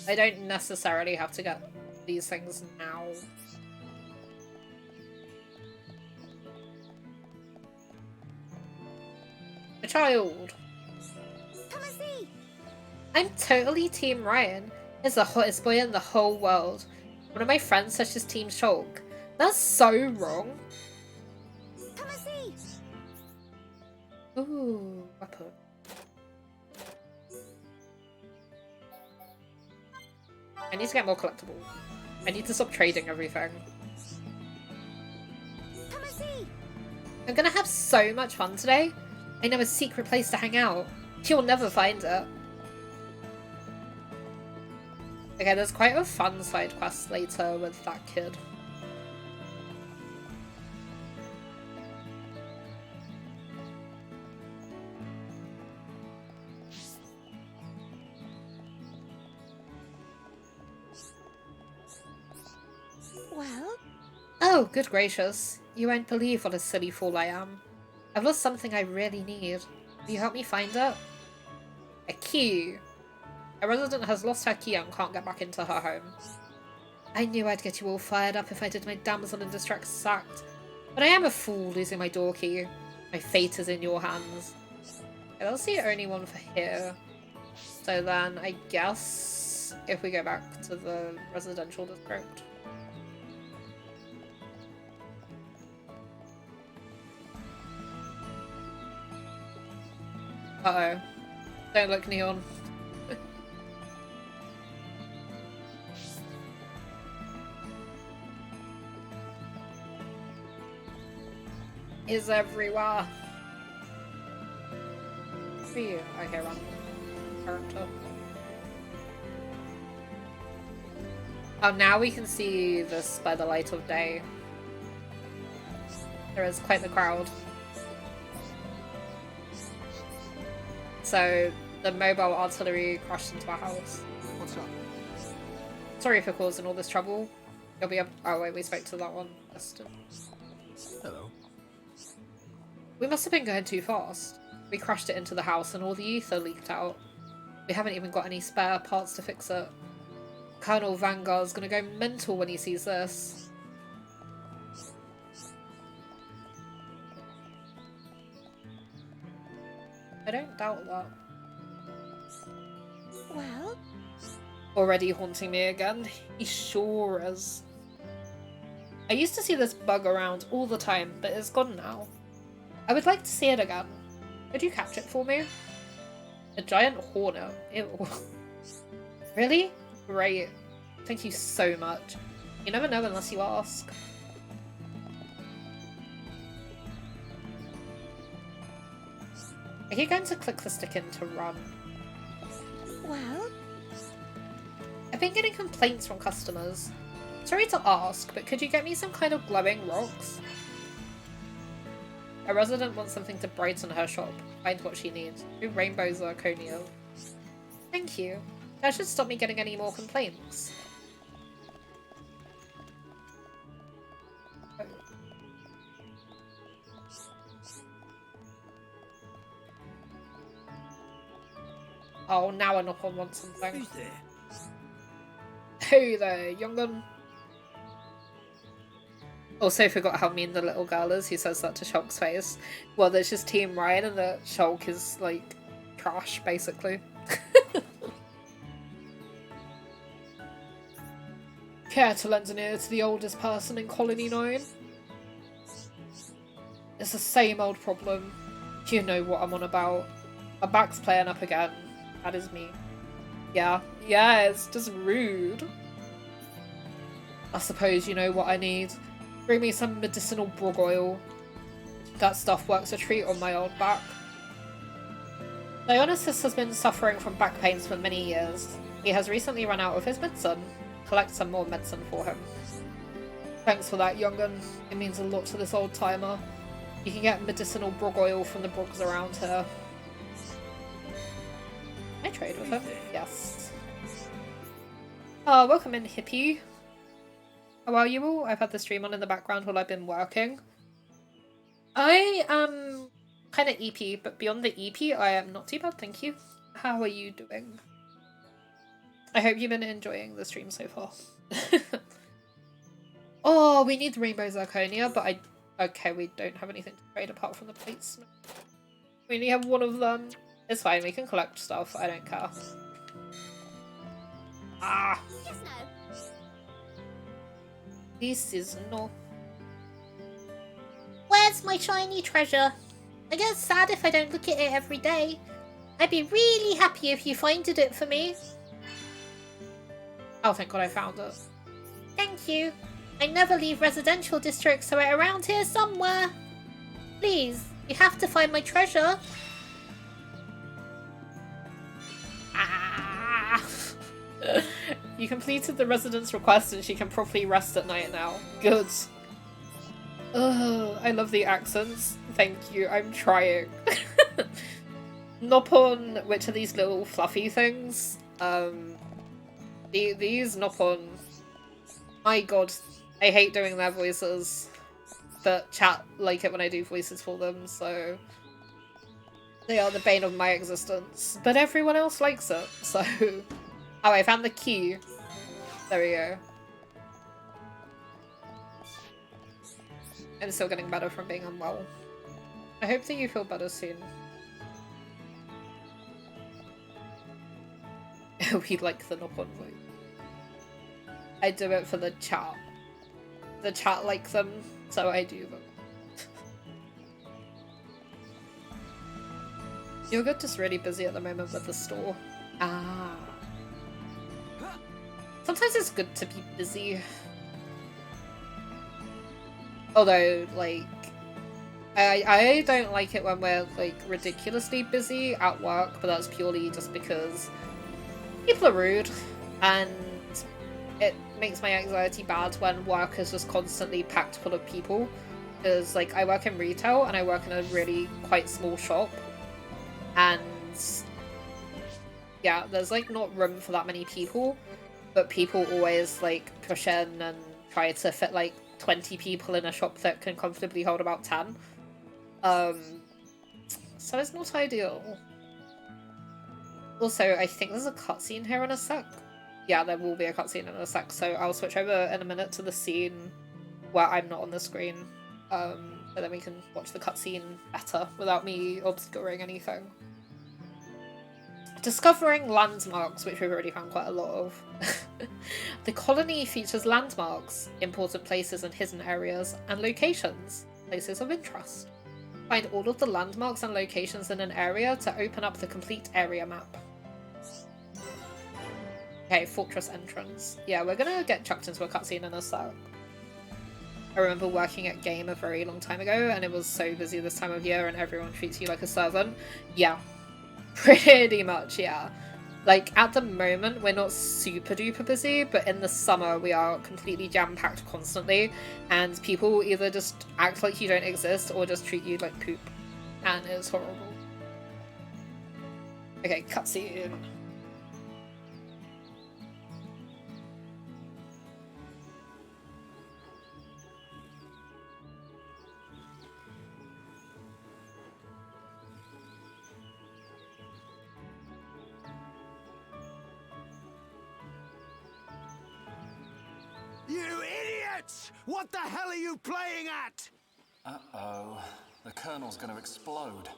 I don't necessarily have to get these things now. A child. I'm totally Team Ryan. He's the hottest boy in the whole world. One of my friends says she's Team Shulk. That's so wrong. Ooh, weapon. I need to get more collectible. I need to stop trading everything. I'm gonna have so much fun today. I know a secret place to hang out. You'll never find it. Okay, there's quite a fun side quest later with that kid. Well? Oh, good gracious. You won't believe what a silly fool I am. I've lost something I really need. Will you help me find it? A key. A resident has lost her key and can't get back into her home. I knew I'd get you all fired up if I did my damsel in distress act. But I am a fool losing my door key. My fate is in your hands. Okay, that's the only one for here. So then, I guess, if we go back to the residential district. Uh-oh. Don't look, Neon. is everywhere. Okay, random character. Oh, now we can see this by the light of day. There is quite the crowd. So, the mobile artillery crashed into our house. What's up? Sorry for causing all this trouble. You'll be up. Oh, wait, we spoke to that one. Hello. We must have been going too fast. We crashed it into the house and all the ether leaked out. We haven't even got any spare parts to fix it. Colonel Vanguard's gonna go mental when he sees this. I don't doubt that. Well? Already haunting me again? He sure is. I used to see this bug around all the time, but it's gone now. I would like to see it again. Could you catch it for me? A giant hornet. Ew. Really? Great. Thank you so much. You never know unless you ask. Are you going to click the stick in to run? Well? I've been getting complaints from customers. Sorry to ask, but could you get me some kind of glowing rocks? A resident wants something to brighten her shop. Find what she needs. 2 rainbow zirconia. Thank you. That should stop me getting any more complaints. Oh, now an up on wants something. Who's there? Hey there, young'un. Also forgot how mean the little girl is who says that to Shulk's face. Well, there's just Team Ryan and that Shulk is, like, trash, basically. Care to lend an ear to the oldest person in Colony 9? It's the same old problem. You know what I'm on about. My back's playing up again. That is me. Yeah, it's just rude. I suppose you know what I need. Bring me some medicinal brog oil. That stuff works a treat on my old back. Bionis has been suffering from back pains for many years. He has recently run out of his medicine. Collect some more medicine for him. Thanks for that, young'un. It means a lot to this old timer. You can get medicinal brog oil from the brogs around here. Can I trade with him? Yes. Welcome in, hippie. How are you all? I've had the stream on in the background while I've been working. I am kind of EP, but beyond the EP, I am not too bad, thank you. How are you doing? I hope you've been enjoying the stream so far. Oh, we need rainbow zirconia, but okay, we don't have anything to trade apart from the plates. We only have one of them. It's fine, we can collect stuff, I don't care. Ah! Yes, no. This is no. Where's my shiny treasure? I get sad if I don't look at it every day. I'd be really happy if you finded it for me. Oh, thank God I found it. Thank you. I never leave residential districts, so it's around here somewhere. Please, you have to find my treasure. Ah! You completed the resident's request and she can properly rest at night now. Good. Ugh, I love the accents. Thank you, I'm trying. Noppon, which are these little fluffy things. These Noppon. My god, I hate doing their voices. But chat like it when I do voices for them, so... They are the bane of my existence. But everyone else likes it, so... Oh, I found the key. There we go. I'm still getting better from being unwell. I hope that you feel better soon. We like the Noppon voice. I do it for the chat. The chat like them, so I do them. You're good, just really busy at the moment with the store. Ah. Sometimes it's good to be busy. Although, like, I don't like it when we're like ridiculously busy at work, but that's purely just because people are rude, and it makes my anxiety bad when work is just constantly packed full of people. Because like I work in retail and I work in a really quite small shop, and yeah, there's like not room for that many people, but people always like push in and try to fit like 20 people in a shop that can comfortably hold about 10. So it's not ideal. Also, I think there's a cutscene here in a sec. Yeah, there will be a cutscene in a sec, so I'll switch over in a minute to the scene where I'm not on the screen, so then we can watch the cutscene better without me obscuring anything. Discovering landmarks, which we've already found quite a lot of. The colony features landmarks, important places and hidden areas, and locations, places of interest. Find all of the landmarks and locations in an area to open up the complete area map. Okay, fortress entrance. Yeah, we're gonna get chucked into a cutscene in a sec. I remember working at Game a very long time ago, and it was so busy this time of year and everyone treats you like a servant. Yeah. Pretty much, yeah. Like, at the moment, we're not super duper busy, but in the summer, we are completely jam-packed constantly, and people either just act like you don't exist or just treat you like poop. And it's horrible. Okay, cutscene. You idiots! What the hell are you playing at? Uh-oh. The Colonel's gonna explode.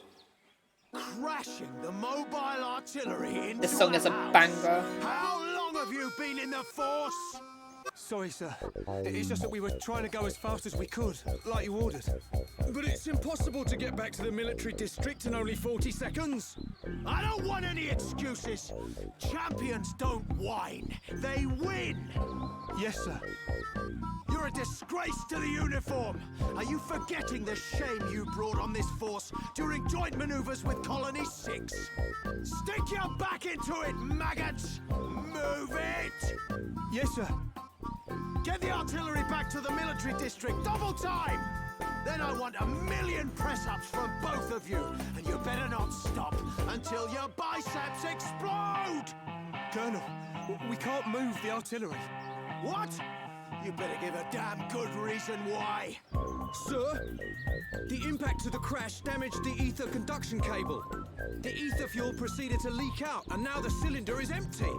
Crashing the mobile artillery into This song is a house. banger. How long have you been in the force? Sorry, sir. It's just that we were trying to go as fast as we could, like you ordered. But it's impossible to get back to the military district in only 40 seconds. I don't want any excuses. Champions don't whine. They win. Yes, sir. You're a disgrace to the uniform. Are you forgetting the shame you brought on this force during joint maneuvers with Colony 6? Stick your back into it, maggots! Move it! Yes, sir. Get the artillery back to the military district, double time! Then I want 1,000,000 press-ups from both of you, and you better not stop until your biceps explode! Colonel, we can't move the artillery. What? You better give a damn good reason why. Sir, the impact of the crash damaged the ether conduction cable. The ether fuel proceeded to leak out, and now the cylinder is empty.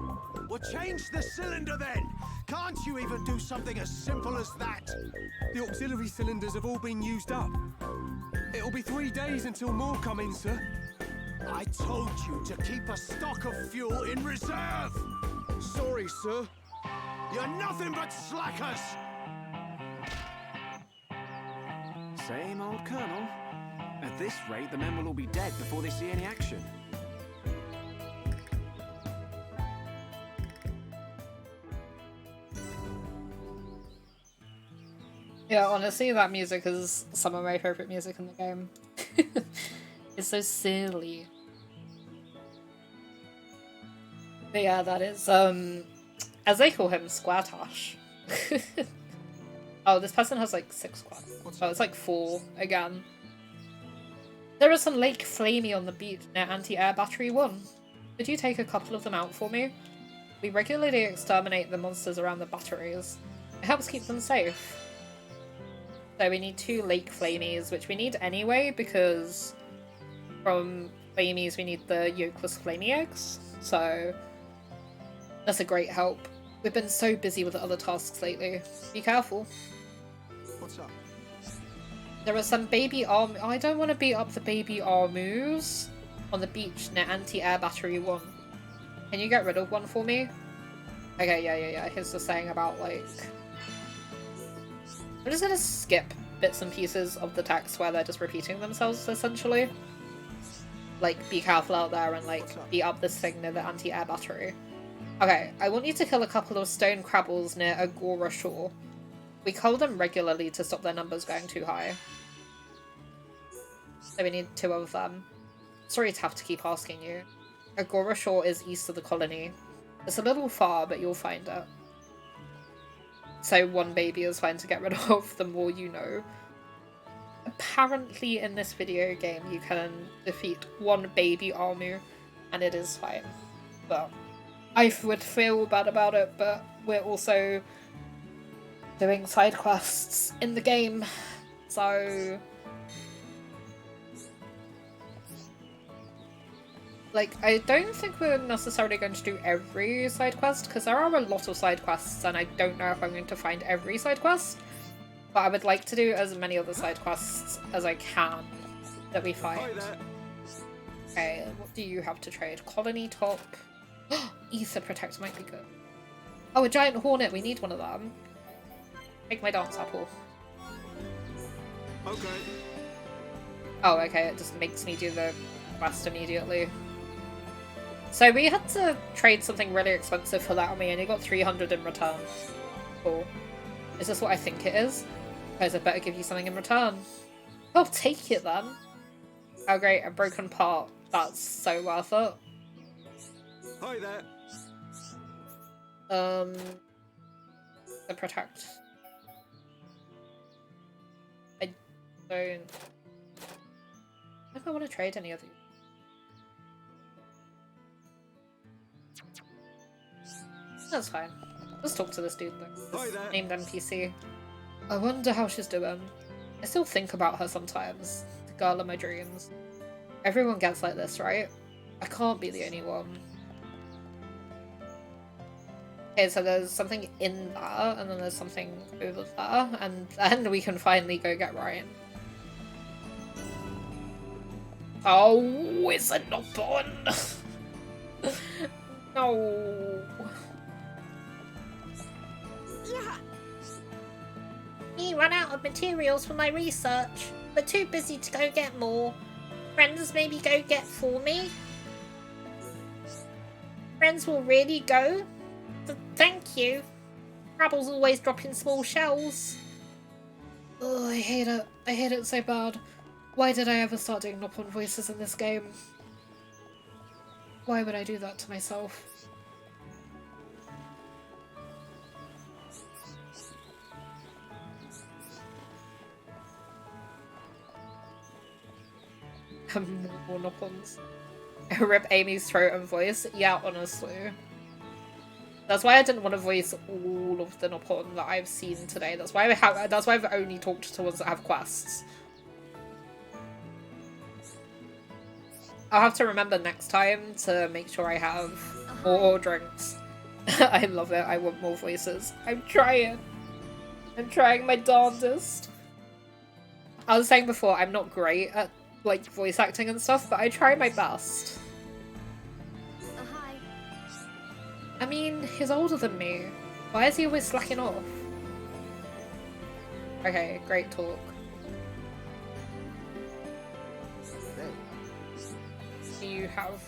Well, change the cylinder then. Can't you even do something as simple as that? The auxiliary cylinders have all been used up. It'll be 3 days until more come in, sir. I told you to keep a stock of fuel in reserve. Sorry, sir. You're nothing but slackers. Same old Colonel. At this rate, the men will all be dead before they see any action. Yeah, honestly, that music is some of my favorite music in the game. It's so silly. But yeah, that is, as they call him, Squartash. Oh, this person has like 6 squads. Oh, it's like 4 again. There is some Lake Flamey on the beach near Anti-Air Battery 1. Could you take a couple of them out for me? We regularly exterminate the monsters around the batteries. It helps keep them safe. So we need 2 Lake Flamies, which we need anyway, because from Flamies we need the yolkless Flamey eggs. So that's a great help. We've been so busy with the other tasks lately. Be careful. What's up? There are some baby arm. I don't want to beat up the baby armus on the beach near Anti-Air Battery 1. Can you get rid of one for me? Okay, yeah. Here's the saying about, like... I'm just gonna skip bits and pieces of the text where they're just repeating themselves, essentially. Like, be careful out there and, like, beat up this thing near the Anti-Air Battery. Okay, I want you to kill a couple of stone crabbles near Agora Shore. We cull them regularly to stop their numbers going too high. So we need 2 of them. Sorry to have to keep asking you. Agora Shore is east of the colony. It's a little far, but you'll find it. So 1 baby is fine to get rid of, the more you know. Apparently in this video game you can defeat 1 baby Amii, and it is fine. But I would feel bad about it, but we're also doing side quests in the game, so... Like, I don't think we're necessarily going to do every side quest, because there are a lot of side quests, and I don't know if I'm going to find every side quest. But I would like to do as many other side quests as I can that we find. Okay, what do you have to trade? Colony top. Ether Protect might be good. Oh, a giant hornet. We need one of them. Take my dance apple. Okay. Oh, okay. It just makes me do the quest immediately. So we had to trade something really expensive for that, and we only got 300 in return. Cool. Is this what I think it is? Because I better give you something in return. I'll take it then. Oh great, a broken part. That's so worth it. Hi there. The protect. I don't... I want to trade any of these. That's fine. Let's talk to this dude though. Hi there. Named NPC. I wonder how she's doing. I still think about her sometimes. The girl of my dreams. Everyone gets like this, right? I can't be the only one. Okay, so there's something in there, and then there's something over there, and then we can finally go get Ryan. Oh, is it not born? No. Me run out of materials for my research, but too busy to go get more. Friends maybe go get for me? Friends will really go? Thank you. Rabble's always dropping small shells. Oh, I hate it. I hate it so bad. Why did I ever start doing knock-on voices in this game? Why would I do that to myself? More knock-ons. Rip Amy's throat and voice. Yeah, honestly. That's why I didn't want to voice all of the knock-on that I've seen today. That's why I've only talked to ones that have quests. I'll have to remember next time to make sure I have more drinks. I love it. I want more voices. I'm trying. I'm trying my darndest. I was saying before, I'm not great at like voice acting and stuff, but I try my best. Hi. I mean, he's older than me. Why is he always slacking off? Okay, great talk. Do you have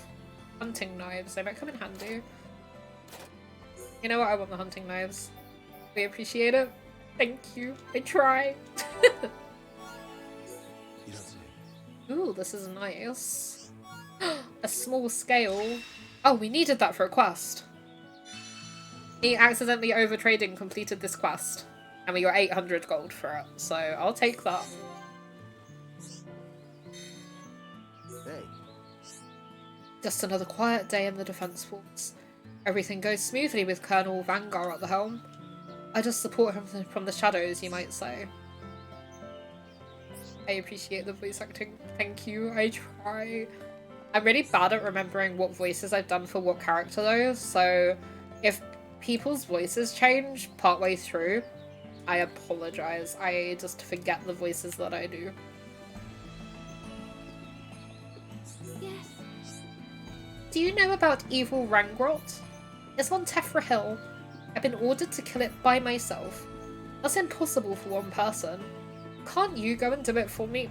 hunting knives? They might come in handy. You know what? I want the hunting knives. We appreciate it. Thank you. I try. Ooh, this is nice. A small scale. Oh, we needed that for a quest. He accidentally overtrading completed this quest. And we got 800 gold for it. So I'll take that. Hey. Just another quiet day in the Defense Force. Everything goes smoothly with Colonel Vanguard at the helm. I just support him from the shadows, you might say. I appreciate the voice acting. Thank you. I try. I'm really bad at remembering what voices I've done for what character though, so if people's voices change partway through, I apologize. I just forget the voices that I do. Yes. Do you know about evil Rangrot? It's on Tefra Hill. I've been ordered to kill it by myself. That's impossible for one person. Can't you go and do it for me?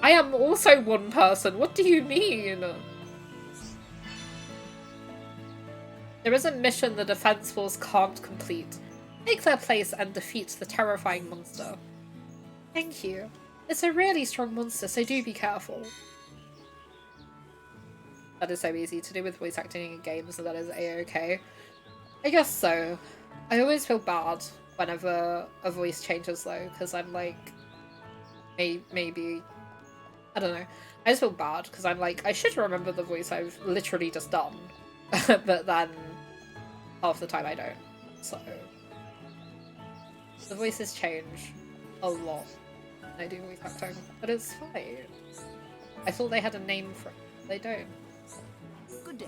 I am also one person. What do you mean? There is a mission the Defense Force can't complete. Take their place and defeat the terrifying monster. Thank you. It's a really strong monster, so do be careful. That is so easy to do with voice acting in games, so that is a-okay. I guess so. I always feel bad whenever a voice changes though, because I'm like, maybe, I don't know. I just feel bad because I'm like, I should remember the voice I've literally just done, but then half the time I don't. So the voices change a lot when I do voice acting, but it's fine. I thought they had a name for it. They don't. Good day.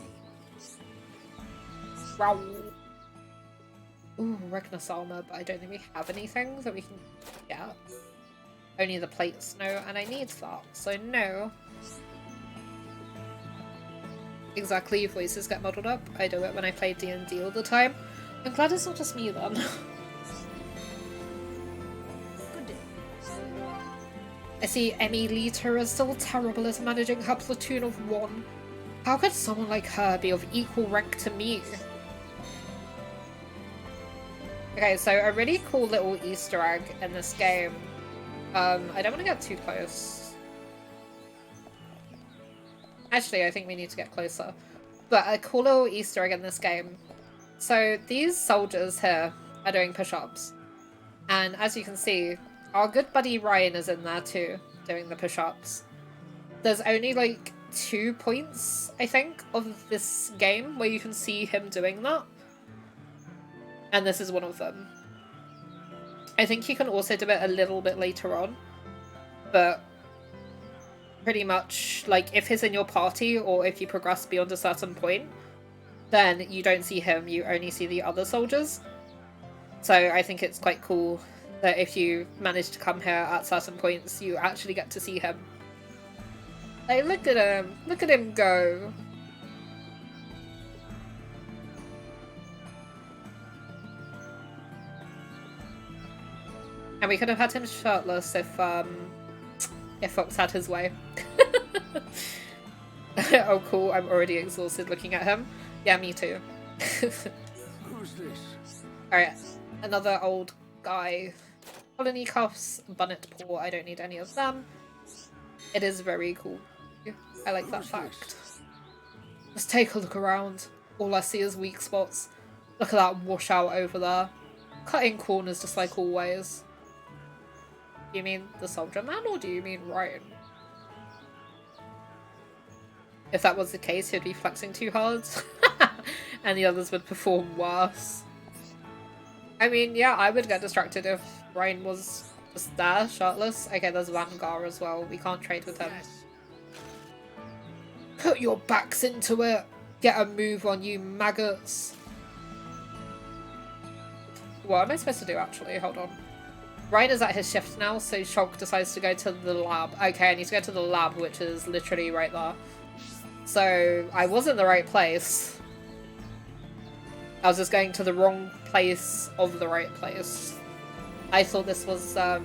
Wow. Ooh, Regnus armor, but I don't think we have anything that we can get. Only the plates, no, and I need that, so no. Exactly, voices get muddled up. I do it when I play D&D all the time. I'm glad it's not just me then. Good day. I see Amii Lita is still terrible at managing her platoon of 1. How could someone like her be of equal rank to me? Okay, so a really cool little Easter egg in this game. I don't want to get too close. Actually, I think we need to get closer. But a cool little Easter egg in this game. So these soldiers here are doing push-ups. And as you can see, our good buddy Ryan is in there too, doing the push-ups. There's only like 2 points, I think, of this game where you can see him doing that. And this is one of them. I think you can also do it a little bit later on. But pretty much, like, if he's in your party or if you progress beyond a certain point, then you don't see him, you only see the other soldiers. So I think it's quite cool that if you manage to come here at certain points, you actually get to see him. Like, look at him go. And we could have had him shirtless if Fox had his way. Oh cool, I'm already exhausted looking at him. Yeah, me too. Who's this? Alright, another old guy. Colony cuffs, bonnet paw, I don't need any of them. It is very cool. I like that fact. Let's take a look around. All I see is weak spots. Look at that washout over there. Cutting corners just like always. Do you mean the soldier man or do you mean Ryan? If that was the case, he'd be flexing too hard. And the others would perform worse. I mean, yeah, I would get distracted if Ryan was just there, shirtless. Okay, there's Vanguard as well. We can't trade with him. Put your backs into it. Get a move on, you maggots. What am I supposed to do, actually? Hold on. Ryan is at his shift now, so Shulk decides to go to the lab. Okay, I need to go to the lab, which is literally right there. So, I was in the right place. I was just going to the wrong place of the right place. I thought this was that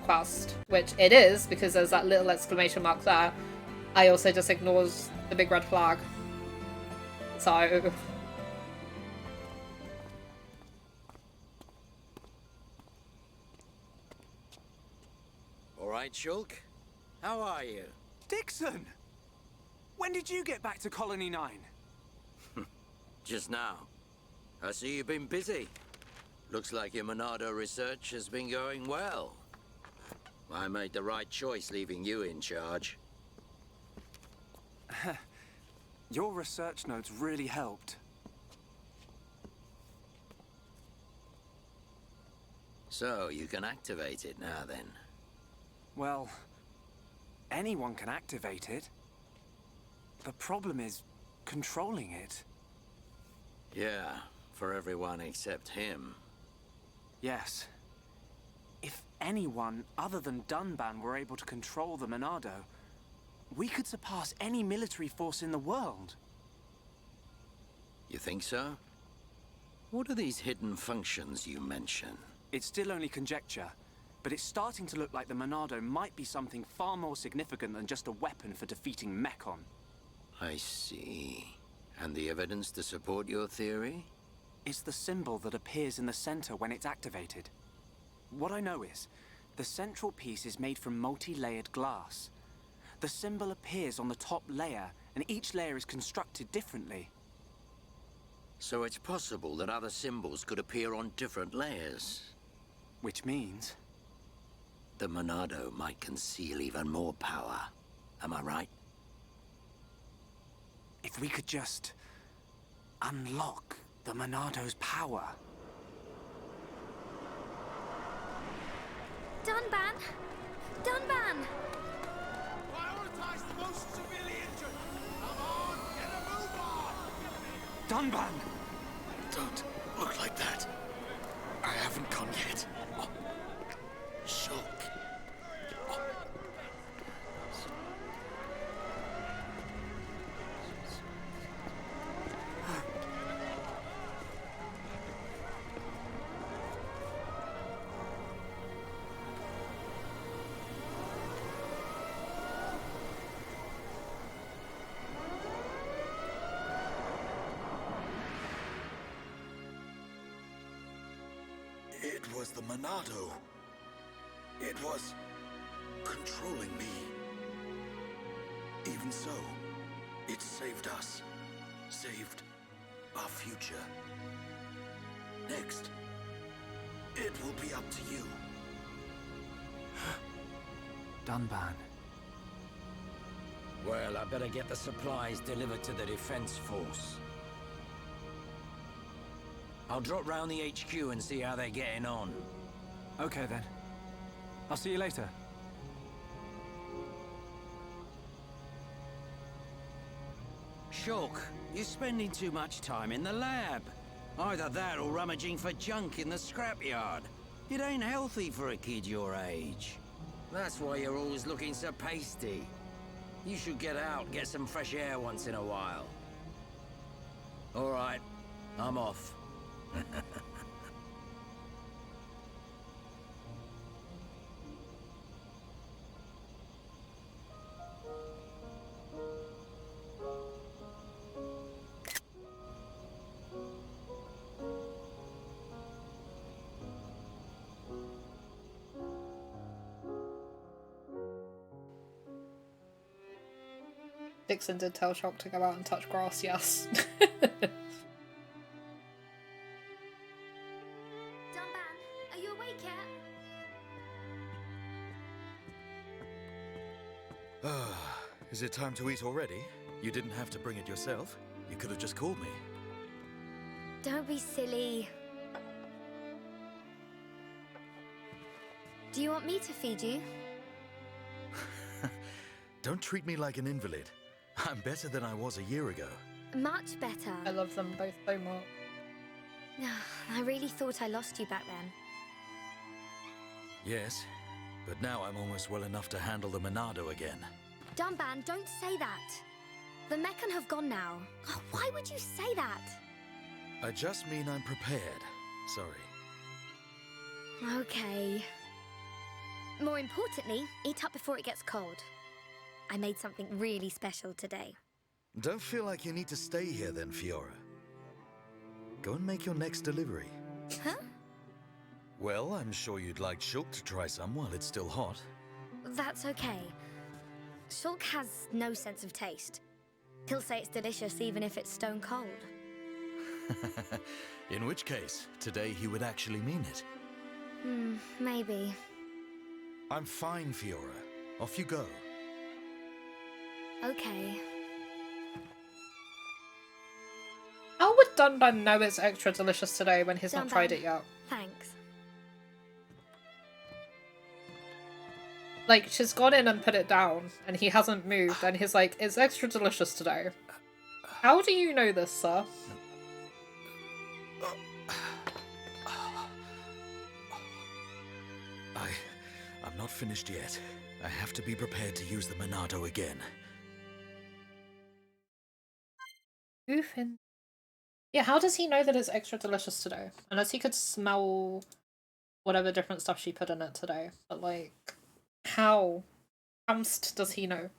quest, which it is, because there's that little exclamation mark there. I also just ignores the big red flag. So... All right, Shulk. How are you? Dixon! When did you get back to Colony 9? Just now. I see you've been busy. Looks like your Monado research has been going well. I made the right choice leaving you in charge. Your research notes really helped. So, you can activate it now then. Well, anyone can activate it. The problem is controlling it. Yeah, for everyone except him. Yes. If anyone other than Dunban were able to control the Monado, we could surpass any military force in the world. You think so? What are these hidden functions you mention? It's still only conjecture, but it's starting to look like the Monado might be something far more significant than just a weapon for defeating Mechon. I see. And the evidence to support your theory? It's the symbol that appears in the center when it's activated. What I know is, the central piece is made from multi-layered glass. The symbol appears on the top layer, and each layer is constructed differently. So it's possible that other symbols could appear on different layers. Which means... the Monado might conceal even more power. Am I right? if we could just unlock the Monado's power. Dunban! Dunban! Prioritize the most severely injured! Come on, get a move on! Dunban! Don't look like that. I haven't gone yet. Shulk. It was the Monado. It was controlling me. Even so, it saved us. Saved our future. Next, it will be up to you. Dunban. Well, I better get the supplies delivered to the defense force. I'll drop round the HQ and see how they're getting on. Okay then. I'll see you later. Shulk, you're spending too much time in the lab. Either that or rummaging for junk in the scrapyard. It ain't healthy for a kid your age. That's why you're always looking so pasty. You should get out, get some fresh air once in a while. All right, I'm off. Dixon did tell Shulk to go out and touch grass, yes. Dunban, are you awake yet? Is it time to eat already? You didn't have to bring it yourself. You could have just called me. Don't be silly. Do you want me to feed you? Don't treat me like an invalid. I'm better than I was a year ago. Much better. I love them both so much. I really thought I lost you back then. Yes, but now I'm almost well enough to handle the Monado again. Dunban, don't say that. The Meccan have gone now. Oh, why would you say that? I just mean I'm prepared. Sorry. Okay. More importantly, eat up before it gets cold. I made something really special today. Don't feel like you need to stay here then, Fiora. Go and make your next delivery. Huh? Well, I'm sure you'd like Shulk to try some while it's still hot. That's okay. Shulk has no sense of taste. He'll say it's delicious even if it's stone cold. In which case, today he would actually mean it. Maybe. I'm fine, Fiora. Off you go. Okay. How would Dunban know it's extra delicious today when he's not tried it yet? Thanks. Like, she's gone in and put it down, and he hasn't moved, and he's like, it's extra delicious today. How do you know this, sir? I'm not finished yet. I have to be prepared to use the Monado again. Oofin. Yeah, how does he know that it's extra delicious today? Unless he could smell whatever different stuff she put in it today. But, like, how does he know?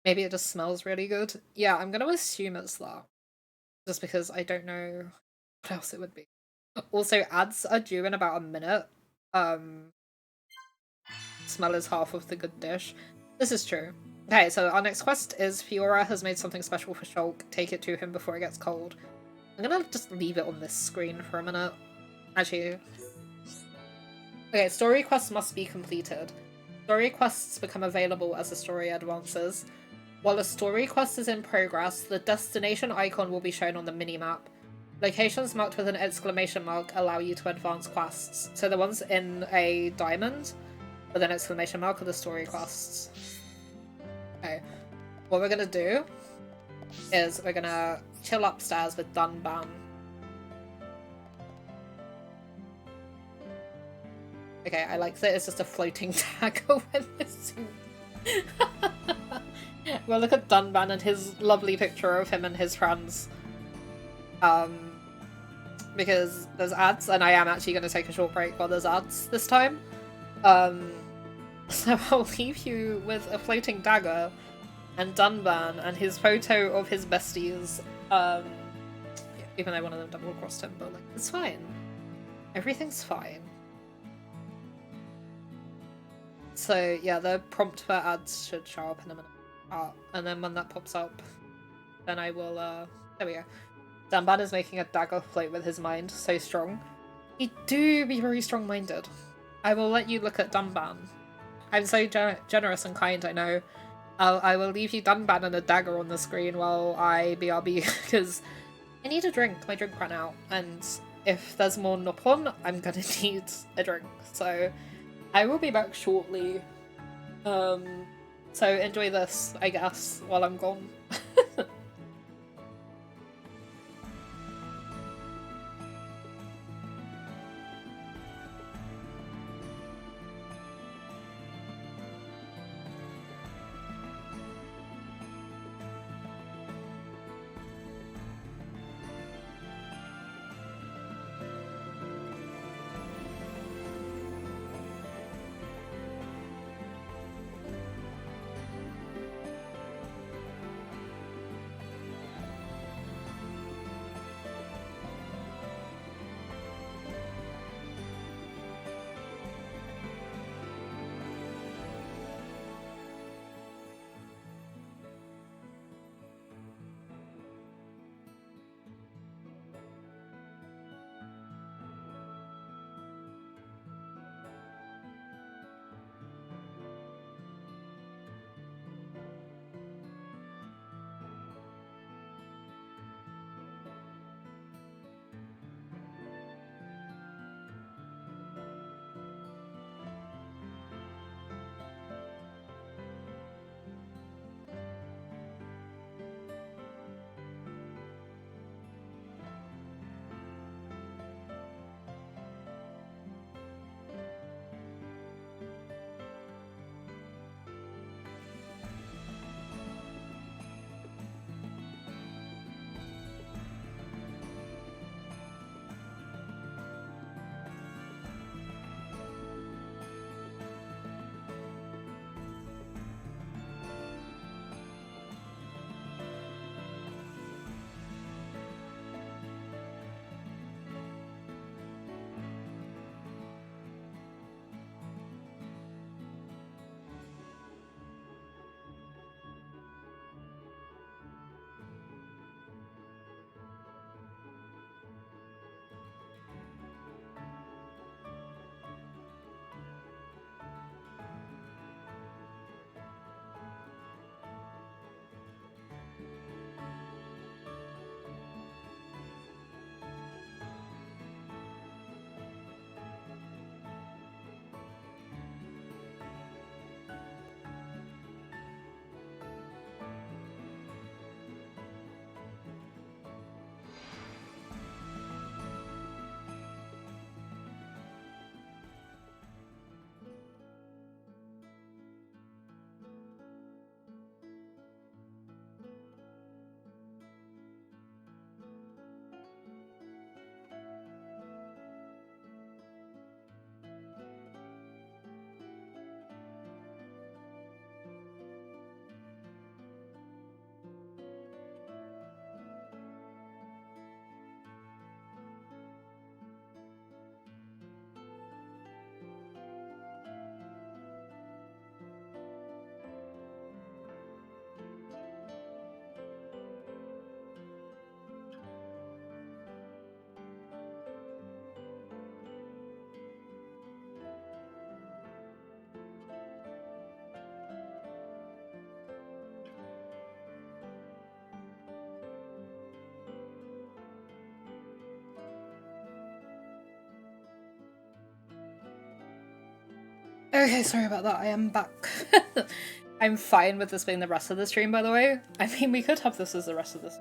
Maybe it just smells really good. Yeah, I'm gonna assume it's that. Just because I don't know what else it would be. Also, ads are due in about a minute. Smell is half of the good dish. This is true. Okay, so our next quest is Fiora has made something special for Shulk. Take it to him before it gets cold. I'm gonna just leave it on this screen for a minute. Actually. Okay, story quests must be completed. Story quests become available as the story advances. While a story quest is in progress, the destination icon will be shown on the minimap. Locations marked with an exclamation mark allow you to advance quests. So the ones in a diamond with an exclamation mark are the story quests. Okay, what we're gonna do is we're gonna chill upstairs with Dunban. Okay, I like that it's just a floating dagger when it's... Well, look at Dunban and his lovely picture of him and his friends. Because there's ads, and I am actually going to take a short break while there's ads this time. So I'll leave you with a floating dagger and Dunban and his photo of his besties. Even though one of them double-crossed him, but like, it's fine. Everything's fine. So yeah, the prompt for ads should show up in a minute. And then when that pops up, then I will, there we go. Dunban is making a dagger float with his mind, so strong. He do be very strong-minded. I will let you look at Dunban. I'm so generous and kind, I know. I will leave you Dunban and a dagger on the screen while I BRB, because I need a drink. My drink ran out, and if there's more Nopon, I'm gonna need a drink. So I will be back shortly. So enjoy this, I guess, while I'm gone. Okay, sorry about that. I am back. I'm fine with this being the rest of the stream, by the way. I mean, we could have this as the rest of this.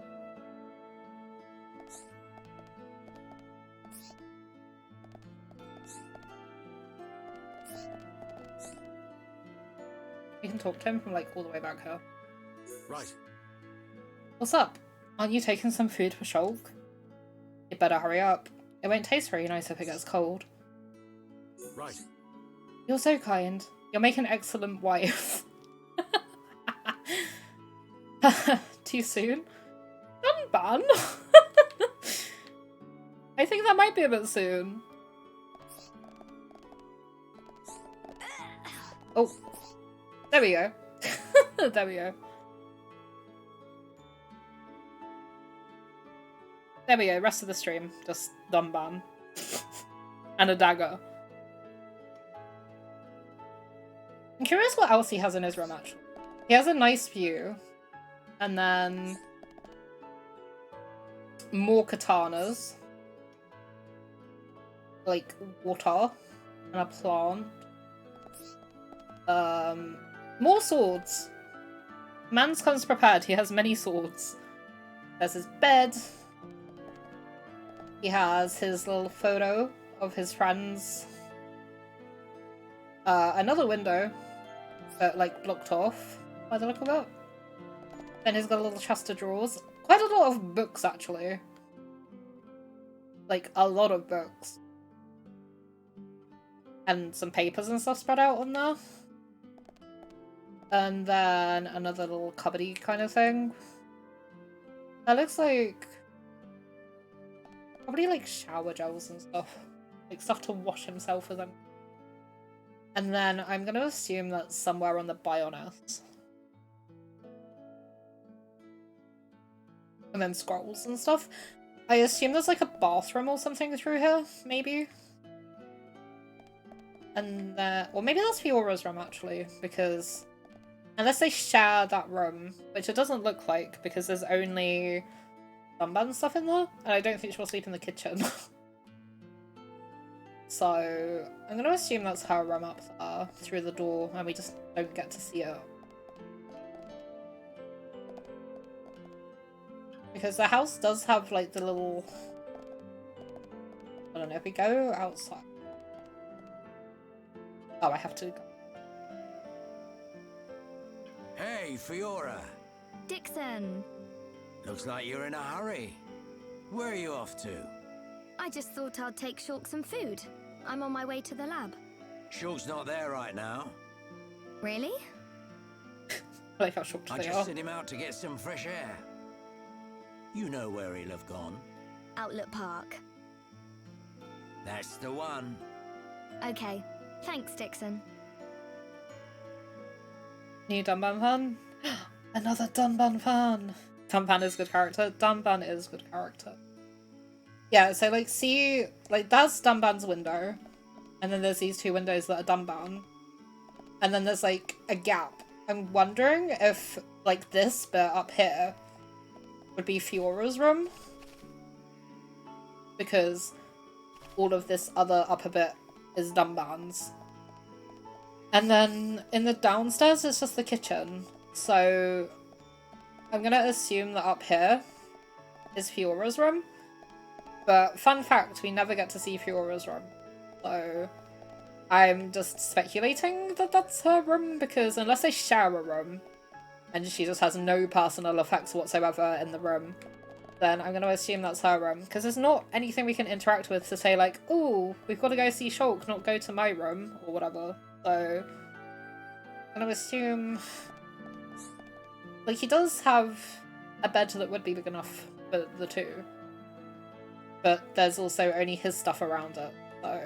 You can talk to him from, like, all the way back here. Right. What's up? Aren't you taking some food for Shulk? You better hurry up. It won't taste very nice if it gets cold. Right. You're so kind. You'll make an excellent wife. Too soon? Dunban? I think that might be a bit soon. Oh. There we go. There we go. There we go, rest of the stream. Just Dunban. And a dagger. I'm curious what else he has in his room, actually. He has a nice view. And then... more katanas. Like, water. And a plant. More swords. Man's comes prepared. He has many swords. There's his bed. He has his little photo of his friends. Another window, but like blocked off by the look of it. Then he's got a little chest of drawers. Quite a lot of books, actually. Like, a lot of books. And some papers and stuff spread out on there. And then another little cupboardy kind of thing. That looks like... probably like shower gels and stuff. Like stuff to wash himself with them. And then I'm going to assume that's somewhere on the Bionis. And then scrolls and stuff. I assume there's like a bathroom or something through here, maybe? And or maybe that's Fiora's room, actually, because... unless they share that room, which it doesn't look like, because there's only Dunban stuff in there, and I don't think she'll sleep in the kitchen. So, I'm going to assume that's her room up there, through the door, and we just don't get to see it. Because the house does have, like, the little... I don't know, if we go outside... oh, I have to go. Hey, Fiora. Dixon! Looks like you're in a hurry. Where are you off to? I just thought I'd take Shulk some food. I'm on my way to the lab. Shulk's not there right now. Really? I like how shocked I they just are. sent him out to get some fresh air. You know where he'll have gone. Outlet Park. That's the one. Okay. Thanks, Dixon. New Dunban fan? Another Dunban fan! Dunban is good character. Dunban is good character. Yeah, so like see, like that's Dunban's window. And then there's these two windows that are Dunban. And then there's like a gap. I'm wondering if like this bit up here would be Fiora's room. Because all of this other upper bit is Dunban's. And then in the downstairs it's just the kitchen. So I'm gonna assume that up here is Fiora's room. But fun fact, we never get to see Fiora's room. So I'm just speculating that that's her room, because unless they share a room and she just has no personal effects whatsoever in the room, then I'm going to assume that's her room. Because there's not anything we can interact with to say like, oh, we've got to go see Shulk, not go to my room, or whatever. So I'm going to assume... like, he does have a bed that would be big enough for the two. But there's also only his stuff around it, so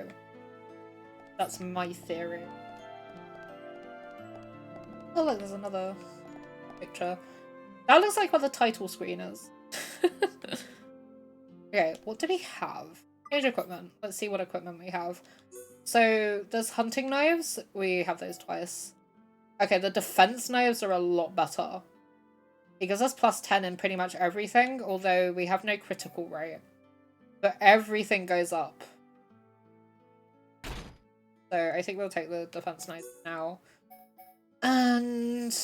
that's my theory. Oh look, there's another picture. That looks like what the title screen is. Okay, what do we have? Change equipment. Let's see what equipment we have. So there's hunting knives. We have those twice. Okay, the defense knives are a lot better. Because that's plus 10 in pretty much everything, although we have no critical rate. But everything goes up. So I think we'll take the defense knife now. And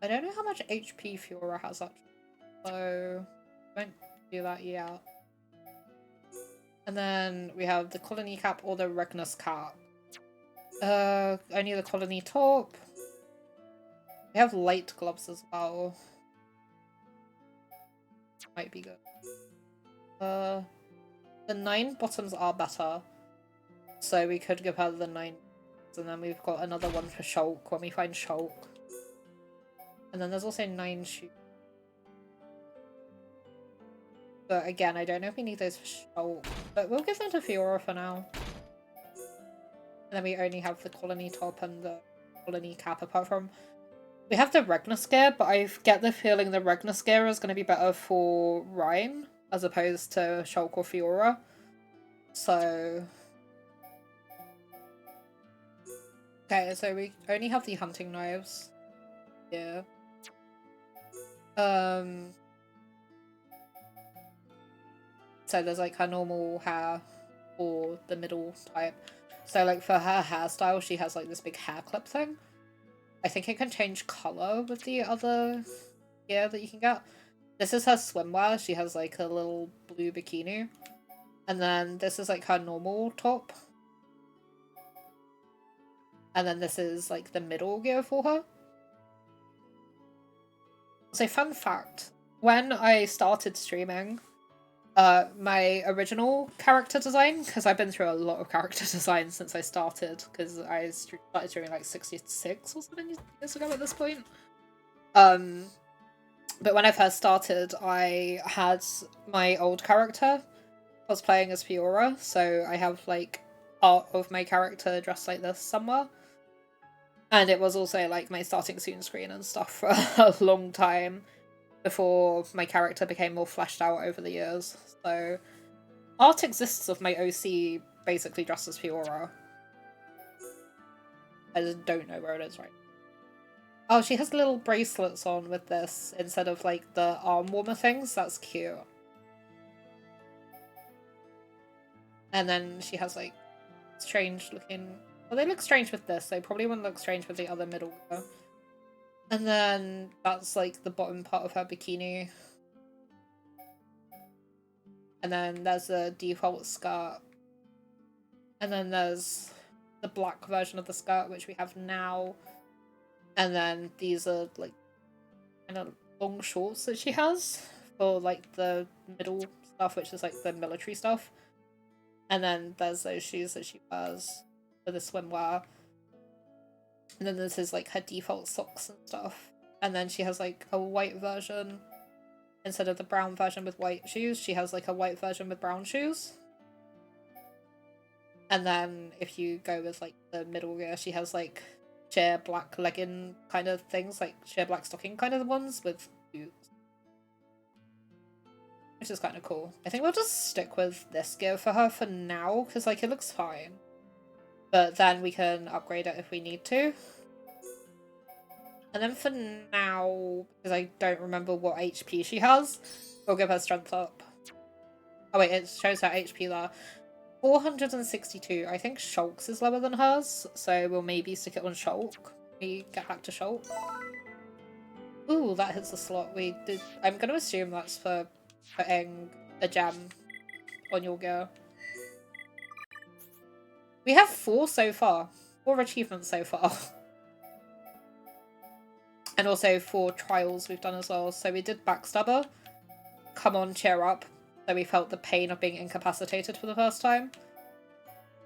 I don't know how much HP Fiora has actually, so won't do that yet. And then we have the colony cap or the Regnus cap. Only the colony top. We have light gloves as well. Might be good. The 9 bottoms are better, so we could give her the 9, and then we've got another one for Shulk when we find Shulk. And then there's also 9 shoes. But again, I don't know if we need those for Shulk, but we'll give them to Fiora for now. And then we only have the colony top and the colony cap, apart from... We have the Regnus gear, but I get the feeling the Regnus gear is going to be better for Ryan, as opposed to Shulk or Fiora. So... Okay, so we only have the hunting knives. Yeah. So there's like her normal hair or the middle type. So like for her hairstyle, she has like this big hair clip thing. I think it can change colour with the other gear that you can get. This is her swimwear. She has like a little blue bikini. And then this is like her normal top. And then this is like the middle gear for her. So fun fact, when I started streaming, my original character design, because I've been through a lot of character design since I started, because I started streaming like 66 or something years ago at this point. But when I first started, I had my old character. I was playing as Fiora, so I have like art of my character dressed like this somewhere. And it was also like my starting soon screen and stuff for a long time before my character became more fleshed out over the years. So art exists of my OC basically dressed as Fiora. I just don't know where it is right now. Oh, she has little bracelets on with this instead of like the arm warmer things. That's cute. And then she has like strange looking... Well, they look strange with this. They probably wouldn't look strange with the other middle gear. And then that's like the bottom part of her bikini. And then there's the default skirt. And then there's the black version of the skirt, which we have now. And then these are like kind of long shorts that she has for like the middle stuff, which is like the military stuff. And then there's those shoes that she wears for the swimwear. And then this is like her default socks and stuff. And then she has like a white version. Instead of the brown version with white shoes, she has like a white version with brown shoes. And then if you go with like the middle gear, she has like sheer black legging kind of things, like sheer black stocking kind of ones with boots. Which is kind of cool. I think we'll just stick with this gear for her for now, because like it looks fine. But then we can upgrade it if we need to. And then for now, because I don't remember what HP she has, we'll give her strength up. Oh wait, it shows her HP there. 462. I think Shulk's is lower than hers, so we'll maybe stick it on Shulk. We get back to Shulk. Ooh, that hits the slot. I'm going to assume that's for putting a gem on your gear. We have 4 so far. 4 achievements so far. And also 4 trials we've done as well. So we did Backstabber. Come on, cheer up. So we felt the pain of being incapacitated for the first time.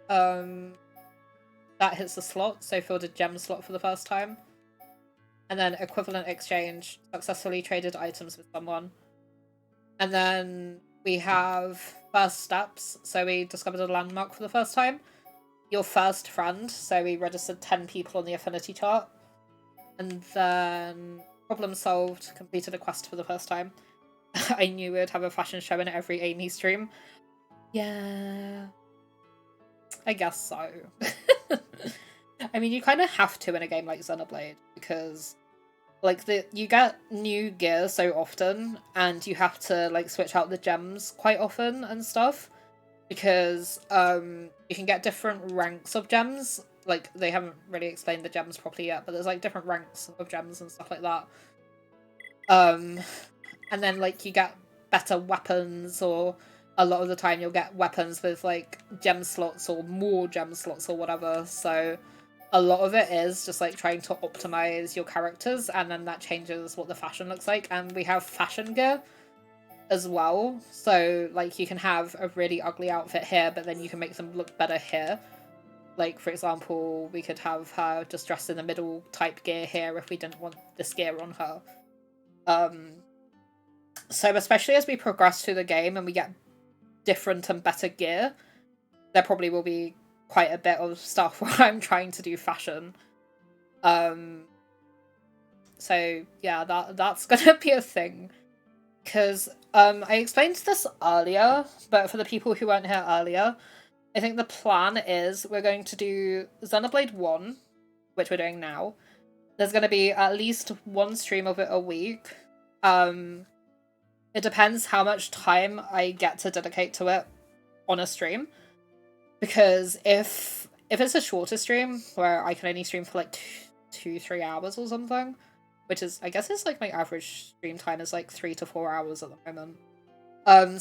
That hits the slot, so filled a gem slot for the first time. And then equivalent exchange, successfully traded items with someone. And then we have first steps, so we discovered a landmark for the first time. Your first friend, so we registered 10 people on the affinity chart. And then problem solved, completed a quest for the first time. I knew we'd have a fashion show in every Amii stream. Yeah, I guess so. I mean, you kind of have to in a game like Xenoblade, because like you get new gear so often, and you have to like switch out the gems quite often and stuff. because you can get different ranks of gems. Like, they haven't really explained the gems properly yet, but there's like different ranks of gems and stuff like that. And then like you get better weapons, or a lot of the time you'll get weapons with like gem slots or more gem slots or whatever. So a lot of it is just like trying to optimize your characters, and then that changes what the fashion looks like. And we have fashion gear as well, so like you can have a really ugly outfit here, but then you can make them look better here. Like, for example, we could have her just dressed in the middle type gear here if we didn't want this gear on her. So especially as we progress through the game and we get different and better gear, there probably will be quite a bit of stuff where I'm trying to do fashion. So yeah, that's gonna be a thing. Because I explained this earlier, but for the people who weren't here earlier, I think the plan is we're going to do Xenoblade 1, which we're doing now. There's going to be at least one stream of it a week. It depends how much time I get to dedicate to it on a stream. Because if it's a shorter stream, where I can only stream for like 2-3 hours or something, which is, I guess it's like my average stream time is like 3 to 4 hours at the moment.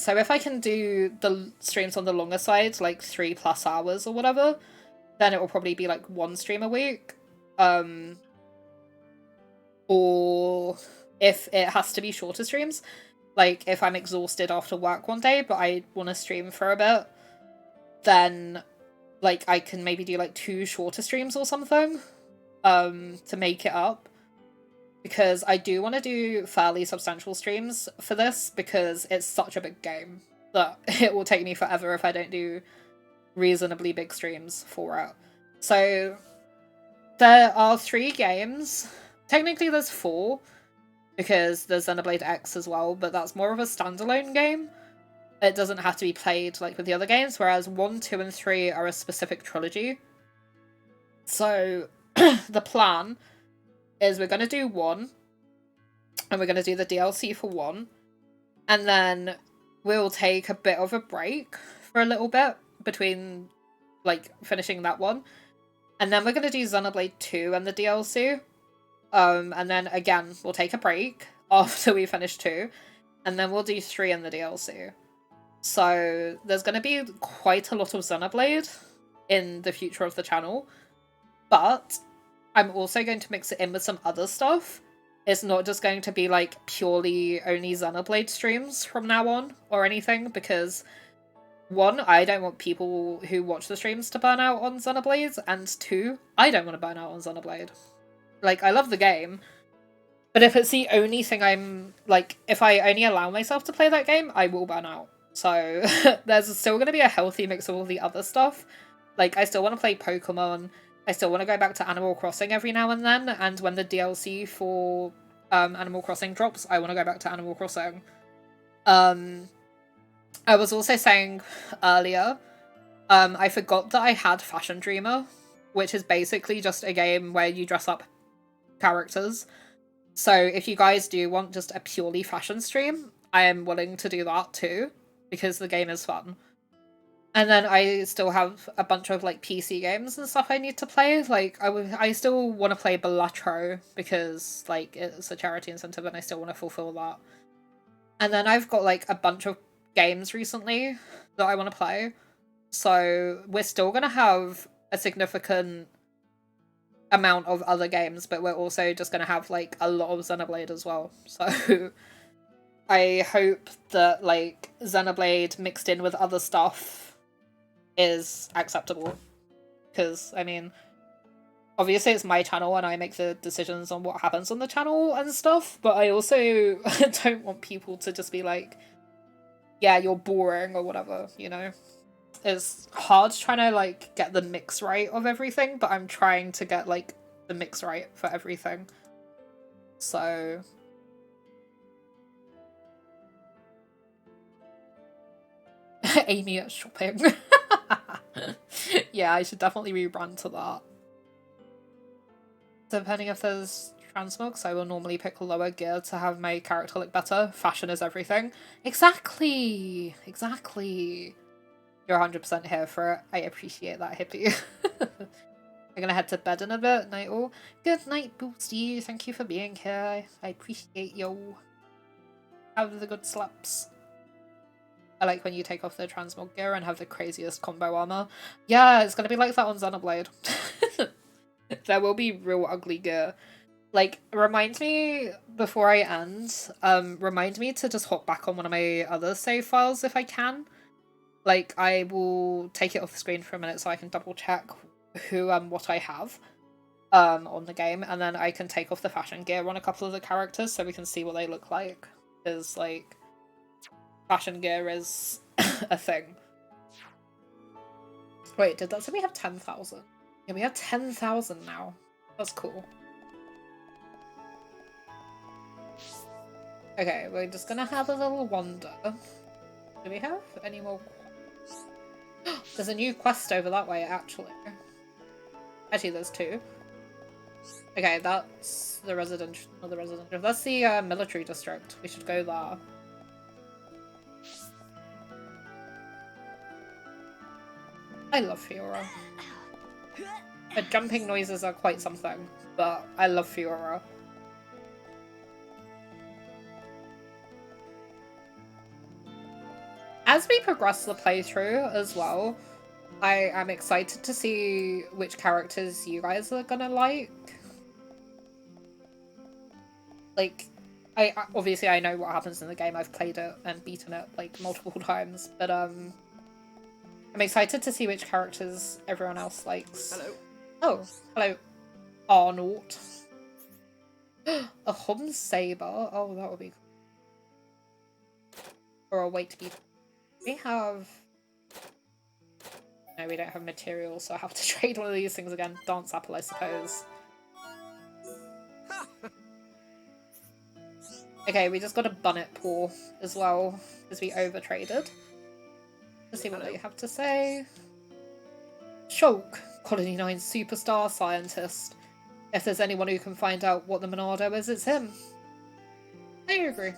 So if I can do the streams on the longer side, like 3+ hours or whatever, then it will probably be like one stream a week. Or if it has to be shorter streams, like if I'm exhausted after work one day, but I want to stream for a bit, then like I can maybe do like 2 shorter streams or something, to make it up. Because I do want to do fairly substantial streams for this, because it's such a big game that it will take me forever if I don't do reasonably big streams for it. So there are 3 games. Technically there's 4, because there's Xenoblade X as well, but that's more of a standalone game. It doesn't have to be played like with the other games, whereas 1, 2, and 3 are a specific trilogy. So the plan is we're going to do 1, and we're going to do the DLC for 1, and then we'll take a bit of a break for a little bit between like finishing that one, and then we're going to do Xenoblade 2 and the DLC, and then again we'll take a break after we finish 2, and then we'll do 3 and the DLC. So there's going to be quite a lot of Xenoblade in the future of the channel, but I'm also going to mix it in with some other stuff. It's not just going to be like purely only Xenoblade streams from now on or anything, because 1, I don't want people who watch the streams to burn out on Xenoblade, and 2, I don't want to burn out on Xenoblade. Like, I love the game, but if it's the only thing I'm like, if I only allow myself to play that game, I will burn out. So there's still going to be a healthy mix of all the other stuff. Like, I still want to play Pokemon. I still want to go back to Animal Crossing every now and then, and when the DLC for Animal Crossing drops, I want to go back to Animal Crossing. I was also saying earlier, I forgot that I had Fashion Dreamer, which is basically just a game where you dress up characters. So if you guys do want just a purely fashion stream, I am willing to do that too, because the game is fun. And then I still have a bunch of like PC games and stuff I need to play. Like I still want to play Balatro, because like it's a charity incentive and I still want to fulfill that. And then I've got like a bunch of games recently that I want to play. So we're still going to have a significant amount of other games, but we're also just going to have like a lot of Xenoblade as well. So I hope that like Xenoblade mixed in with other stuff is acceptable, because I mean, obviously it's my channel and I make the decisions on what happens on the channel and stuff, but I also don't want people to just be like, yeah, you're boring or whatever, you know. It's hard trying to like get the mix right of everything, but I'm trying to get like the mix right for everything. So Amii at shopping. Yeah, I should definitely rebrand to that. Depending if there's transmogs, I will normally pick lower gear to have my character look better. Fashion is everything. Exactly! Exactly. You're 100% here for it. I appreciate that, hippie. I'm gonna head to bed in a bit. Night all. Good night, Boosty. Thank you for being here. I appreciate you. Have the good slaps. I like when you take off the transmog gear and have the craziest combo armor. Yeah, it's gonna be like that on Xenoblade. There will be real ugly gear. Like, remind me before I end, remind me to just hop back on one of my other save files if I can. Like, I will take it off the screen for a minute so I can double check who and what I have on the game, and then I can take off the fashion gear on a couple of the characters so we can see what they look like. Because, like, fashion gear is a thing. Wait, did that say we have 10,000? Yeah, we have 10,000 now. That's cool. Okay, we're just gonna have a little wander. Do we have any more quests? There's a new quest over that way, actually. Actually, there's two. Okay, that's the residential, not the residential. That's the military district. We should go there. I love Fiora. The jumping noises are quite something, but I love Fiora. As we progress the playthrough as well, I am excited to see which characters you guys are gonna like. Like, obviously I know what happens in the game. I've played it and beaten it like multiple times, but I'm excited to see which characters everyone else likes. Hello. Oh, hello, Arnold. A hum saber. Oh, that would be cool. Or a weight beetle. We have. No, we don't have materials, so I have to trade one of these things again. Dance apple, I suppose. Okay, we just got a bunnet paw as well, because we overtraded. Let's see what they have to say. Shulk, Colony 9 superstar scientist. If there's anyone who can find out what the Monado is, it's him. I agree.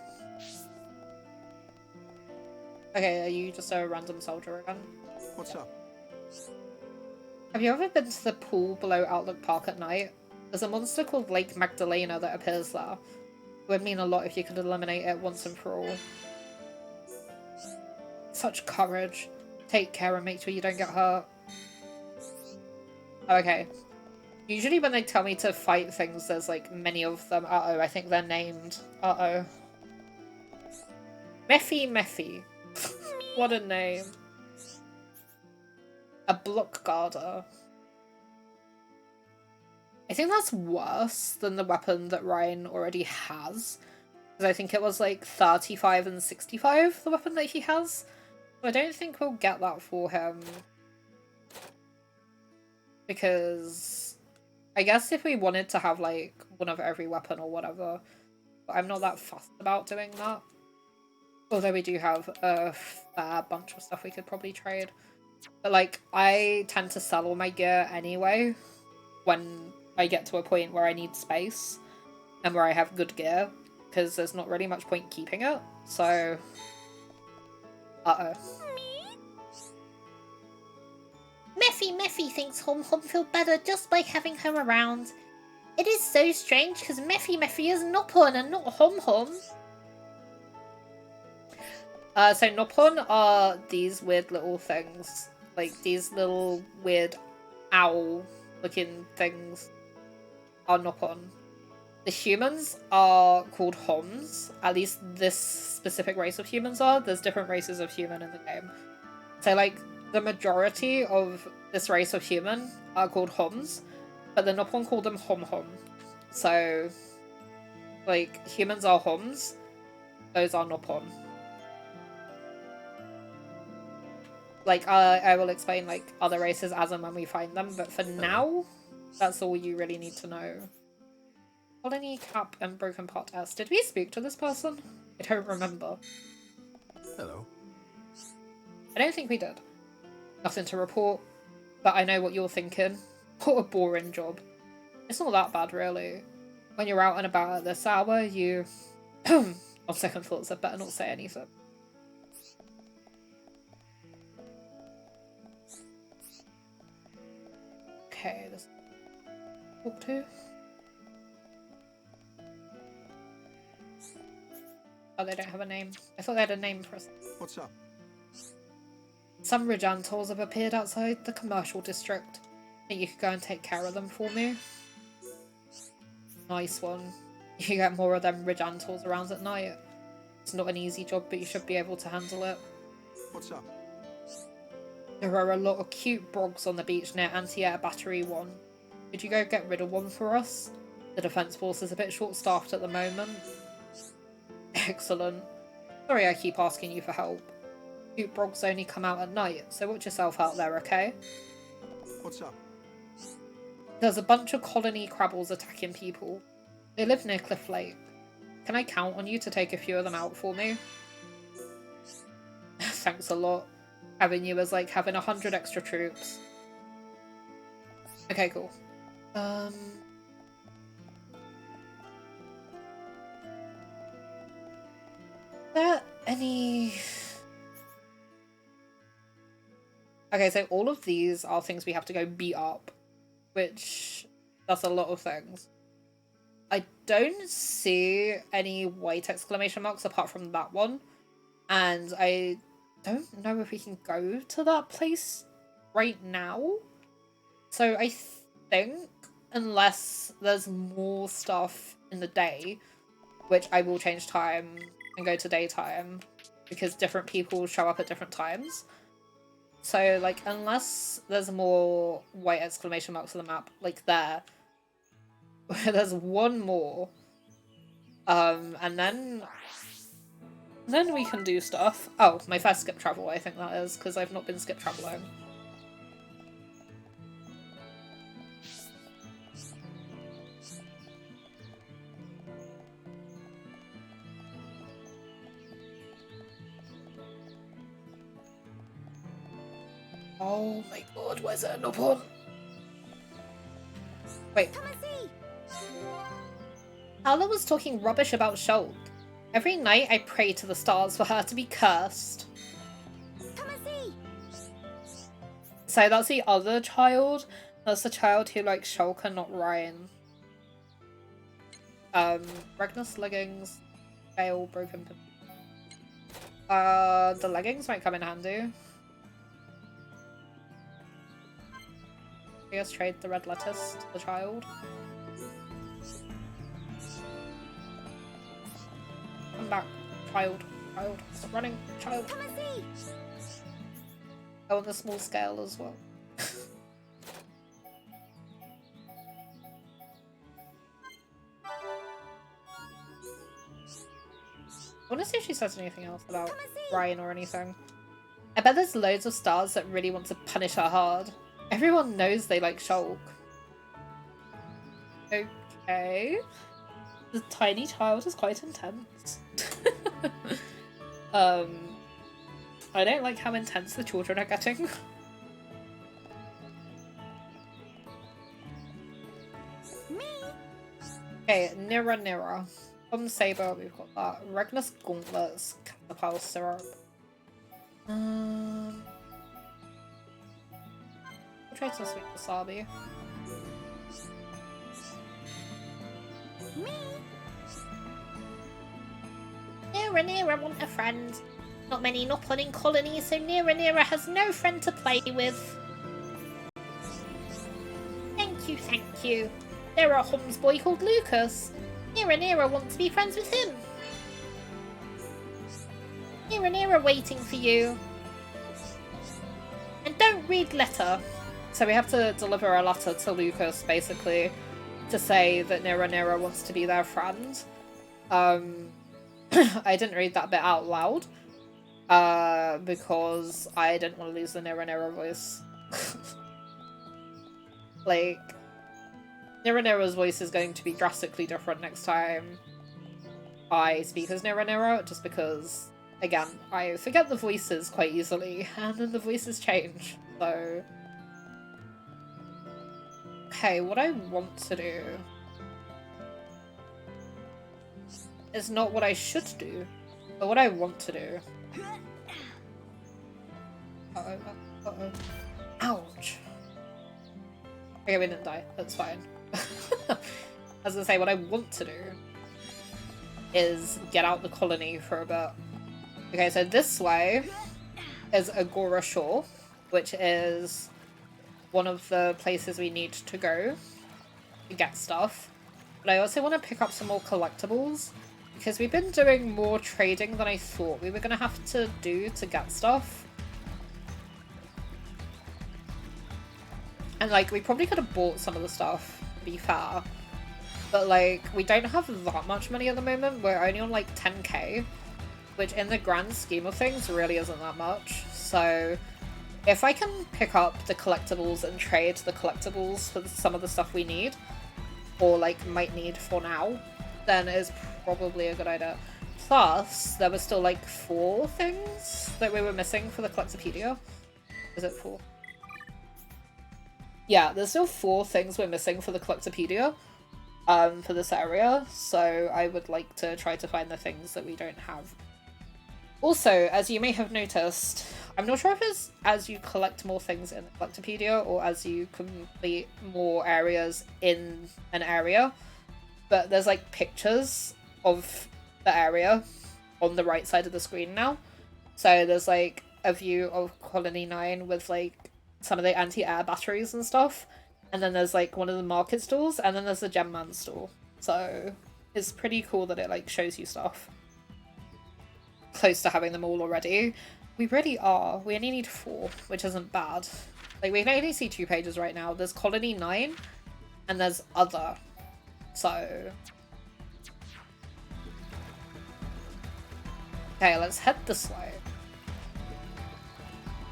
Okay, are you just a random soldier again? What's up? Have you ever been to the pool below Outlook Park at night? There's a monster called Lake Magdalena that appears there. It would mean a lot if you could eliminate it once and for all. Such courage. Take care and make sure you don't get hurt. Okay. Usually when they tell me to fight things, there's like many of them. Uh-oh, I think they're named. Uh-oh. Mephi. What a name. A block guarder. I think that's worse than the weapon that Ryan already has. Because I think it was like 35 and 65, the weapon that he has. So I don't think we'll get that for him. Because I guess if we wanted to have like one of every weapon or whatever, but I'm not that fussed about doing that. Although we do have a fair bunch of stuff we could probably trade. But like, I tend to sell all my gear anyway when I get to a point where I need space and where I have good gear, because there's not really much point keeping it, so... Uh-oh. Mephi thinks Hom feel better just by having her around. It is so strange, because Mephi is Noppon and not Hom. So Noppon are these weird little things. Like, these little weird owl-looking things are Noppon. The humans are called Homs. At least this specific race of humans are. There's different races of human in the game. So, like, the majority of this race of human are called Homs, but the Noppon call them Hom. So, like, humans are Homs, those are Noppon. Like, I will explain, like, other races as and when we find them, but for now, that's all you really need to know. Colony Cap and Broken Pot S. Did we speak to this person? I don't remember. Hello. I don't think we did. Nothing to report, but I know what you're thinking. What a boring job. It's not that bad, really. When you're out and about at this hour, you... on second thoughts, I better not say anything. Okay, this talk to. Oh, they don't have a name. I thought they had a name for us. What's up? Some Rijantals have appeared outside the commercial district. Think you could go and take care of them for me? Nice one. You get more of them Rijantals around at night. It's not an easy job, but you should be able to handle it. What's up? There are a lot of cute brogs on the beach near Anti-Air Battery 1. Could you go get rid of one for us? The Defence Force is a bit short-staffed at the moment. Excellent. Sorry I keep asking you for help. Cute brogs only come out at night, so watch yourself out there, okay? What's up? There's a bunch of colony crabbles attacking people. They live near Cliff Lake. Can I count on you to take a few of them out for me? Thanks a lot. Having you as like having 100 extra troops. Okay, cool. There any... Okay, so all of these are things we have to go beat up, which that's a lot of things. I don't see any white exclamation marks apart from that one, and I don't know if we can go to that place right now. So I think, unless there's more stuff in the day, which I will change time and go to daytime, because different people show up at different times. So, like, unless there's more white exclamation marks on the map, like there, there's one more, and then we can do stuff. Oh, my first skip travel, I think that is, because I've not been skip traveling. Oh my god, where's it? No porn. Wait. Paula was talking rubbish about Shulk. Every night I pray to the stars for her to be cursed. So that's the other child. That's the child who likes Shulk and not Ryan. Regnus leggings, fail, broken. The leggings might come in handy. I guess trade the red lettuce to the child. Come back, child. Child. Stop running, child. Come and see. Oh, on the small scale as well. I want to see if she says anything else about Ryan or anything. I bet there's loads of stars that really want to punish her hard. Everyone knows they like Shulk. Okay. The tiny child is quite intense. I don't like how intense the children are getting. Okay, Nira. Tom Saber, we've got that. Regnus Gauntlets, Catapult Syrup. We'll trade some sweet wasabi. Nira want a friend. Not many Noppon in colonies, so Nira has no friend to play with. Thank you. There are a Homs boy called Lucas. Nira wants to be friends with him. Nira waiting for you. And don't read letter. So we have to deliver a letter to Lucas, basically, to say that Nira wants to be their friend. I didn't read that bit out loud, because I didn't want to lose the Nira voice. Like, Nira's voice is going to be drastically different next time I speak as Nira, just because, again, I forget the voices quite easily, and then the voices change, so... Okay, what I want to do is not what I should do, but what I want to do. Uh-oh. Ouch. Okay, we didn't die. That's fine. As I say, what I want to do is get out the colony for a bit. Okay, so this way is Agora Shore, which is one of the places we need to go to get stuff. But I also want to pick up some more collectibles, because we've been doing more trading than I thought we were going to have to do to get stuff. And, like, we probably could have bought some of the stuff, to be fair. But, like, we don't have that much money at the moment. We're only on, like, 10k, which in the grand scheme of things really isn't that much. So if I can pick up the collectibles and trade the collectibles for some of the stuff we need, or, like, might need for now, then it is probably a good idea. Plus, there were still, like, 4 things that we were missing for the Collectopedia. Is it 4? Yeah, there's still 4 things we're missing for the Collectopedia, for this area, so I would like to try to find the things that we don't have. Also, as you may have noticed, I'm not sure if it's as you collect more things in the Collectopedia or as you complete more areas in an area, but there's, like, pictures of the area on the right side of the screen now. So there's, like, a view of Colony 9 with, like, some of the anti-air batteries and stuff, and then there's, like, one of the market stalls, and then there's the Gem Man stall. So it's pretty cool that it, like, shows you stuff. Close to having them all already. We really are. We only need 4, which isn't bad. Like, we can only see 2 pages right now. There's Colony 9, and there's Other. So okay, let's head this way.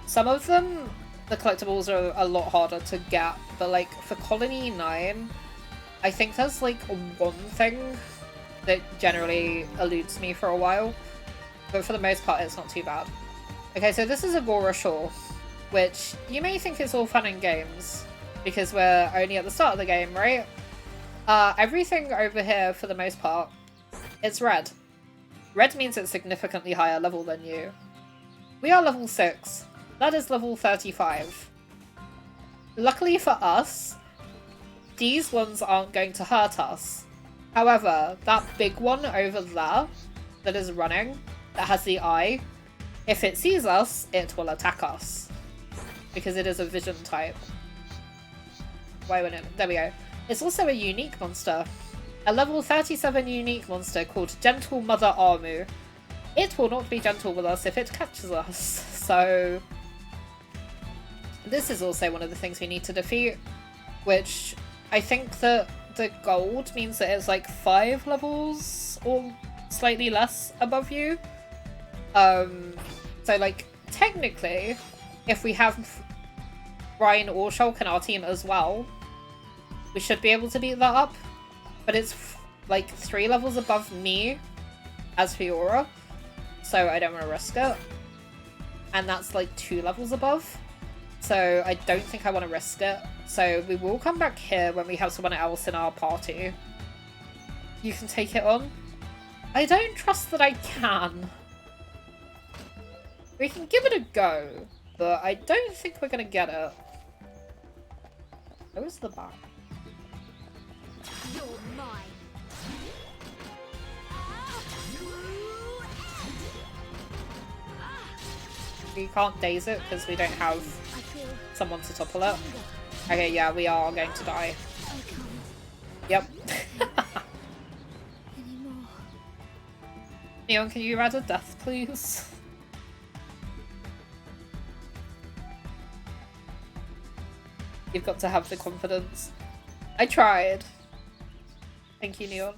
Some of them, the collectibles are a lot harder to get, but, like, for Colony 9, I think there's, like, one thing that generally eludes me for a while, but for the most part it's not too bad. Okay, so this is Agora Shore, which you may think is all fun and games, because we're only at the start of the game, right? Everything over here, for the most part, it's red. Red means it's significantly higher level than you. We are level 6. That is level 35. Luckily for us, these ones aren't going to hurt us. However, that big one over there that is running, that has the eye, if it sees us, it will attack us. Because it is a vision type. Why wouldn't it? There we go. It's also a unique monster. A level 37 unique monster called Gentle Mother Amu. It will not be gentle with us if it catches us. So this is also one of the things we need to defeat, which I think that the gold means that it's like 5 levels or slightly less above you. So, like, technically, if we have Ryan or Shulk in our team as well, we should be able to beat that up. But it's like 3 levels above me as Fiora, so I don't want to risk it. And that's like 2 levels above, so I don't think I want to risk it. So we will come back here when we have someone else in our party. You can take it on. I don't trust that I can. We can give it a go, but I don't think we're gonna get it. Where's the back? You're mine. We can't daze it because we don't have someone to topple it. Okay, yeah, we are going to die. Yep. Neon, can you add a death, please? You've got to have the confidence. I tried. Thank you, Neon.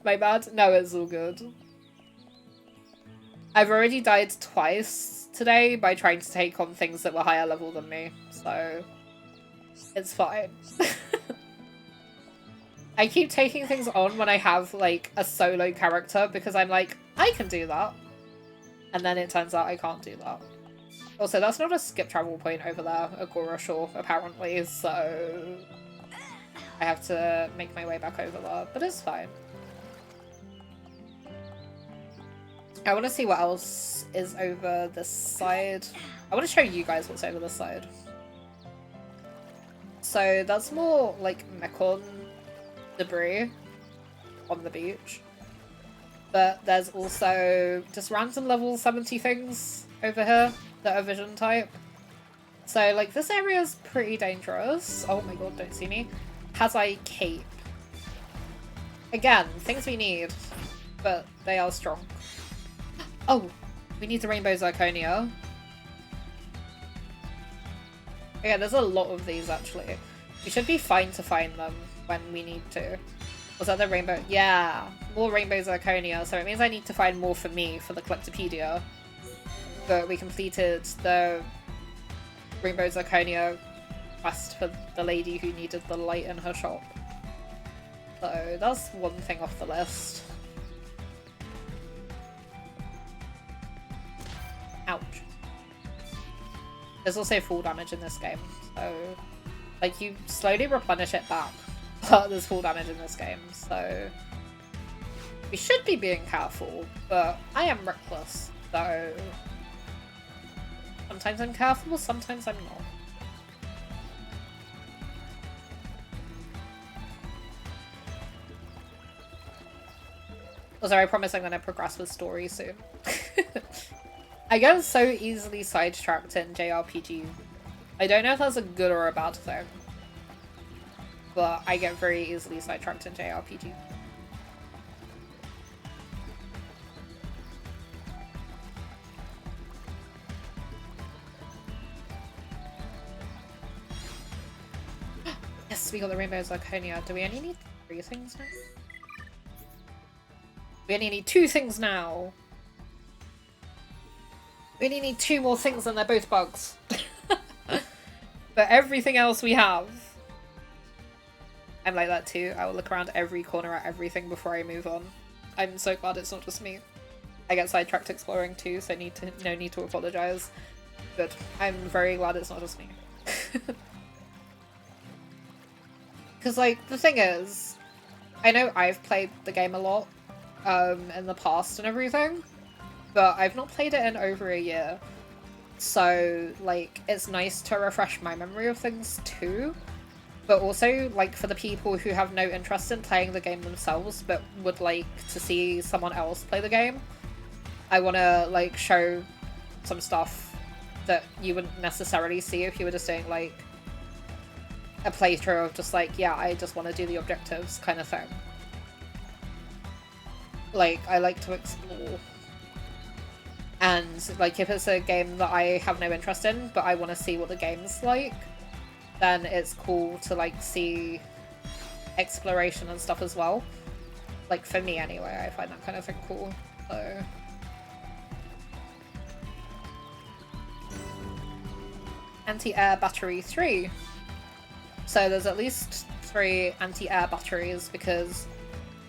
My bad? No, it's all good. I've already died twice today by trying to take on things that were higher level than me, so it's fine. I keep taking things on when I have, like, a solo character because I'm like, I can do that. And then it turns out I can't do that. Also, that's not a skip travel point over there, Agora Shore, apparently, so I have to make my way back over there, but it's fine. I want to see what else is over this side. I want to show you guys what's over this side. So that's more like Mekon debris on the beach. But there's also just random level 70 things over here that are vision type. So like this area is pretty dangerous. Oh my god, don't see me. Has I cape? Again, things we need, but they are strong. Oh, we need the rainbow zirconia. Yeah, there's a lot of these actually. We should be fine to find them when we need to. Was that the rainbow? Yeah, more rainbow zirconia. So it means I need to find more for me for the Collectopedia. But we completed the rainbow zirconia quest for the lady who needed the light in her shop. So that's one thing off the list. Ouch. There's also full damage in this game, so like you slowly replenish it back, but there's full damage in this game, so we should be being careful, but I am reckless, so sometimes I'm careful, sometimes I'm not. Also, I promise I'm going to progress with story soon. I get so easily sidetracked in JRPG. I don't know if that's a good or a bad thing, but I get very easily sidetracked in JRPG. Yes, we got the rainbow zirconia. Do we only need 3 things now? We only need 2 things now. We only need 2 more things and they're both bugs. But everything else we have. I'm like that too. I will look around every corner at everything before I move on. I'm so glad it's not just me. I get sidetracked exploring too, so no need to apologize. But I'm very glad it's not just me. Because like, the thing is, I know I've played the game a lot. In the past and everything, but I've not played it in over a year, so like it's nice to refresh my memory of things too, but also like for the people who have no interest in playing the game themselves but would like to see someone else play the game, I want to like show some stuff that you wouldn't necessarily see if you were just doing like a playthrough of just like, yeah, I just want to do the objectives kind of thing. Like, I like to explore. And, like, if it's a game that I have no interest in, but I want to see what the game's like, then it's cool to, like, see exploration and stuff as well. Like, for me anyway, I find that kind of thing cool. So... Anti-air battery 3. So there's at least 3 anti-air batteries because,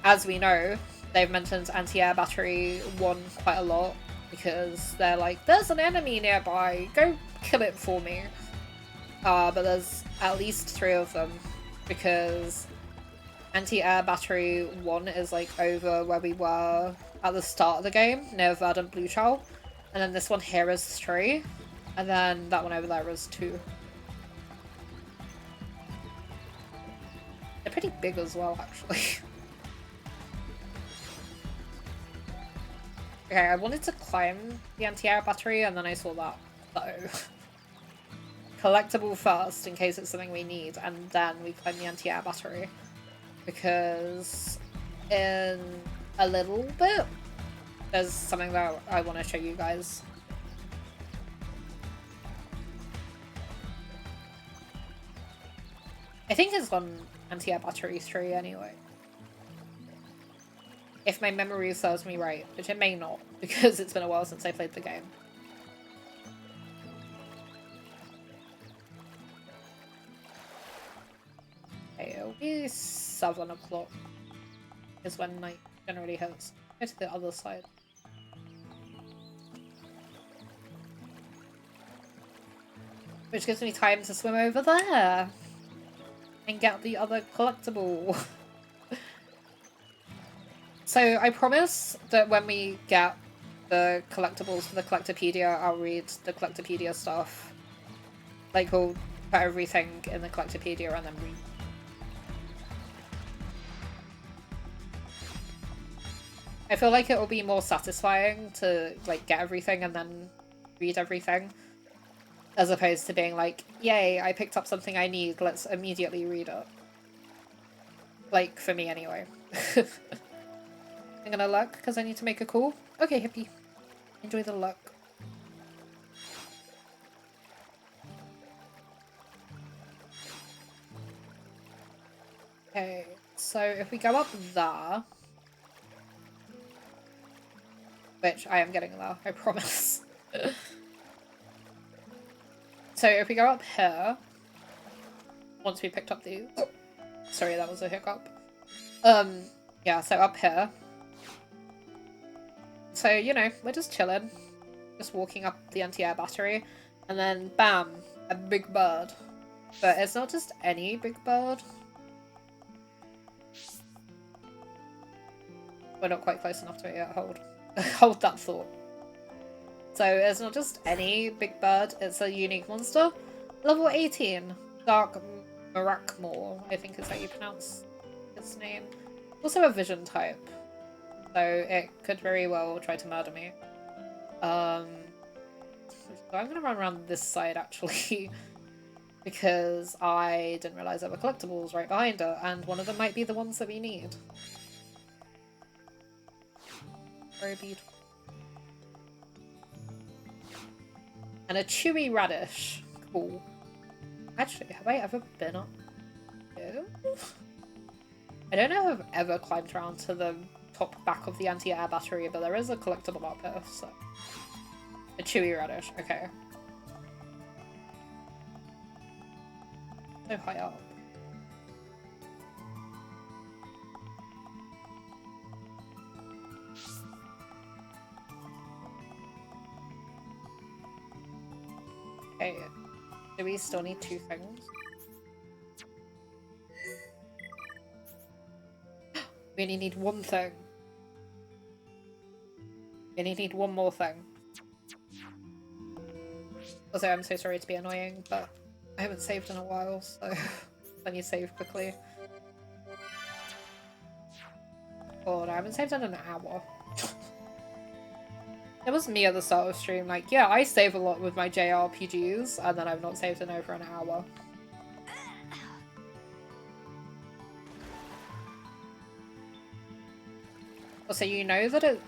as we know, they've mentioned anti-air battery 1 quite a lot because they're like, there's an enemy nearby, go kill it for me. But there's at least 3 of them because anti-air battery 1 is like over where we were at the start of the game, near Verdant Blue Chow. And then this one here is 3. And then that one over there is 2. They're pretty big as well, actually. Okay, I wanted to climb the anti-air battery and then I saw that. So, collectible first in case it's something we need, and then we climb the anti-air battery. Because in a little bit, there's something that I want to show you guys. I think it's on anti-air battery 3 anyway. If my memory serves me right, which it may not, because it's been a while since I played the game. Okay, it'll be 7 o'clock is when night generally hits. Go to the other side. Which gives me time to swim over there and get the other collectible. So I promise that when we get the collectibles for the Collectopedia, I'll read the Collectopedia stuff. Like, we'll put everything in the collectopedia and then read. I feel like it will be more satisfying to like get everything and then read everything, as opposed to being like, yay, I picked up something I need, let's immediately read it. Like, for me anyway. I'm gonna look because I need to make a call. Okay, hippie. Enjoy the luck. Okay, so if we go up there, which I am getting there, I promise. So if we go up here, once we picked up these, sorry, that was a hiccup. Yeah, so up here. So, you know, we're just chilling, just walking up the anti-air battery, and then bam, a big bird. But it's not just any big bird. We're not quite close enough to it yet, hold. Hold that thought. So it's not just any big bird, it's a unique monster. Level 18, Dark Marakmor, I think is how you pronounce its name. Also a vision type, so it could very well try to murder me. So I'm gonna run around this side actually, because I didn't realize there were collectibles right behind it, and one of them might be the ones that we need. Very beautiful. And a chewy radish. Cool. Actually, have I ever been up here? I don't know if I've ever climbed around to the top back of the anti-air battery, but there is a collectible up here, so. A chewy radish, okay. So high up. Okay, do we still need 2 things? We only need 1 thing. We only need 1 more thing. Also, I'm so sorry to be annoying, but I haven't saved in a while, so let me save quickly. God, I haven't saved in an hour. It was me at the start of stream, like, yeah, I save a lot with my JRPGs, and then I've not saved in over an hour. Also, you know that it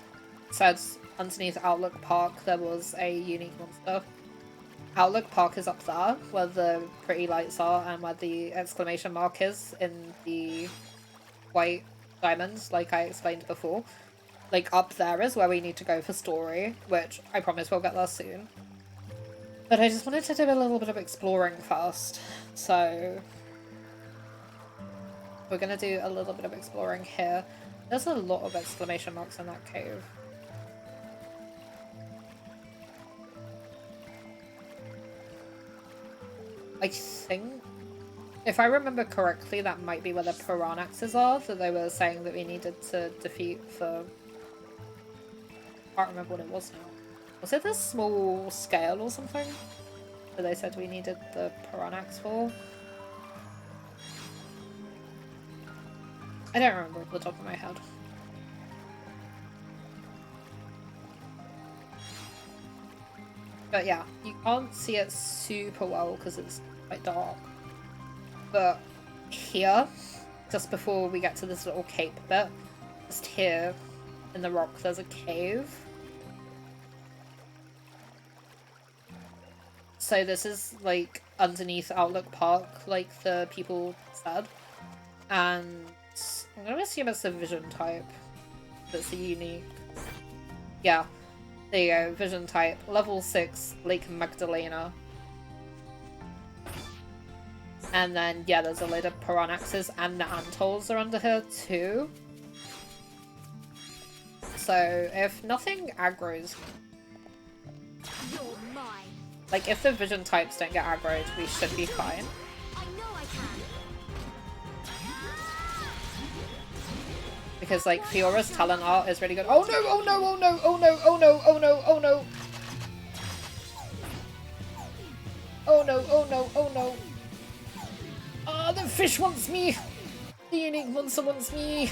says underneath Outlook Park there was a unique monster. Outlook Park is up there, where the pretty lights are, and where the exclamation mark is in the white diamonds, like I explained before. Like, up there is where we need to go for story, which I promise we'll get there soon. But I just wanted to do a little bit of exploring first, so we're gonna do a little bit of exploring here. There's a lot of exclamation marks in that cave. I think, if I remember correctly, that might be where the Piranaxes are that they were saying that we needed to defeat for... I can't remember what it was now. Was it the small scale or something that they said we needed the Piranax for? I don't remember off the top of my head. But yeah, you can't see it super well because it's quite dark. But here, just before we get to this little cape bit, just here in the rock, there's a cave. So this is like underneath Outlook Park, like the people said. And I'm gonna assume it's a vision type. That's a unique. Yeah. There you go, vision type. Level 6, Lake Magdalena. And then, yeah, there's a load of Piranaxes and the Antolls are under here too. So, if nothing aggroes... Like, if the vision types don't get aggroed, we should be fine. Because, like, Fiora's talent art is really good. Oh no, oh no, oh no, oh no, oh no, oh no, oh no. Oh no, oh no, oh no. fish wants me! The unique monster wants me!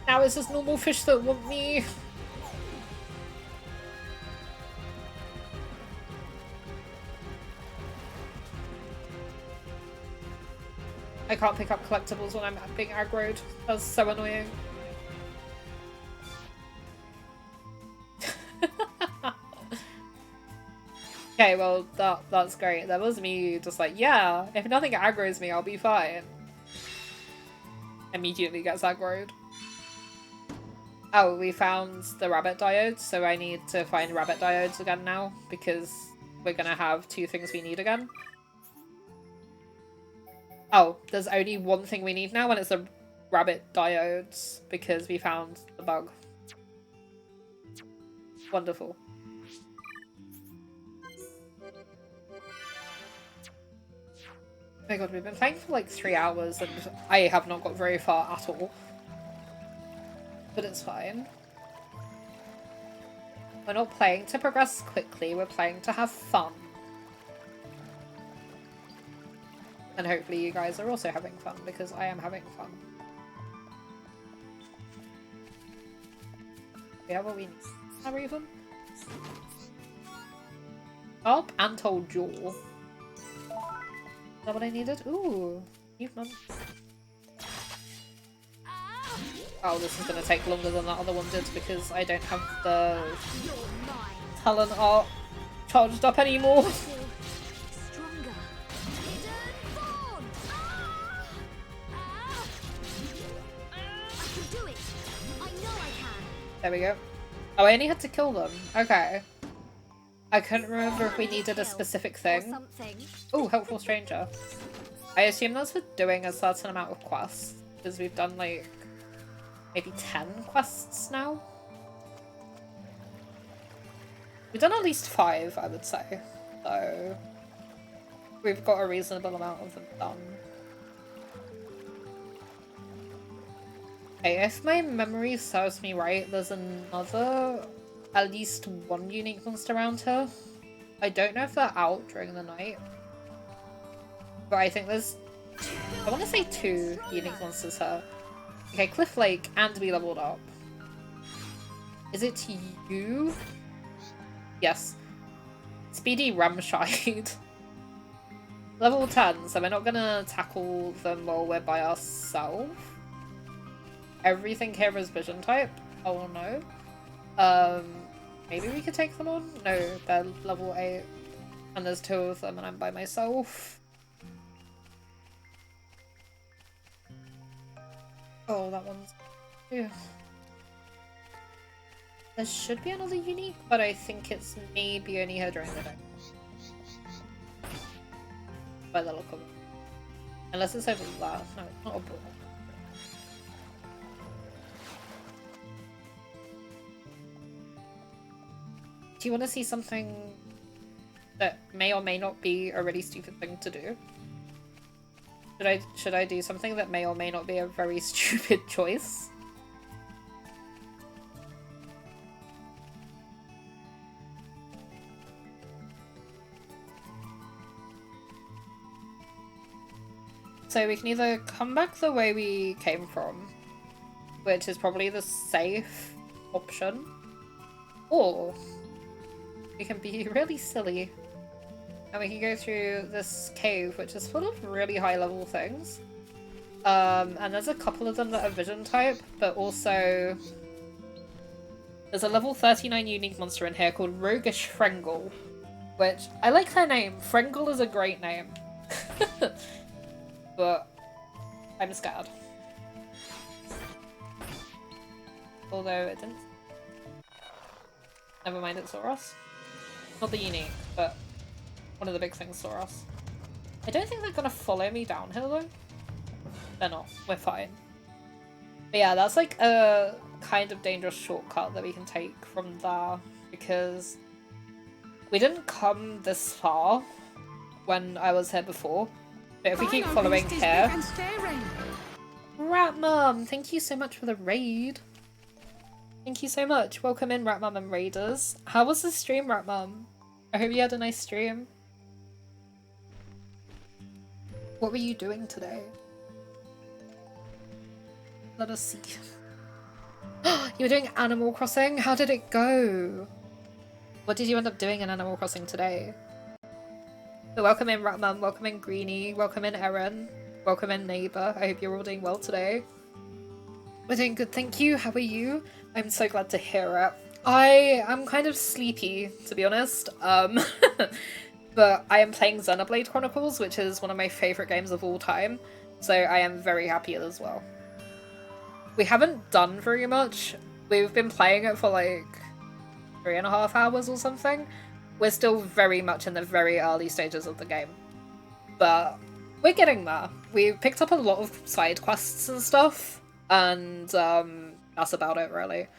Now it's just normal fish that want me! I can't pick up collectibles when I'm being aggroed. That's so annoying. Okay, well, that's great. That was me just like, yeah, if nothing aggroes me, I'll be fine. Immediately gets aggroed. Oh, we found the rabbit diodes, so I need to find rabbit diodes again now, because we're gonna have 2 things we need again. Oh, there's only one thing we need now, and it's the rabbit diodes, because we found the bug. Wonderful. Oh my god, we've been playing for like 3 hours and I have not got very far at all. But it's fine. We're not playing to progress quickly, we're playing to have fun. And hopefully you guys are also having fun, because I am having fun. We have what we need. Are even? Up and told jaw. Is that what I needed? Ooh, you've none. Oh, this is gonna take longer than that other one did because I don't have the talent art charged up anymore. There we go. Oh, I only had to kill them. Okay. I couldn't remember if we needed a specific thing. Oh, helpful stranger. I assume that's for doing a certain amount of quests, because we've done like maybe 10 quests now. We've done at least 5, I would say. So we've got a reasonable amount of them done. Okay, if my memory serves me right, there's another, at least one unique monster around here. I don't know if they're out during the night, but I think there's, I want to say 2 unique monsters here. Okay, Cliff Lake, and we leveled up. Is it you? Yes. Speedy Ramshide. Level 10, so we're not gonna tackle them while we're by ourselves. Everything here is vision type. Oh no. Maybe we could take them on? No, they're level 8. And there's 2 of them and I'm by myself. Oh, that one's... Yeah. There should be another unique, but I think it's maybe only here during the day. By the look of it. Unless it's over there. No, it's not a ball. Do you want to see something that may or may not be a really stupid thing to do? Should I do something that may or may not be a very stupid choice? So we can either come back the way we came from, which is probably the safe option, or we can be really silly and we can go through this cave, which is full of really high level things. And there's a couple of them that are vision type, but also there's a level 39 unique monster in here called Roguish Frengle, which I like their name. Frengle is a great name. But I'm scared. Although it didn't. Never mind, it saw us. Not the unique, but one of the big things saw us. I don't think they're gonna follow me downhill though. They're not. We're fine. But yeah, that's like a kind of dangerous shortcut that we can take from there, because we didn't come this far when I was here before. But if we keep following here... Rat Mum, thank you so much for the raid. Thank you so much. Welcome in, Rat Mum and Raiders. How was the stream, Rat Mum? I hope you had a nice stream. What were you doing today? Let us see. You were doing Animal Crossing? How did it go? What did you end up doing in Animal Crossing today? So welcome in Ratman, welcome in Greenie, welcome in Erin, welcome in Neighbour. I hope you're all doing well today. We're doing good, thank you. How are you? I'm so glad to hear it. I am kind of sleepy, to be honest. But I am playing Xenoblade Chronicles, which is one of my favourite games of all time. So I am very happy as well. We haven't done very much. We've been playing it for like 3.5 hours or something. We're still very much in the very early stages of the game. But we're getting there. We've picked up a lot of side quests and stuff. And that's about it, really.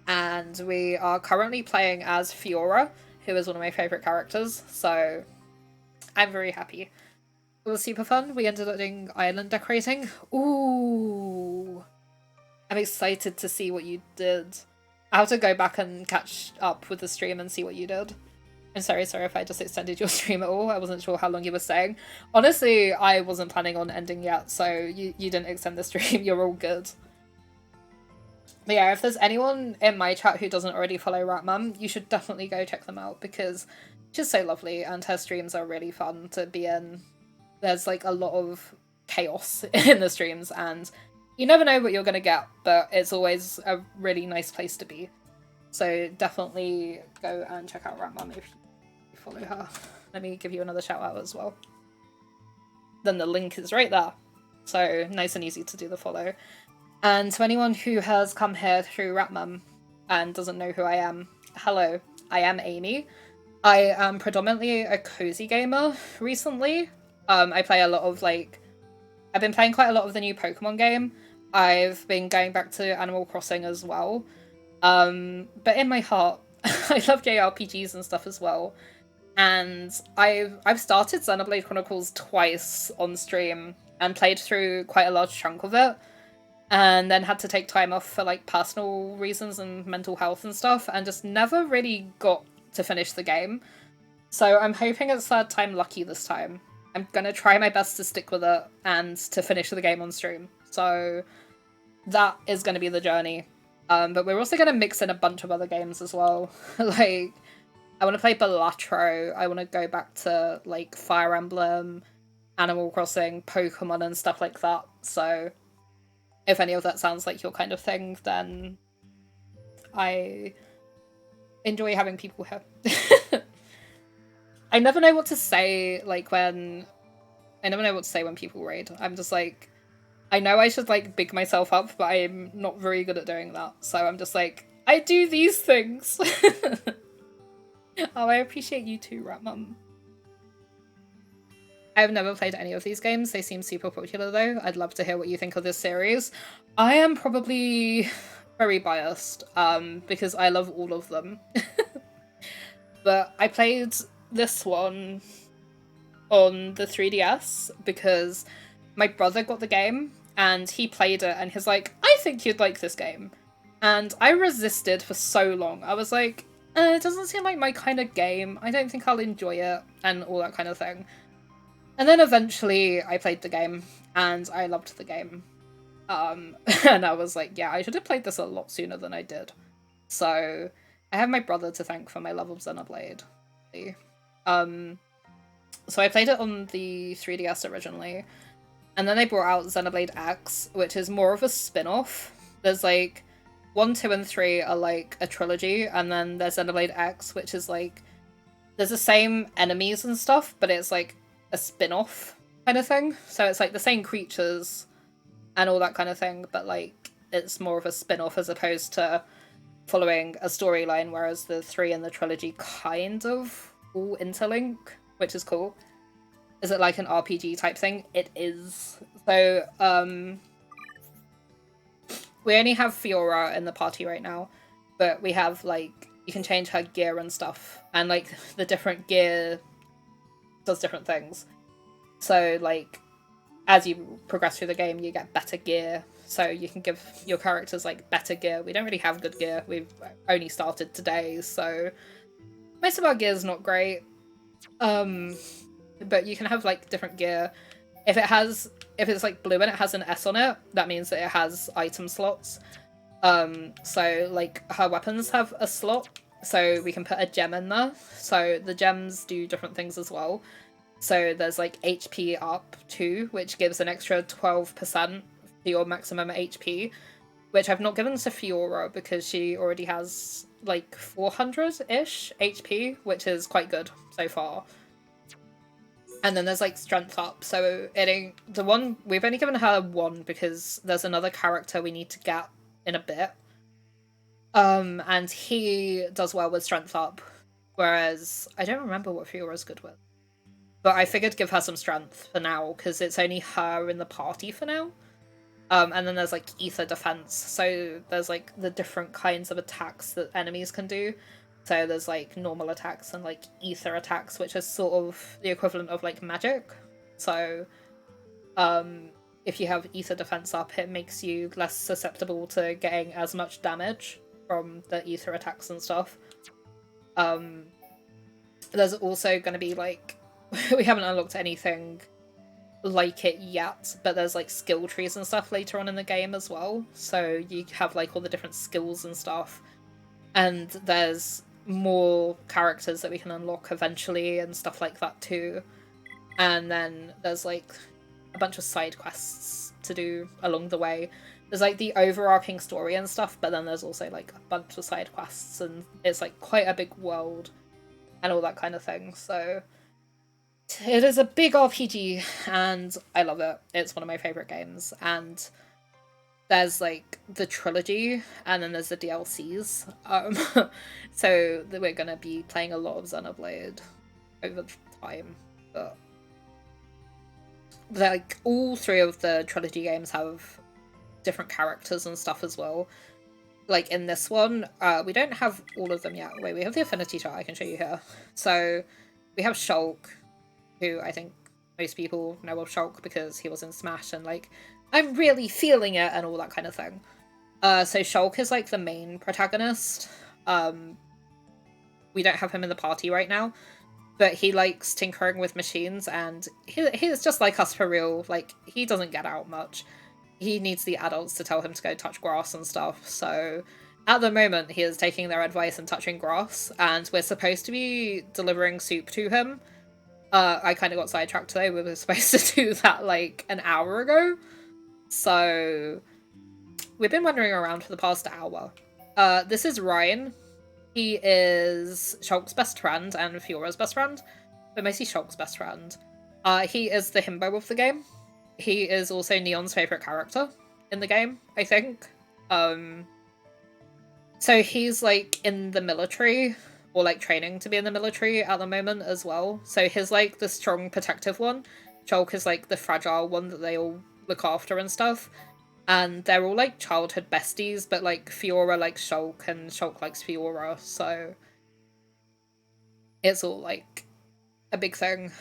And we are currently playing as Fiora, who is one of my favourite characters. So I'm very happy. It was super fun. We ended up doing island decorating. Ooh. I'm excited to see what you did. I have to go back and catch up with the stream and see what you did. I'm sorry if I just extended your stream at all. I wasn't sure how long you were staying. Honestly, I wasn't planning on ending yet, so you didn't extend the stream. You're all good. But yeah, if there's anyone in my chat who doesn't already follow Ratmum, you should definitely go check them out because she's so lovely and her streams are really fun to be in. There's like a lot of chaos in the streams and you never know what you're going to get, but it's always a really nice place to be. So definitely go and check out Ratmum if you follow her. Let me give you another shout out as well. Then the link is right there. So nice and easy to do the follow. And to anyone who has come here through Ratmum and doesn't know who I am, hello, I am Amii. I am predominantly a cozy gamer recently. I play a lot of I've been playing quite a lot of the new Pokemon game. I've been going back to Animal Crossing as well. But in my heart, I love JRPGs and stuff as well. And I've started Xenoblade Chronicles twice on stream and played through quite a large chunk of it. And then had to take time off for like personal reasons and mental health and stuff and just never really got to finish the game. So I'm hoping it's third time lucky this time. I'm gonna try my best to stick with it and to finish the game on stream. So that is gonna be the journey. But we're also gonna mix in a bunch of other games as well. Like, I want to play Balatro, I want to go back to like Fire Emblem, Animal Crossing, Pokemon and stuff like that. So if any of that sounds like your kind of thing, then I enjoy having people here. I never know what to say, when people raid. I'm just like, I know I should like big myself up, but I'm not very good at doing that. So I'm just like, I do these things. Oh, I appreciate you too, Ratmum. I've never played any of these games. They seem super popular though. I'd love to hear what you think of this series. I am probably very biased, because I love all of them. But I played this one on the 3DS because my brother got the game and he played it and he's like, I think you'd like this game. And I resisted for so long. I was like, it doesn't seem like my kind of game. I don't think I'll enjoy it and all that kind of thing. And then eventually I played the game and I loved the game. And I was like, yeah, I should have played this a lot sooner than I did. So I have my brother to thank for my love of Xenoblade. So I played it on the 3DS originally. And then they brought out Xenoblade X, which is more of a spin-off. There's like 1, 2, and 3 are like a trilogy, and then there's Xenoblade X, which is like there's the same enemies and stuff, but it's like a spin-off kind of thing. So it's like the same creatures and all that kind of thing, but like it's more of a spin-off as opposed to following a storyline, whereas the 3 in the trilogy kind of all interlink, which is cool. Is it like an RPG type thing? It is. So, we only have Fiora in the party right now, but we have, like, you can change her gear and stuff, and, like, the different gear does different things. So, like, as you progress through the game, you get better gear, so you can give your characters, like, better gear. We don't really have good gear. We've only started today, so most of our gear's not great. But you can have, like, different gear. if it's like blue and it has an S on it, that means that it has item slots. So like her weapons have a slot, so we can put a gem in there. So the gems do different things as well. So there's like HP up too, which gives an extra 12% to your maximum HP, which I've not given to Fiora because she already has like 400-ish HP, which is quite good so far. And then there's like strength up, so it ain't the one we've only given her one because there's another character we need to get in a bit. And he does well with strength up, whereas I don't remember what Fiora's good with. But I figured give her some strength for now, because it's only her in the party for now. And then there's like ether defense, so there's like the different kinds of attacks that enemies can do. So there's like normal attacks and like ether attacks, which is sort of the equivalent of like magic. So if you have ether defense up, it makes you less susceptible to getting as much damage from the ether attacks and stuff. There's also going to be like we haven't unlocked anything like it yet, but there's like skill trees and stuff later on in the game as well, so you have like all the different skills and stuff, and there's more characters that we can unlock eventually and stuff like that too. And then there's like a bunch of side quests to do along the way. There's like the overarching story and stuff, but then there's also like a bunch of side quests, and it's like quite a big world and all that kind of thing. So it is a big RPG and I love it. It's one of my favorite games. And there's like the trilogy and then there's the DLCs. So we're gonna be playing a lot of Xenoblade over time. But like all three of the trilogy games have different characters and stuff as well. Like in this one, we don't have all of them yet. Wait, we have the affinity chart I can show you here. So we have Shulk, who I think most people know of Shulk because he was in Smash and like, I'm really feeling it and all that kind of thing. So Shulk is like the main protagonist. We don't have him in the party right now, but he likes tinkering with machines and he's just like us for real. Like, he doesn't get out much. He needs the adults to tell him to go touch grass and stuff. So at the moment he is taking their advice and touching grass, and we're supposed to be delivering soup to him. I kind of got sidetracked today. We were supposed to do that like an hour ago. So we've been wandering around for the past hour. This is Ryan. He is Shulk's best friend and Fiora's best friend, but mostly Shulk's best friend. He is the himbo of the game. He is also Neon's favourite character in the game, I think. So he's like in the military, or like training to be in the military at the moment as well. So he's like the strong protective one. Shulk is like the fragile one that they all look after and stuff. And they're all like childhood besties, but like Fiora likes Shulk and Shulk likes Fiora, so it's all like a big thing.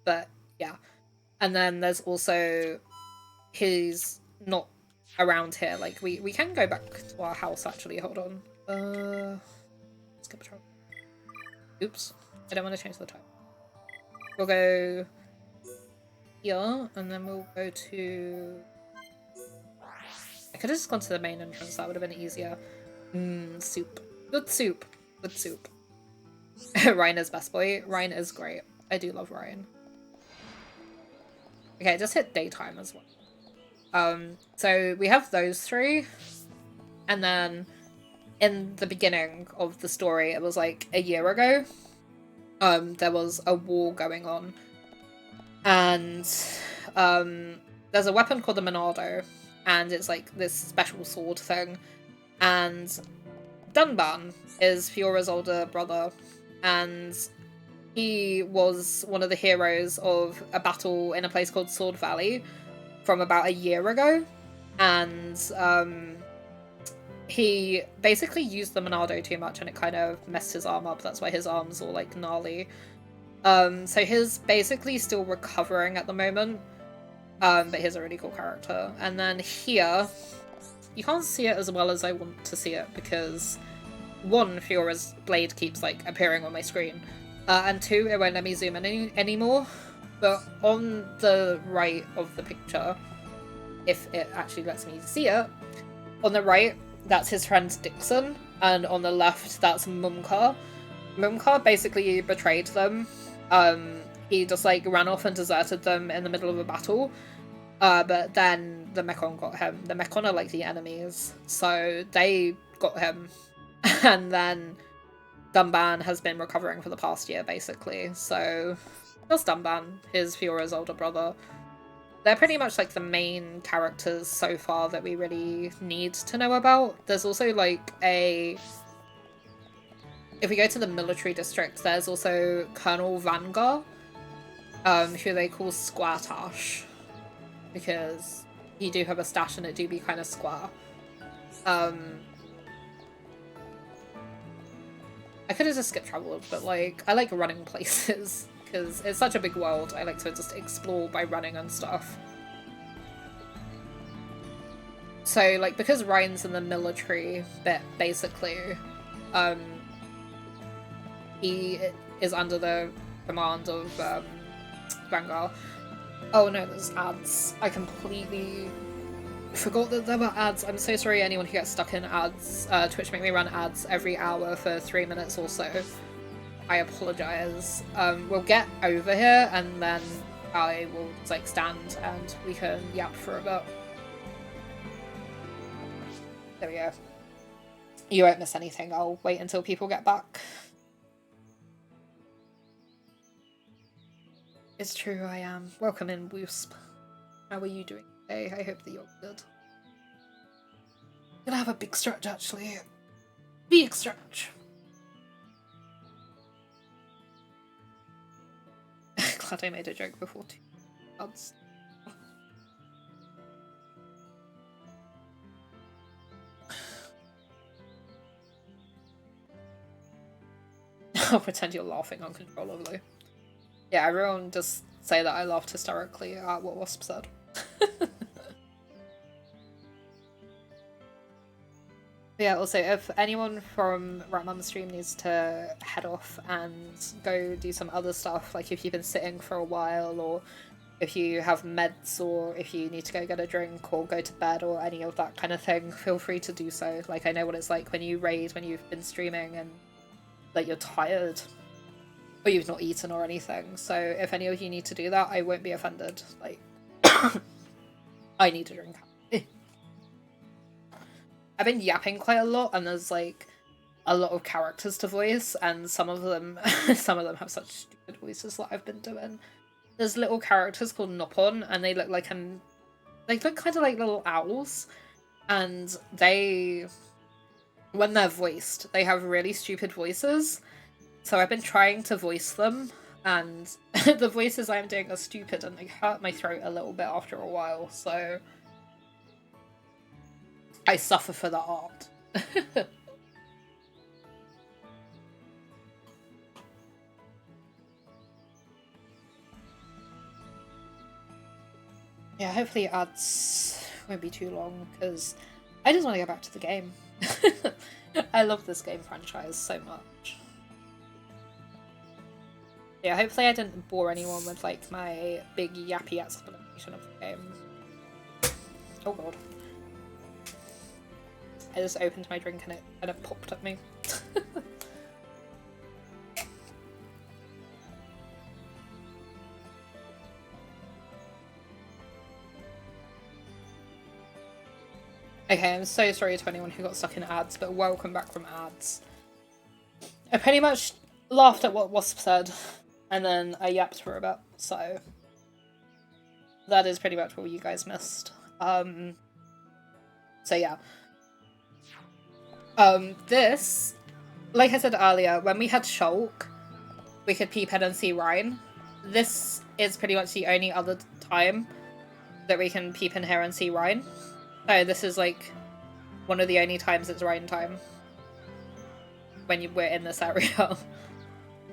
But yeah. And then there's also, he's not around here. Like we can go back to our house actually, hold on. Skip a travel. Oops, I don't want to change the time. We'll go here, and then we'll go to... I could have just gone to the main entrance, that would have been easier. Soup. Good soup. Good soup. Ryan is best boy. Ryan is great. I do love Ryan. Okay, just hit daytime as well. So we have those three, and then in the beginning of the story, it was like a year ago, there was a war going on, and there's a weapon called the Monado, and it's like this special sword thing, and Dunban is Fiora's older brother, and he was one of the heroes of a battle in a place called Sword Valley from about a year ago, and he basically used the Monado too much and it kind of messed his arm up. That's why his arm's all like gnarly. So he's basically still recovering at the moment, but he's a really cool character. And then here, you can't see it as well as I want to see it because one, Fiora's blade keeps like appearing on my screen, and two, it won't let me zoom in anymore. But on the right of the picture, if it actually lets me see it, on the right, that's his friend Dixon, and on the left, that's Mumka. Mumka basically betrayed them. He just like ran off and deserted them in the middle of a battle. But then the Mekon got him. The Mekon are like the enemies, so they got him. And then Dunban has been recovering for the past year, basically. So that's Dunban, his Fiora's older brother. They're pretty much like the main characters so far that we really need to know about. There's also like a... If we go to the military district, there's also Colonel Vangar, who they call Squartash, because you do have a stash and it do be kind of square. I could have just skip traveled, but like I like running places because it's such a big world. I like to just explore by running and stuff. So like because Ryan's in the military bit, basically, he is under the command of Vanguard. Oh no, there's ads. I completely forgot that there were ads. I'm so sorry anyone who gets stuck in ads. Twitch make me run ads every hour for 3 minutes or so. I apologise. We'll get over here and then I will like stand and we can yap for a bit. There we go. You won't miss anything. I'll wait until people get back. It's true, I am. Welcome in, Woosp. How are you doing today? I hope that you're good. I'm gonna have a big stretch, actually. Big stretch. Glad I made a joke before 2 months. I'll pretend you're laughing uncontrollably. Yeah, everyone just say that I laughed hysterically at what Wasp said. Yeah, also, if anyone from Right Mum Stream needs to head off and go do some other stuff, like if you've been sitting for a while, or if you have meds, or if you need to go get a drink, or go to bed, or any of that kind of thing, feel free to do so. Like, I know what it's like when you raid, when you've been streaming, and, like, you're tired. Or you've not eaten or anything, so if any of you need to do that, I won't be offended. Like, I need to drink. I've been yapping quite a lot, and there's like a lot of characters to voice, and some of them have such stupid voices that I've been doing. There's little characters called Nopon, and they look like they look kind of like little owls, and they, when they're voiced, they have really stupid voices. So I've been trying to voice them, and the voices I'm doing are stupid and they hurt my throat a little bit after a while, so I suffer for the art. Yeah, hopefully ads won't be too long, because I just want to get back to the game. I love this game franchise so much. Yeah, hopefully I didn't bore anyone with like my big yappy explanation of the game. Oh god. I just opened my drink and it popped at me. Okay, I'm so sorry to anyone who got stuck in ads, but welcome back from ads. I pretty much laughed at what Wasp said, and then I yapped for a bit, so that is pretty much what you guys missed. So yeah. This, like I said earlier, when we had Shulk, we could peep in and see Ryan. This is pretty much the only other time that we can peep in here and see Ryan. So this is like one of the only times it's Ryan time when we're in this area.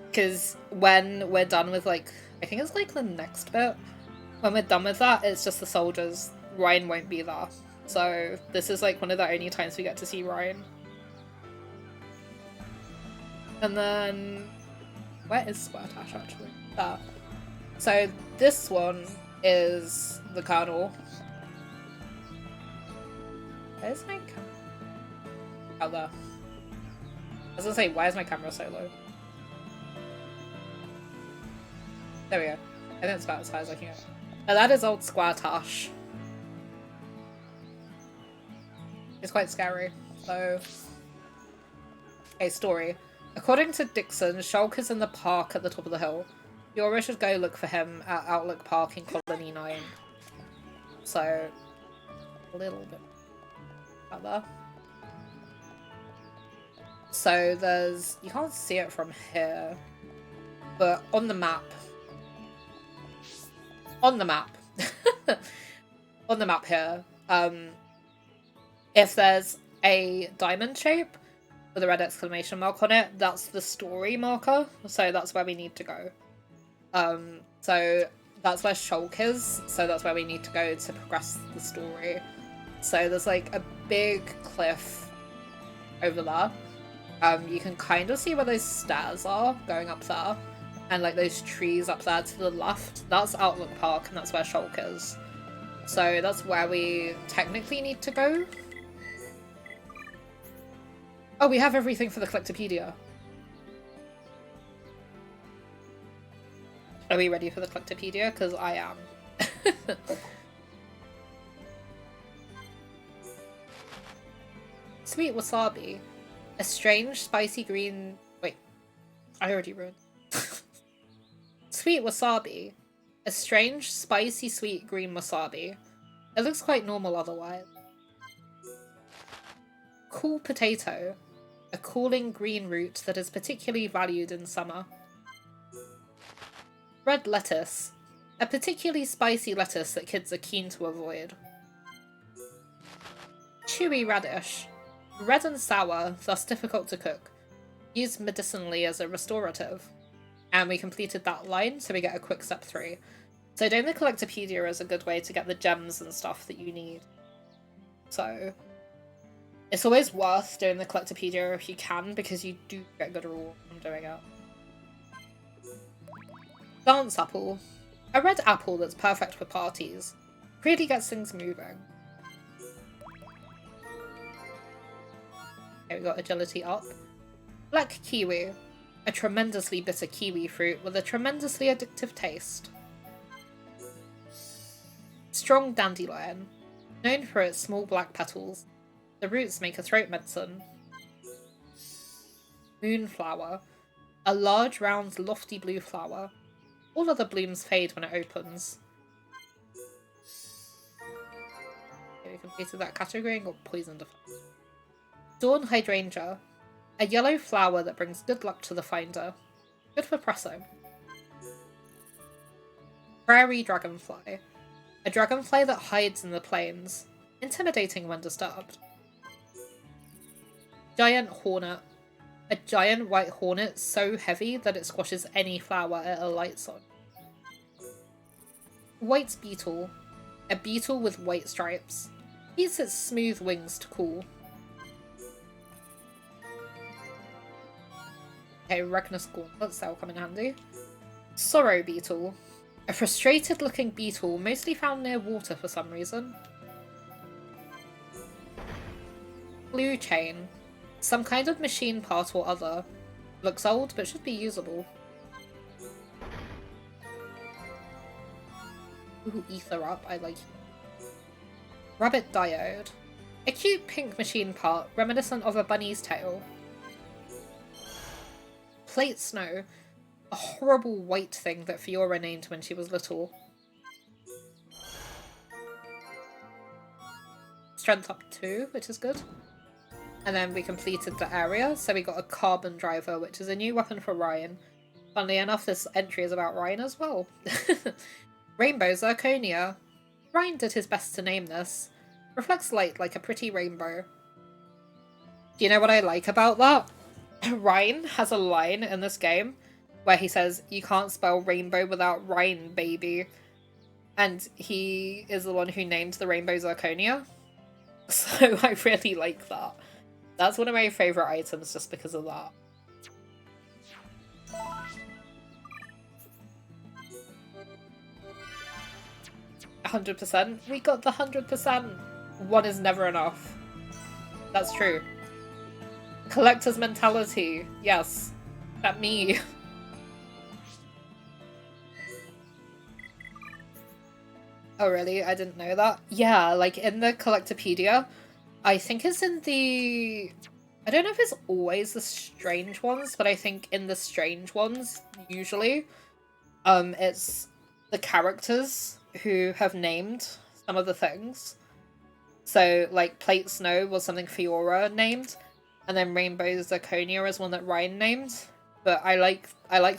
Because when we're done with like, I think it's like the next bit, when we're done with that, it's just the soldiers. Ryan won't be there. So this is like one of the only times we get to see Ryan. And then, where is Squirtash actually? There. So this one is the Colonel. Where's my camera? Oh, there. I was gonna say, why is my camera so low? There we go. I think it's about as high as I can get. Now that is old Squire Tash. It's quite scary. So, okay, story. According to Dixon, Shulk is in the park at the top of the hill. Fiora should go look for him at Outlook Park in Colony 9. So, a little bit about there. So there's, you can't see it from here, but on the map, on the map here, if there's a diamond shape with a red exclamation mark on it, that's the story marker, so that's where we need to go. So that's where Shulk is, so that's where we need to go to progress the story. So there's like a big cliff over there. You can kind of see where those stairs are going up there, and like those trees up there to the left. That's Outlook Park, and that's where Shulk is. So that's where we technically need to go. Oh, we have everything for the Collectopedia. Are we ready for the Collectopedia? Because I am. Sweet wasabi. A strange, spicy green... Wait. I already ruined. Sweet wasabi. A strange, spicy, sweet green wasabi. It looks quite normal otherwise. Cool potato. A cooling green root that is particularly valued in summer. Red lettuce. A particularly spicy lettuce that kids are keen to avoid. Chewy radish. Red and sour, thus difficult to cook. Used medicinally as a restorative. And we completed that line, so we get a quick step 3. So doing the Collectopedia is a good way to get the gems and stuff that you need. So it's always worth doing the Collectopedia if you can, because you do get good reward from doing it. Dance apple. A red apple that's perfect for parties. Really gets things moving. Okay, we got agility up. Black kiwi. A tremendously bitter kiwi fruit with a tremendously addictive taste. Strong dandelion. Known for its small black petals. The roots make a throat medicine. Moonflower. A large, round, lofty blue flower. All other blooms fade when it opens. Okay, we completed that category and got poisoned. Dawn hydrangea. A yellow flower that brings good luck to the finder. Good for presso. Prairie dragonfly. A dragonfly that hides in the plains. Intimidating when disturbed. Giant hornet. A giant white hornet so heavy that it squashes any flower it alights on. White beetle. A beetle with white stripes. Uses its smooth wings to cool. Okay, Regnus gauntlets, that'll come in handy. Sorrow beetle. A frustrated looking beetle mostly found near water for some reason. Blue chain. Some kind of machine part or other. Looks old, but should be usable. Ooh, ether up, I like it. Rabbit diode. A cute pink machine part, reminiscent of a bunny's tail. Plate snow. A horrible white thing that Fiora named when she was little. Strength up 2, which is good. And then we completed the area, so we got a carbon driver, which is a new weapon for Ryan. Funnily enough, this entry is about Ryan as well. Rainbow zirconia. Ryan did his best to name this. Reflects light like a pretty rainbow. Do you know what I like about that? Ryan has a line in this game where he says, "You can't spell rainbow without Ryan, baby." And he is the one who named the rainbow zirconia. So I really like that. That's one of my favourite items just because of that. 100%. We got the 100%. One is never enough. That's true. Collector's mentality. Yes. That me. Oh really? I didn't know that. Yeah, like in the Collectopedia, I think it's in the... I don't know if it's always the strange ones, but I think in the strange ones, usually, it's the characters who have named some of the things. So, like, Plate Snow was something Fiora named, and then Rainbow Zirconia is one that Ryan named. But I like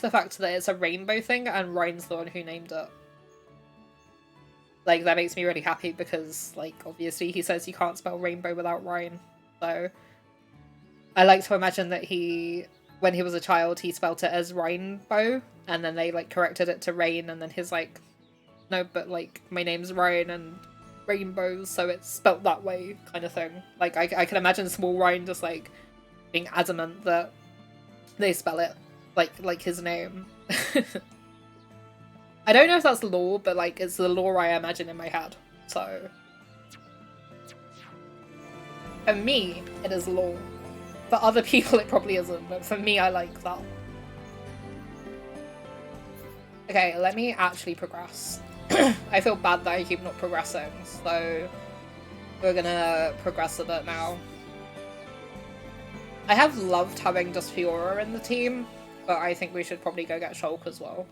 the fact that it's a rainbow thing, and Ryan's the one who named it. Like, that makes me really happy because, like, obviously he says you can't spell rainbow without Ryan. So, I like to imagine that when he was a child, he spelt it as rainbow, and then they, like, corrected it to rain, and then he's like, no, but, like, my name's Ryan, and rainbows, so it's spelt that way, kind of thing. Like, I can imagine small Ryan just, like, being adamant that they spell it like his name. I don't know if that's lore, but, like, it's the lore I imagine in my head, so... For me, it is lore. For other people, it probably isn't, but for me, I like that. Okay, let me actually progress. I feel bad that I keep not progressing, so we're gonna progress a bit now. I have loved having just Fiora in the team, but I think we should probably go get Shulk as well.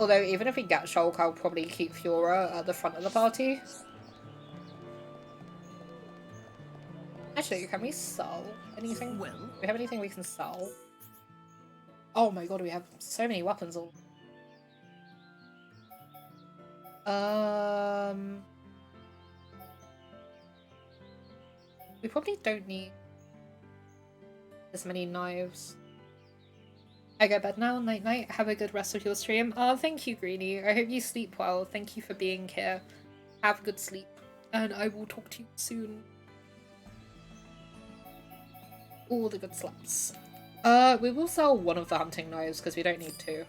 Although, even if we get Shulk, I'll probably keep Fiora at the front of the party. Actually, can we sell anything? Well, Do we have anything we can sell? Oh my god, we have so many weapons all. We probably don't need as many knives. I go to bed now. Night night. Have a good rest of your stream. Oh, thank you, Greenie. I hope you sleep well. Thank you for being here. Have good sleep. And I will talk to you soon. All the good slaps. We will sell one of the hunting knives because we don't need two.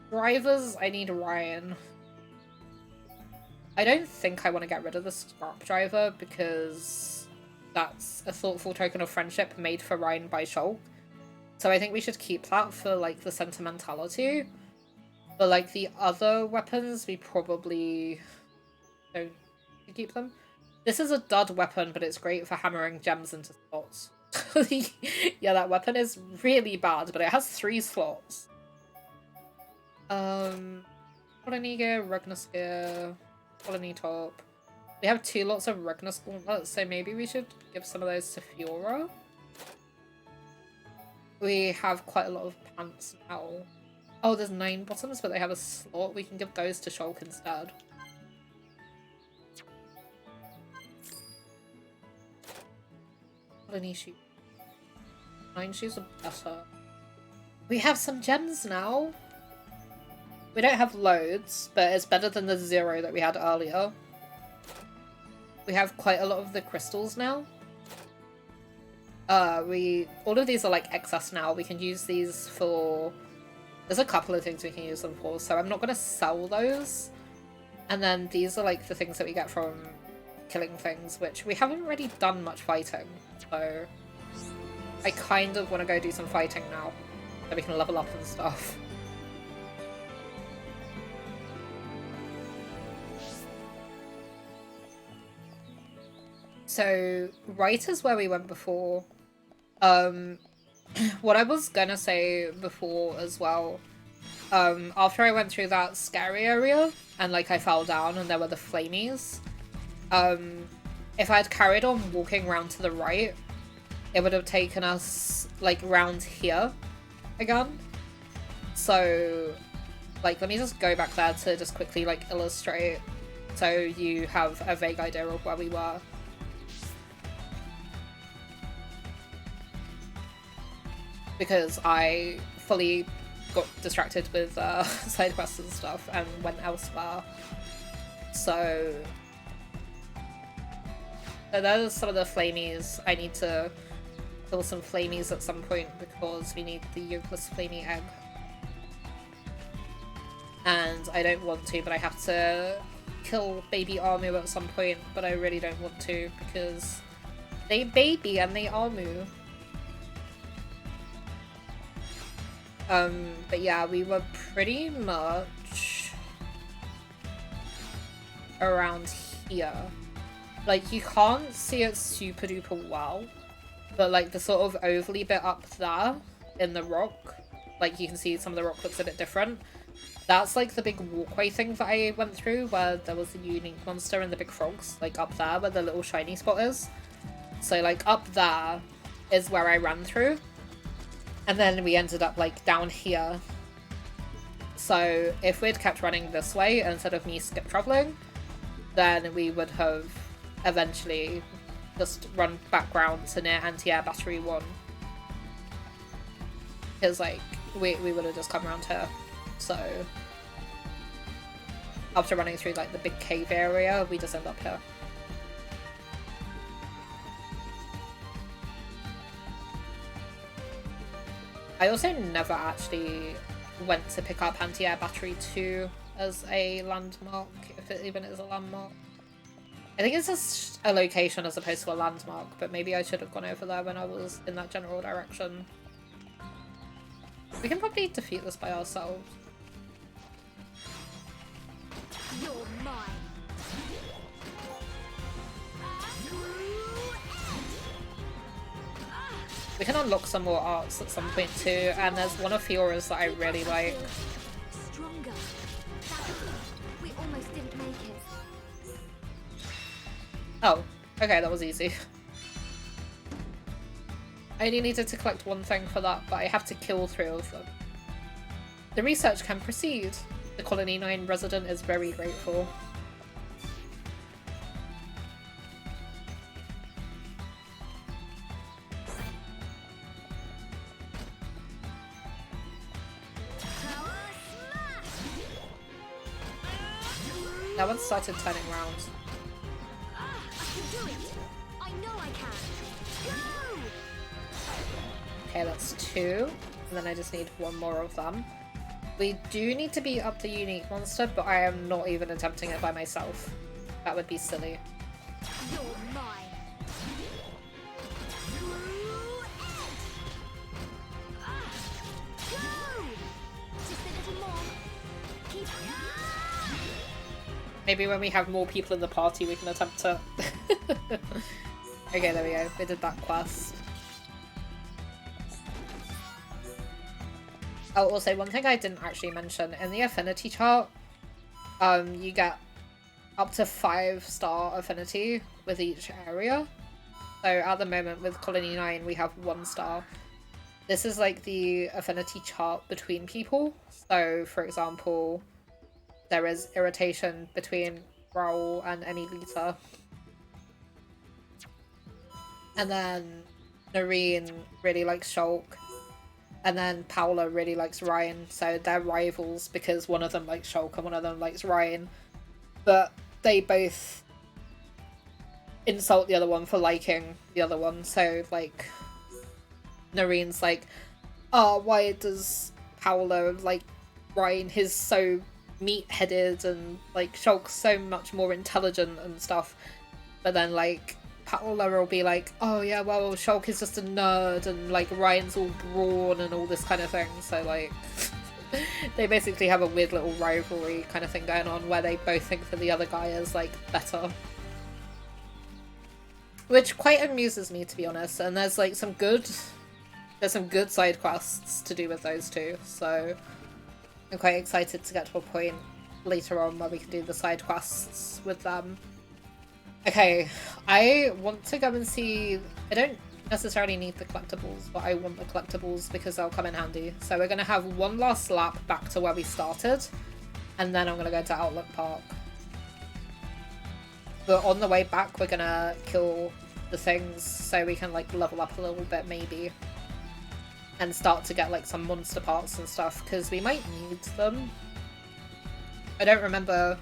Drivers, I need Ryan. I don't think I want to get rid of the scrap driver because that's a thoughtful token of friendship made for Ryan by Shulk. So I think we should keep that for, like, the sentimentality. But, like, the other weapons, we probably don't keep them. This is a dud weapon, but it's great for hammering gems into slots. Yeah, that weapon is really bad, but it has 3 slots. Colony gear, Rugnus gear, colony top. We have 2 lots of Rugnus gauntlets, so maybe we should give some of those to Fiora. We have quite a lot of pants now. Oh, there's 9 bottoms, but they have a slot. We can give those to Shulk instead. Colony shoes. 9 shoes are better. We have some gems now. We don't have loads, but it's better than the 0 that we had earlier. We have quite a lot of the crystals now. All of these are like excess now. We can use these for... There's a couple of things we can use them for, so I'm not going to sell those. And then these are like the things that we get from killing things, which we haven't really done much fighting. So I kind of want to go do some fighting now, so we can level up and stuff. So, right is where we went before. What I was gonna say before as well, after I went through that scary area, and like I fell down and there were the flamies, if I had carried on walking around to the right, it would have taken us like round here again. So, like, let me just go back there to just quickly like illustrate so you have a vague idea of where we were. Because I fully got distracted with side quests and stuff and went elsewhere. So there's some of the flamies I need to kill some flamies at some point because we need the yolkless flamey egg. And I don't want to, but I have to kill baby Amu at some point, but I really don't want to because they baby and they Amu. But yeah, we were pretty much around here. Like, you can't see it super duper well, but like the sort of overly bit up there in the rock, like you can see some of the rock looks a bit different. That's like the big walkway thing that I went through where there was the unique monster and the big frogs, like up there where the little shiny spot is. So like up there is where I ran through. And then we ended up like down here. So if we'd kept running this way instead of me skip traveling, then we would have eventually just run back round to near anti-air battery 1. Because like we would have just come around here. So after running through like the big cave area, we just end up here. I also never actually went to pick up anti-air battery 2 as a landmark, if it even is a landmark. I think it's just a location as opposed to a landmark, but maybe I should have gone over there when I was in that general direction. We can probably defeat this by ourselves. You're mine. We can unlock some more arts at some point too, and there's one of Fiora's that I really like. Stronger. We almost didn't make it. Oh, okay, that was easy. I only needed to collect one thing for that, but I have to kill 3 of them. The research can proceed. The Colony 9 resident is very grateful. That one started turning around. I can do it. I know I can. Go! Okay, that's 2. And then I just need 1 more of them. We do need to beat up the unique monster, but I am not even attempting it by myself. That would be silly. You're mine. Go! Just a little more. Keep. Maybe when we have more people in the party we can attempt to... Okay, there we go. We did that quest. Oh, also, one thing I didn't actually mention, in the affinity chart, you get up to 5-star affinity with each area. So at the moment with Colony 9 we have 1 star. This is like the affinity chart between people. So for example, there is irritation between Raoul and Emilita. And then Noreen really likes Shulk. And then Paola really likes Ryan. So they're rivals because one of them likes Shulk and one of them likes Ryan. But they both insult the other one for liking the other one. So like Noreen's like, oh, why does Paola like Ryan? He's so meat-headed and like Shulk's so much more intelligent and stuff. But then like Paola will be like, oh yeah, well Shulk is just a nerd and like Ryan's all brawn and all this kind of thing. So like they basically have a weird little rivalry kind of thing going on where they both think that the other guy is like better. Which quite amuses me, to be honest, and there's like some good side quests to do with those two, so I'm quite excited to get to a point later on where we can do the side quests with them. Okay, I want to go and see... I don't necessarily need the collectibles, but I want the collectibles because they'll come in handy. So we're going to have one last lap back to where we started, and then I'm going to go to Outlook Park. But on the way back, we're going to kill the things so we can like level up a little bit maybe. And start to get like some monster parts and stuff, because we might need them. I don't remember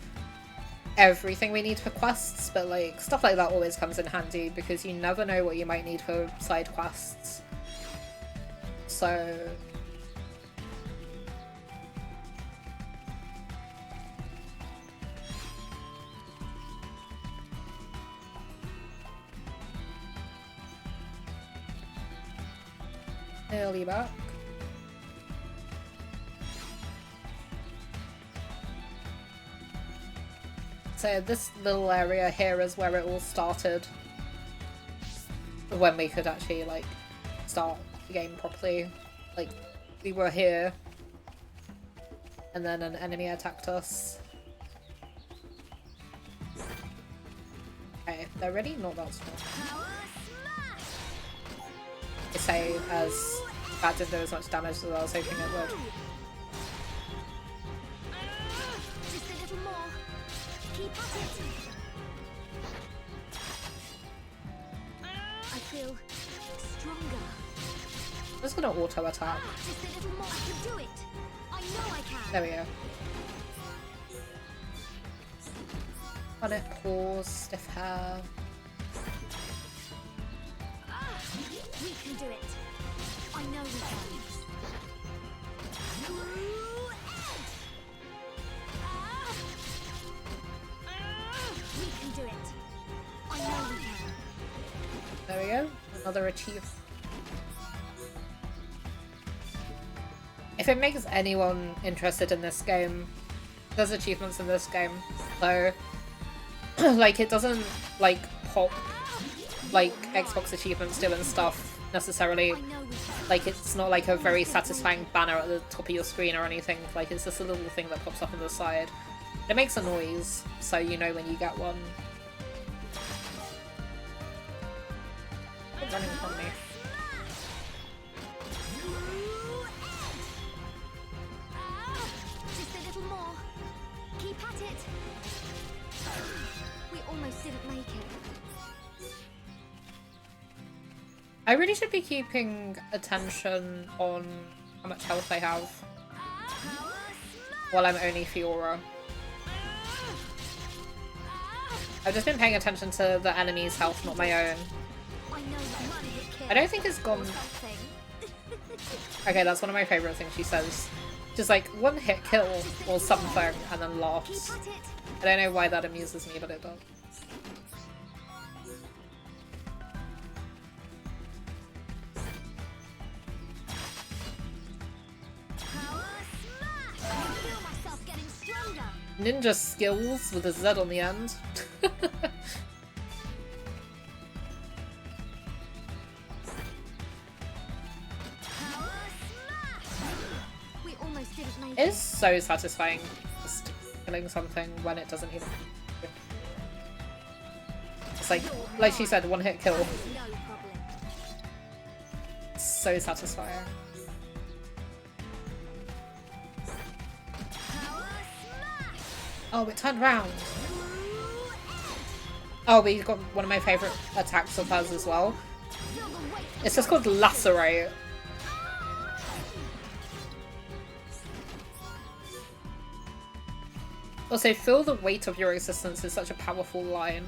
everything we need for quests, but like stuff like that always comes in handy because you never know what you might need for side quests. So early back. So this little area here is where it all started. When we could actually like start the game properly. Like we were here and then an enemy attacked us. Okay, they're really not that strong. I say as that didn't do as much damage as I was hoping it would. Just a little more. Keep at it. I feel stronger. I'm just gonna auto attack. Just a little more. I can do it. I know I can. There we go. On it, paws, stiff hair. We can do it. I know we can. We can do it. I know we can. There we go. Another achieve. If it makes anyone interested in this game, there's achievements in this game. So, like, it doesn't, like, pop like Xbox achievements do and stuff necessarily. Like, it's not like a very satisfying banner at the top of your screen or anything. Like, it's just a little thing that pops up on the side. It makes a noise, so you know when you get one. Stop running from me. Just a little more. Keep at it. We almost didn't make it. I really should be keeping attention on how much health I have while I'm only Fiora. I've just been paying attention to the enemy's health, not my own. I don't think it's gone... Okay, that's one of my favourite things she says. Just like, one hit kill or something, and then laughs. I don't know why that amuses me, but it does. Ninja skills with a Z on the end. We almost didn't make It is so satisfying just killing something when it doesn't even. It's like she said, one hit kill. No problem. It's so satisfying. Oh, it turned round. Oh, we got one of my favourite attacks of hers as well. It's just called Lacerate. Also, feel the weight of your existence is such a powerful line.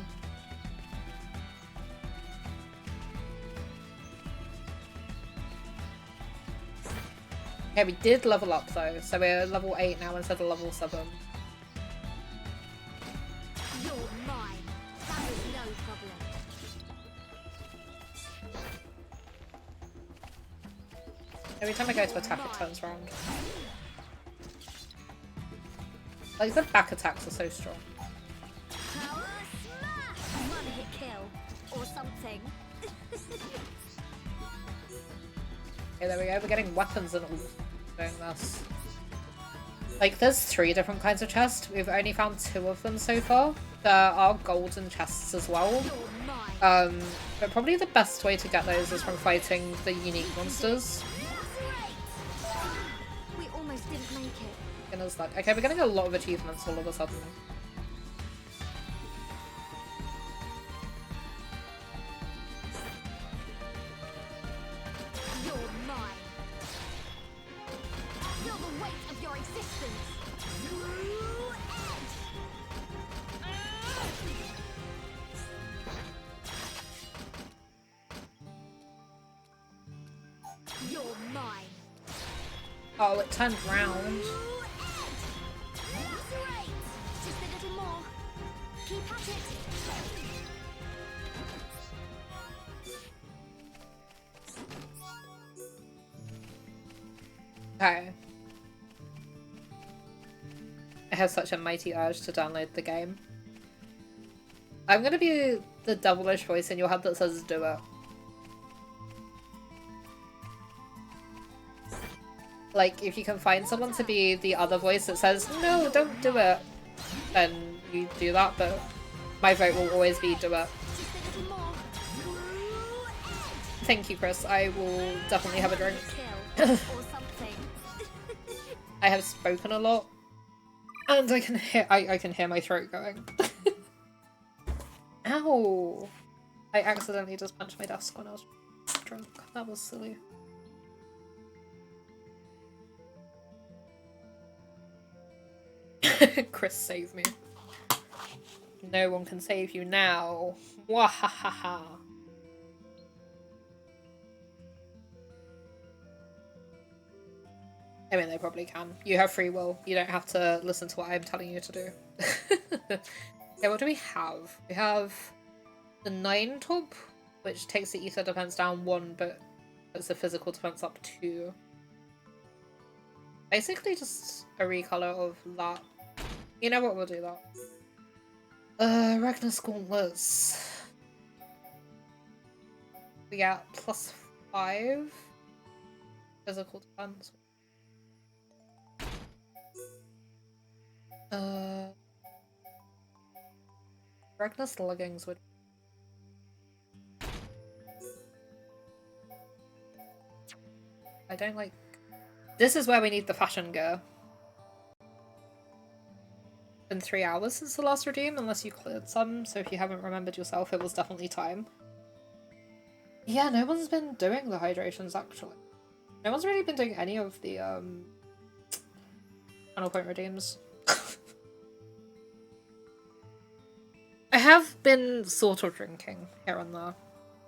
Okay, we did level up though, so we're level 8 now instead of level 7. You're mine. That is no problem. Every time I go to attack, it turns around. Like, the back attacks are so strong. One hit kill or something. Okay, there we go. We're getting weapons and all doing this. Like, there's 3 different kinds of chests. We've only found 2 of them so far. There are golden chests as well. But probably the best way to get those is from fighting the unique monsters. We almost didn't make it. Beginner's luck. Okay, we're getting a lot of achievements all of a sudden. You're mine. Feel the weight of your existence. Oh, it turned round. Great! Just a little more. Keep at it. Okay. I have such a mighty urge to download the game. I'm gonna be the devilish voice in your head that says do it. Like, if you can find someone to be the other voice that says, no, don't do it, then you do that, but my vote will always be do it. Thank you, Chris. I will definitely have a drink. I have spoken a lot, and I can hear my throat going. Ow! I accidentally just punched my desk when I was drunk. That was silly. Chris, save me. No one can save you now. Wahahaha. I mean, they probably can. You have free will. You don't have to listen to what I'm telling you to do. Okay, what do we have? We have the 9 top, which takes the ether defense down 1, but puts the physical defense up 2. Basically just a recolor of that. You know what, we'll do that. Ragnar's Gauntlets. We got +5 physical defense. Ragnar's leggings would. I don't like. This is where we need the fashion gear. Been 3 hours since the last redeem, unless you cleared some, so if you haven't remembered yourself, it was definitely time. Yeah, no one's been doing the hydrations, actually. No one's really been doing any of the, final point redeems. I have been sort of drinking here and there,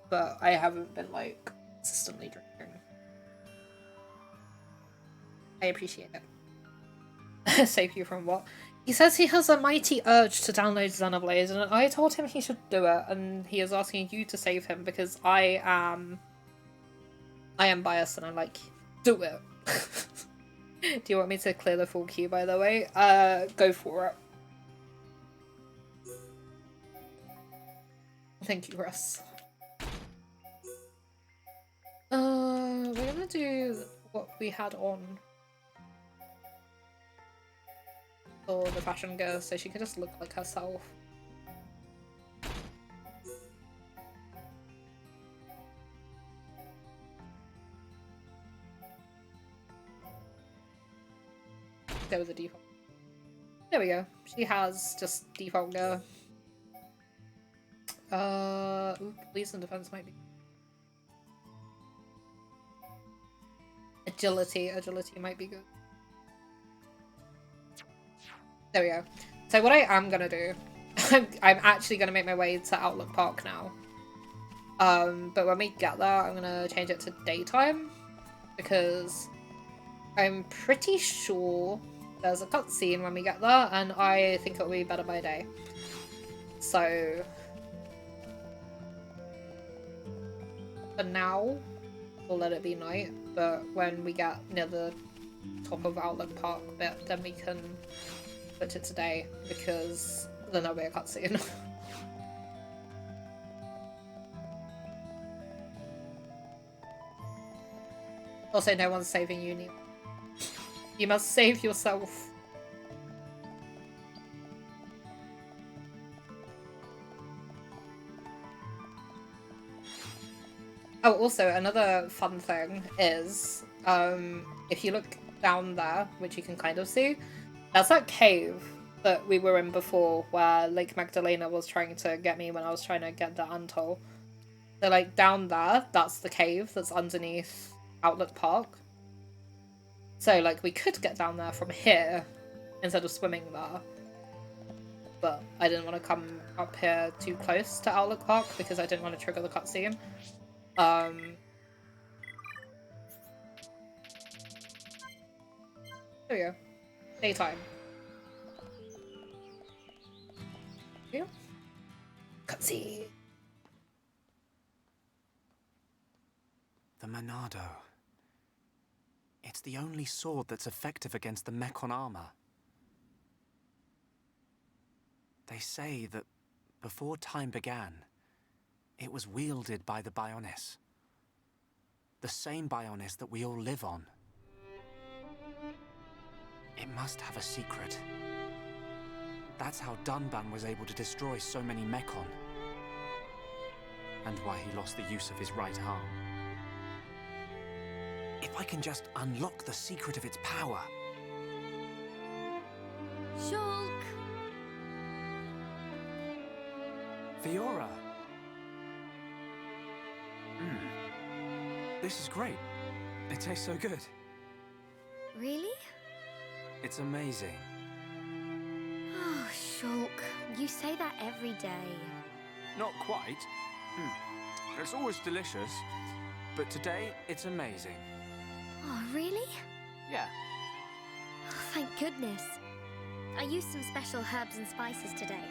but I haven't been, like, consistently drinking. I appreciate it. Save you from what? He says he has a mighty urge to download Xenoblade, and I told him he should do it, and he is asking you to save him because I am biased, and I'm like, do it. Do you want me to clear the full queue, by the way? Go for it. Thank you, Russ. We're gonna do what we had on for the fashion girl, so she could just look like herself. Go with the default. There we go. She has just default girl. Police and defense might be. Agility might be good. There we go. So what I am gonna do, I'm actually gonna make my way to Outlook Park now. But when we get there, I'm gonna change it to daytime because I'm pretty sure there's a cutscene when we get there, and I think it'll be better by day. So for now, we'll let it be night, but when we get near the top of Outlook Park bit, then we can put it today, because then there'll be a cutscene. Also, no one's saving you, Neil. You must save yourself. Oh, also, another fun thing is, if you look down there, which you can kind of see, that's that cave that we were in before, where Lake Magdalena was trying to get me when I was trying to get the Antol. So, like, down there, that's the cave that's underneath Outlook Park. So, like, we could get down there from here, instead of swimming there. But I didn't want to come up here too close to Outlook Park, because I didn't want to trigger the cutscene. There we go. Daytime. Yeah. Cutscene. The Monado. It's the only sword that's effective against the Mechon armor. They say that before time began, it was wielded by the Bionis. The same Bionis that we all live on. It must have a secret. That's how Dunban was able to destroy so many Mechon. And why he lost the use of his right arm. If I can just unlock the secret of its power. Shulk! Fiora! This is great. It tastes so good. Really? It's amazing. Oh, Shulk, you say that every day. Not quite. It's always delicious, but today it's amazing. Oh, really? Yeah. Oh, thank goodness. I used some special herbs and spices today.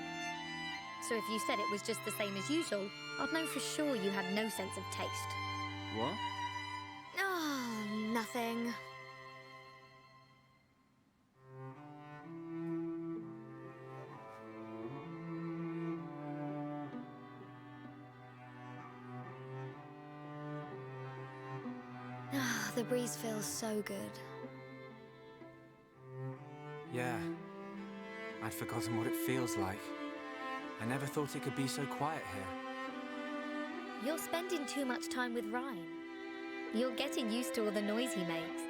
So if you said it was just the same as usual, I'd know for sure you had no sense of taste. What? Oh, nothing. Ah, the breeze feels so good. Yeah. I'd forgotten what it feels like. I never thought it could be so quiet here. You're spending too much time with Ryan. You're getting used to all the noise he makes.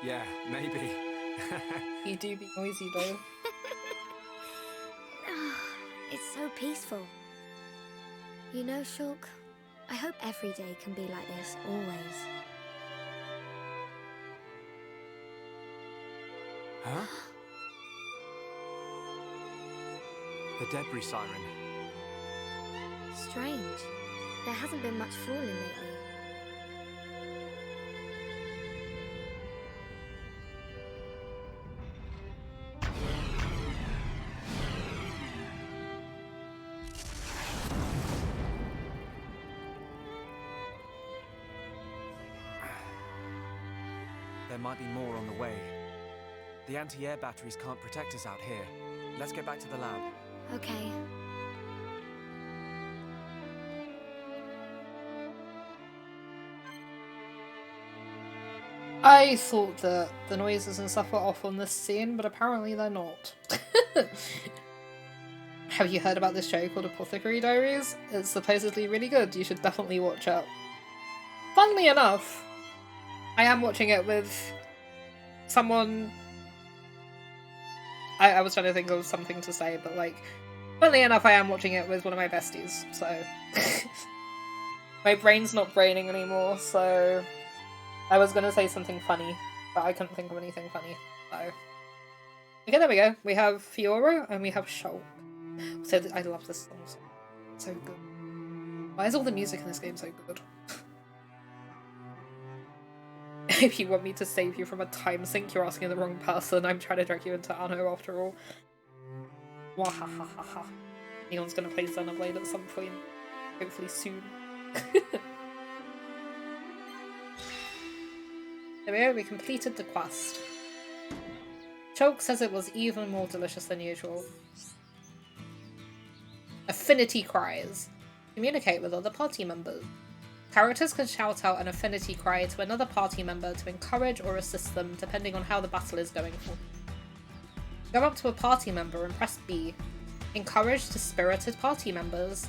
Yeah, maybe. You do be noisy though. It's so peaceful. You know, Shulk, I hope every day can be like this, always. Huh? The debris siren. Strange. There hasn't been much falling lately. There might be more on the way. The anti-air batteries can't protect us out here. Let's get back to the lab. Okay. I thought that the noises and stuff were off on this scene, but apparently they're not. Have you heard about this show called Apothecary Diaries? It's supposedly really good. You should definitely watch it. Funnily enough, I am watching it with someone... I was trying to think of something to say, but like, funnily enough, I am watching it with one of my besties, so... My brain's not braining anymore, so... I was gonna say something funny, but I couldn't think of anything funny, so... Okay, there we go. We have Fiora, and we have Shulk. So I love this song, so good. Why is all the music in this game so good? If you want me to save you from a time sink, you're asking the wrong person. I'm trying to drag you into Anno after all. Wahahaha. Neon's gonna play Xenoblade at some point. Hopefully soon. There we go, we completed the quest. Shulk says it was even more delicious than usual. Affinity cries. Communicate with other party members. Characters can shout out an affinity cry to another party member to encourage or assist them depending on how the battle is going for. Go up to a party member and press B. Encourage dispirited party members.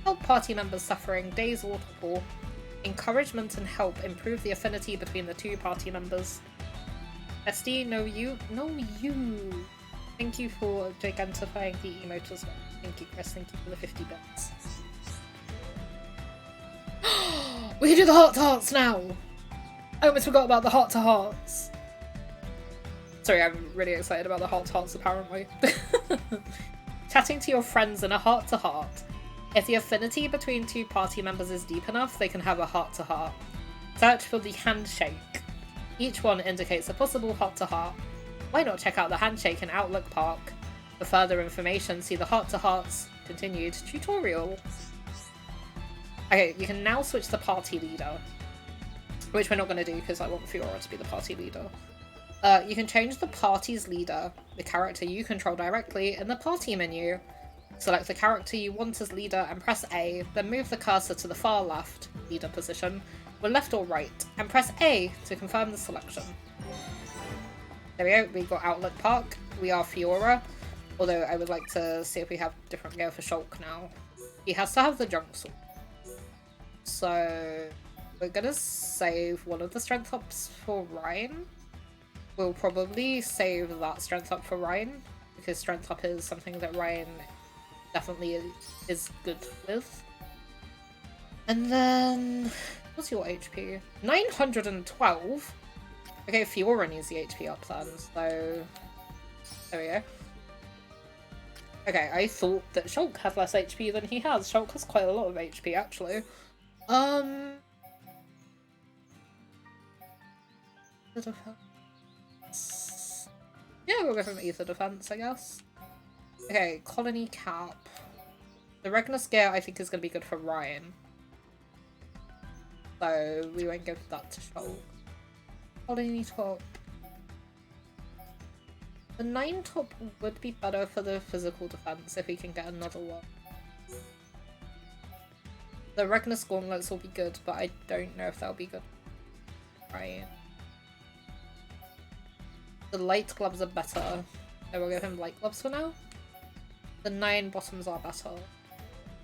Help party members suffering daze or topple. Encouragement and help improve the affinity between the two party members. SD, no you. No you. Thank you for gigantifying the emote as well. Thank you, Chris. Thank you for the 50 bits. We can do the heart-to-hearts now! I almost forgot about the heart-to-hearts. Sorry, I'm really excited about the heart-to-hearts, apparently. Chatting to your friends in a heart-to-heart. If the affinity between two party members is deep enough, they can have a heart-to-heart. Search for the handshake. Each one indicates a possible heart-to-heart. why not check out the Handshake and Outlook Park? For further information, see the Heart to Hearts continued tutorial. Okay, you can now switch the party leader, which we're not going to do because I want Fiora to be the party leader. You can change the party's leader, the character you control directly, in the party menu. Select the character you want as leader and press A, then move the cursor to the far left leader position, or left or right, and press A to confirm the selection. There we go, we got Outlook Park, we are Fiora, although I would like to see if we have different gear for Shulk now. He has to have the junk sword. So we're gonna save one of the strength ups for Ryan. We'll probably save that strength up for Ryan, because strength up is something that Ryan definitely is good with. And then, what's your HP? 912? Okay, Fiora needs the HP up then, so there we go. Okay, I thought that Shulk had less HP than he has. Shulk has quite a lot of HP, actually. The defense. Yeah, we'll go from Ether Defense, I guess. Okay, Colony Cap. The regular scare I think is going to be good for Ryan. So we won't give that to Shulk. Colony Top. The 9 top would be better for the physical defense if we can get another one. The Regnus Gauntlets will be good, but I don't know if they'll be good. Right. The light gloves are better. So we'll give him light gloves for now. The 9 bottoms are better.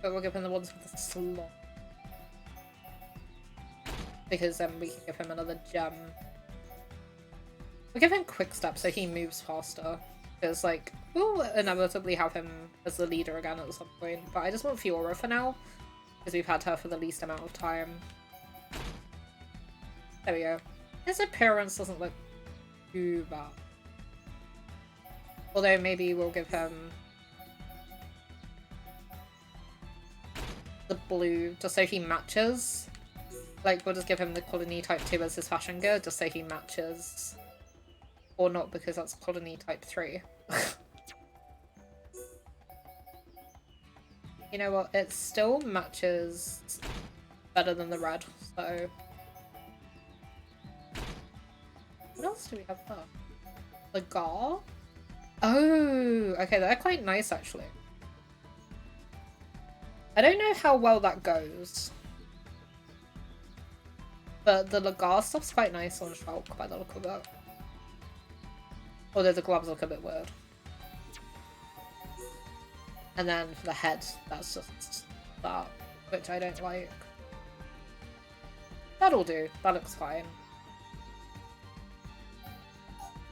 But we'll give him the ones with the slot. Because then we can give him another gem. We'll give him quick step so he moves faster. Because, like, we'll inevitably have him as the leader again at some point. But I just want Fiora for now. Because we've had her for the least amount of time. There we go. His appearance doesn't look too bad. Although maybe we'll give him the blue just so he matches. Like, we'll just give him the Colony Type 2 as his fashion gear just so he matches. Or not, because that's Colony Type 3. You know what? It still matches better than the red, so... What else do we have there? The Gar? Oh, okay, they're quite nice, actually. I don't know how well that goes. But the Lagar stuff's quite nice on Shulk by the look of it. Although the gloves look a bit weird. And then for the head, that's just that, which I don't like. That'll do. That looks fine.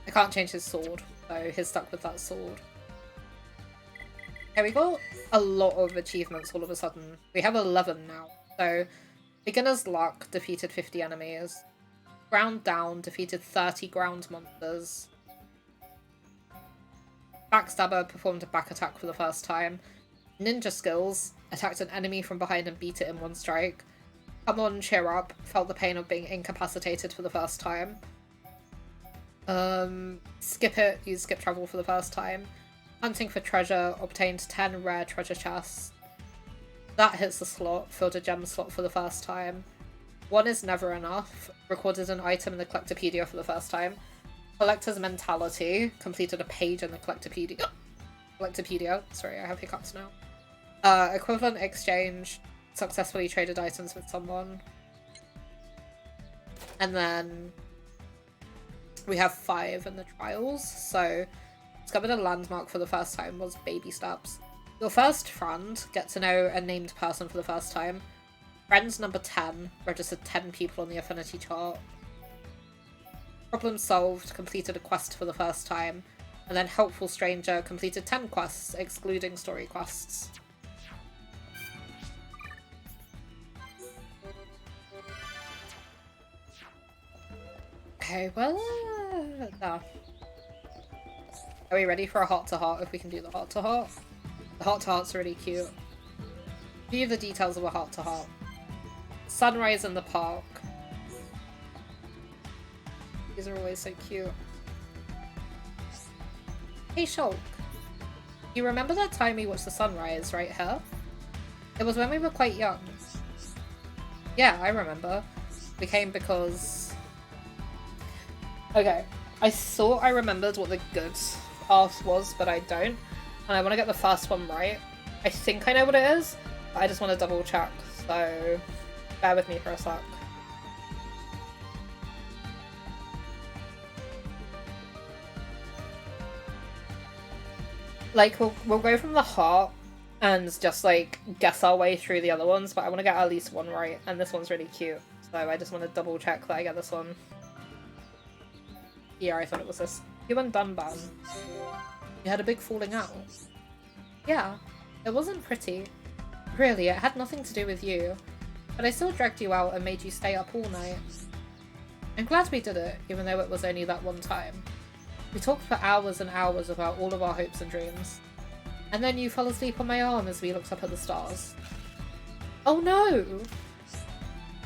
I can't change his sword, so he's stuck with that sword. Okay, we got a lot of achievements all of a sudden. We have 11 now. So, Beginner's Luck defeated 50 enemies. Ground Down defeated 30 ground monsters. Backstabber performed a back attack for the first time. Ninja Skills attacked an enemy from behind and beat it in one strike. Come On, Cheer Up felt the pain of being incapacitated for the first time. Skip It used skip travel for the first time. Hunting for Treasure obtained 10 rare treasure chests. That hits the slot, filled a gem slot for the first time. One is Never Enough recorded an item in the Collectopedia for the first time. Collector's Mentality completed a page in the Collectopedia. Sorry, I have hiccups now. Equivalent Exchange successfully traded items with someone. And then we have 5 in the trials. So discovered a landmark for the first time was Baby Steps. Your first friend, get to know a named person for the first time. Friends number 10 registered 10 people on the affinity chart. Problem solved, completed a quest for the first time. And then Helpful Stranger completed 10 quests, excluding story quests. Okay, well, no. Are we ready for a heart to heart if we can do the heart to heart? The heart to heart's really cute. View the details of a heart to heart. Sunrise in the park. These are always so cute. Hey Shulk, you remember that time we watched the sunrise right here? It was when we were quite young. Yeah, I remember. We came because... Okay, I thought I remembered what the good path was, but I don't. And I want to get the first one right. I think I know what it is, but I just want to double check, so bear with me for a sec. Like, we'll go from the heart and just, like, guess our way through the other ones, but I want to get at least one right, and this one's really cute, so I just want to double check that I get this one. Yeah, I thought it was this. You and Dunban. You had a big falling out. Yeah, it wasn't pretty. Really, it had nothing to do with you. But I still dragged you out and made you stay up all night. I'm glad we did it, even though it was only that one time. We talked for hours and hours about all of our hopes and dreams. And then you fell asleep on my arm as we looked up at the stars. Oh no!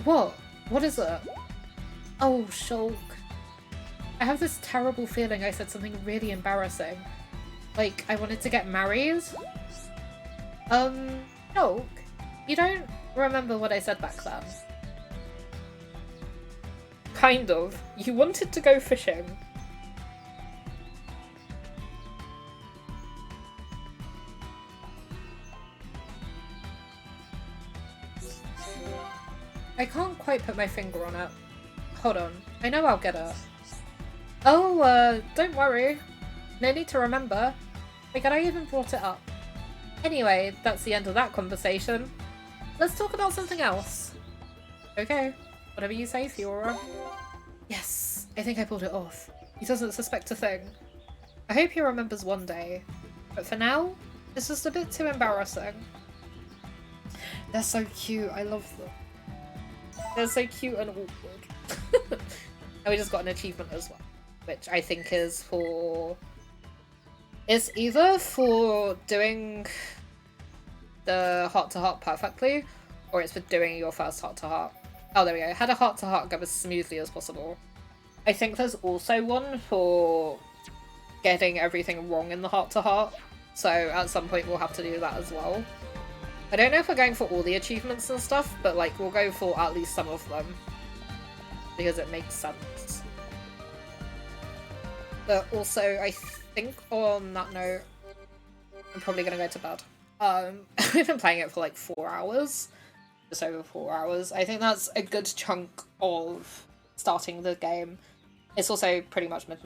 What? What is it? Oh, Shulk. I have this terrible feeling I said something really embarrassing. Like, I wanted to get married? Shulk, you don't remember what I said back then? Kind of. You wanted to go fishing. I can't quite put my finger on it. Hold on. I know I'll get it. Oh, don't worry. No need to remember. Because I even brought it up. Anyway, that's the end of that conversation. Let's talk about something else. Okay. Whatever you say, Fiora. Yes, I think I pulled it off. He doesn't suspect a thing. I hope he remembers one day. But for now, it's just a bit too embarrassing. They're so cute. I love them. They're so cute and awkward. And we just got an achievement as well, which I think is for... It's either for doing the heart-to-heart perfectly, or it's for doing your first heart-to-heart. Oh, there we go. Had a heart-to-heart go as smoothly as possible. I think there's also one for getting everything wrong in the heart-to-heart, so at some point we'll have to do that as well. I don't know if we're going for all the achievements and stuff, but like we'll go for at least some of them. Because it makes sense. But also, I think on that note, I'm probably gonna go to bed. I've been playing it for like 4 hours. Just over 4 hours. I think that's a good chunk of starting the game. It's also pretty much midnight.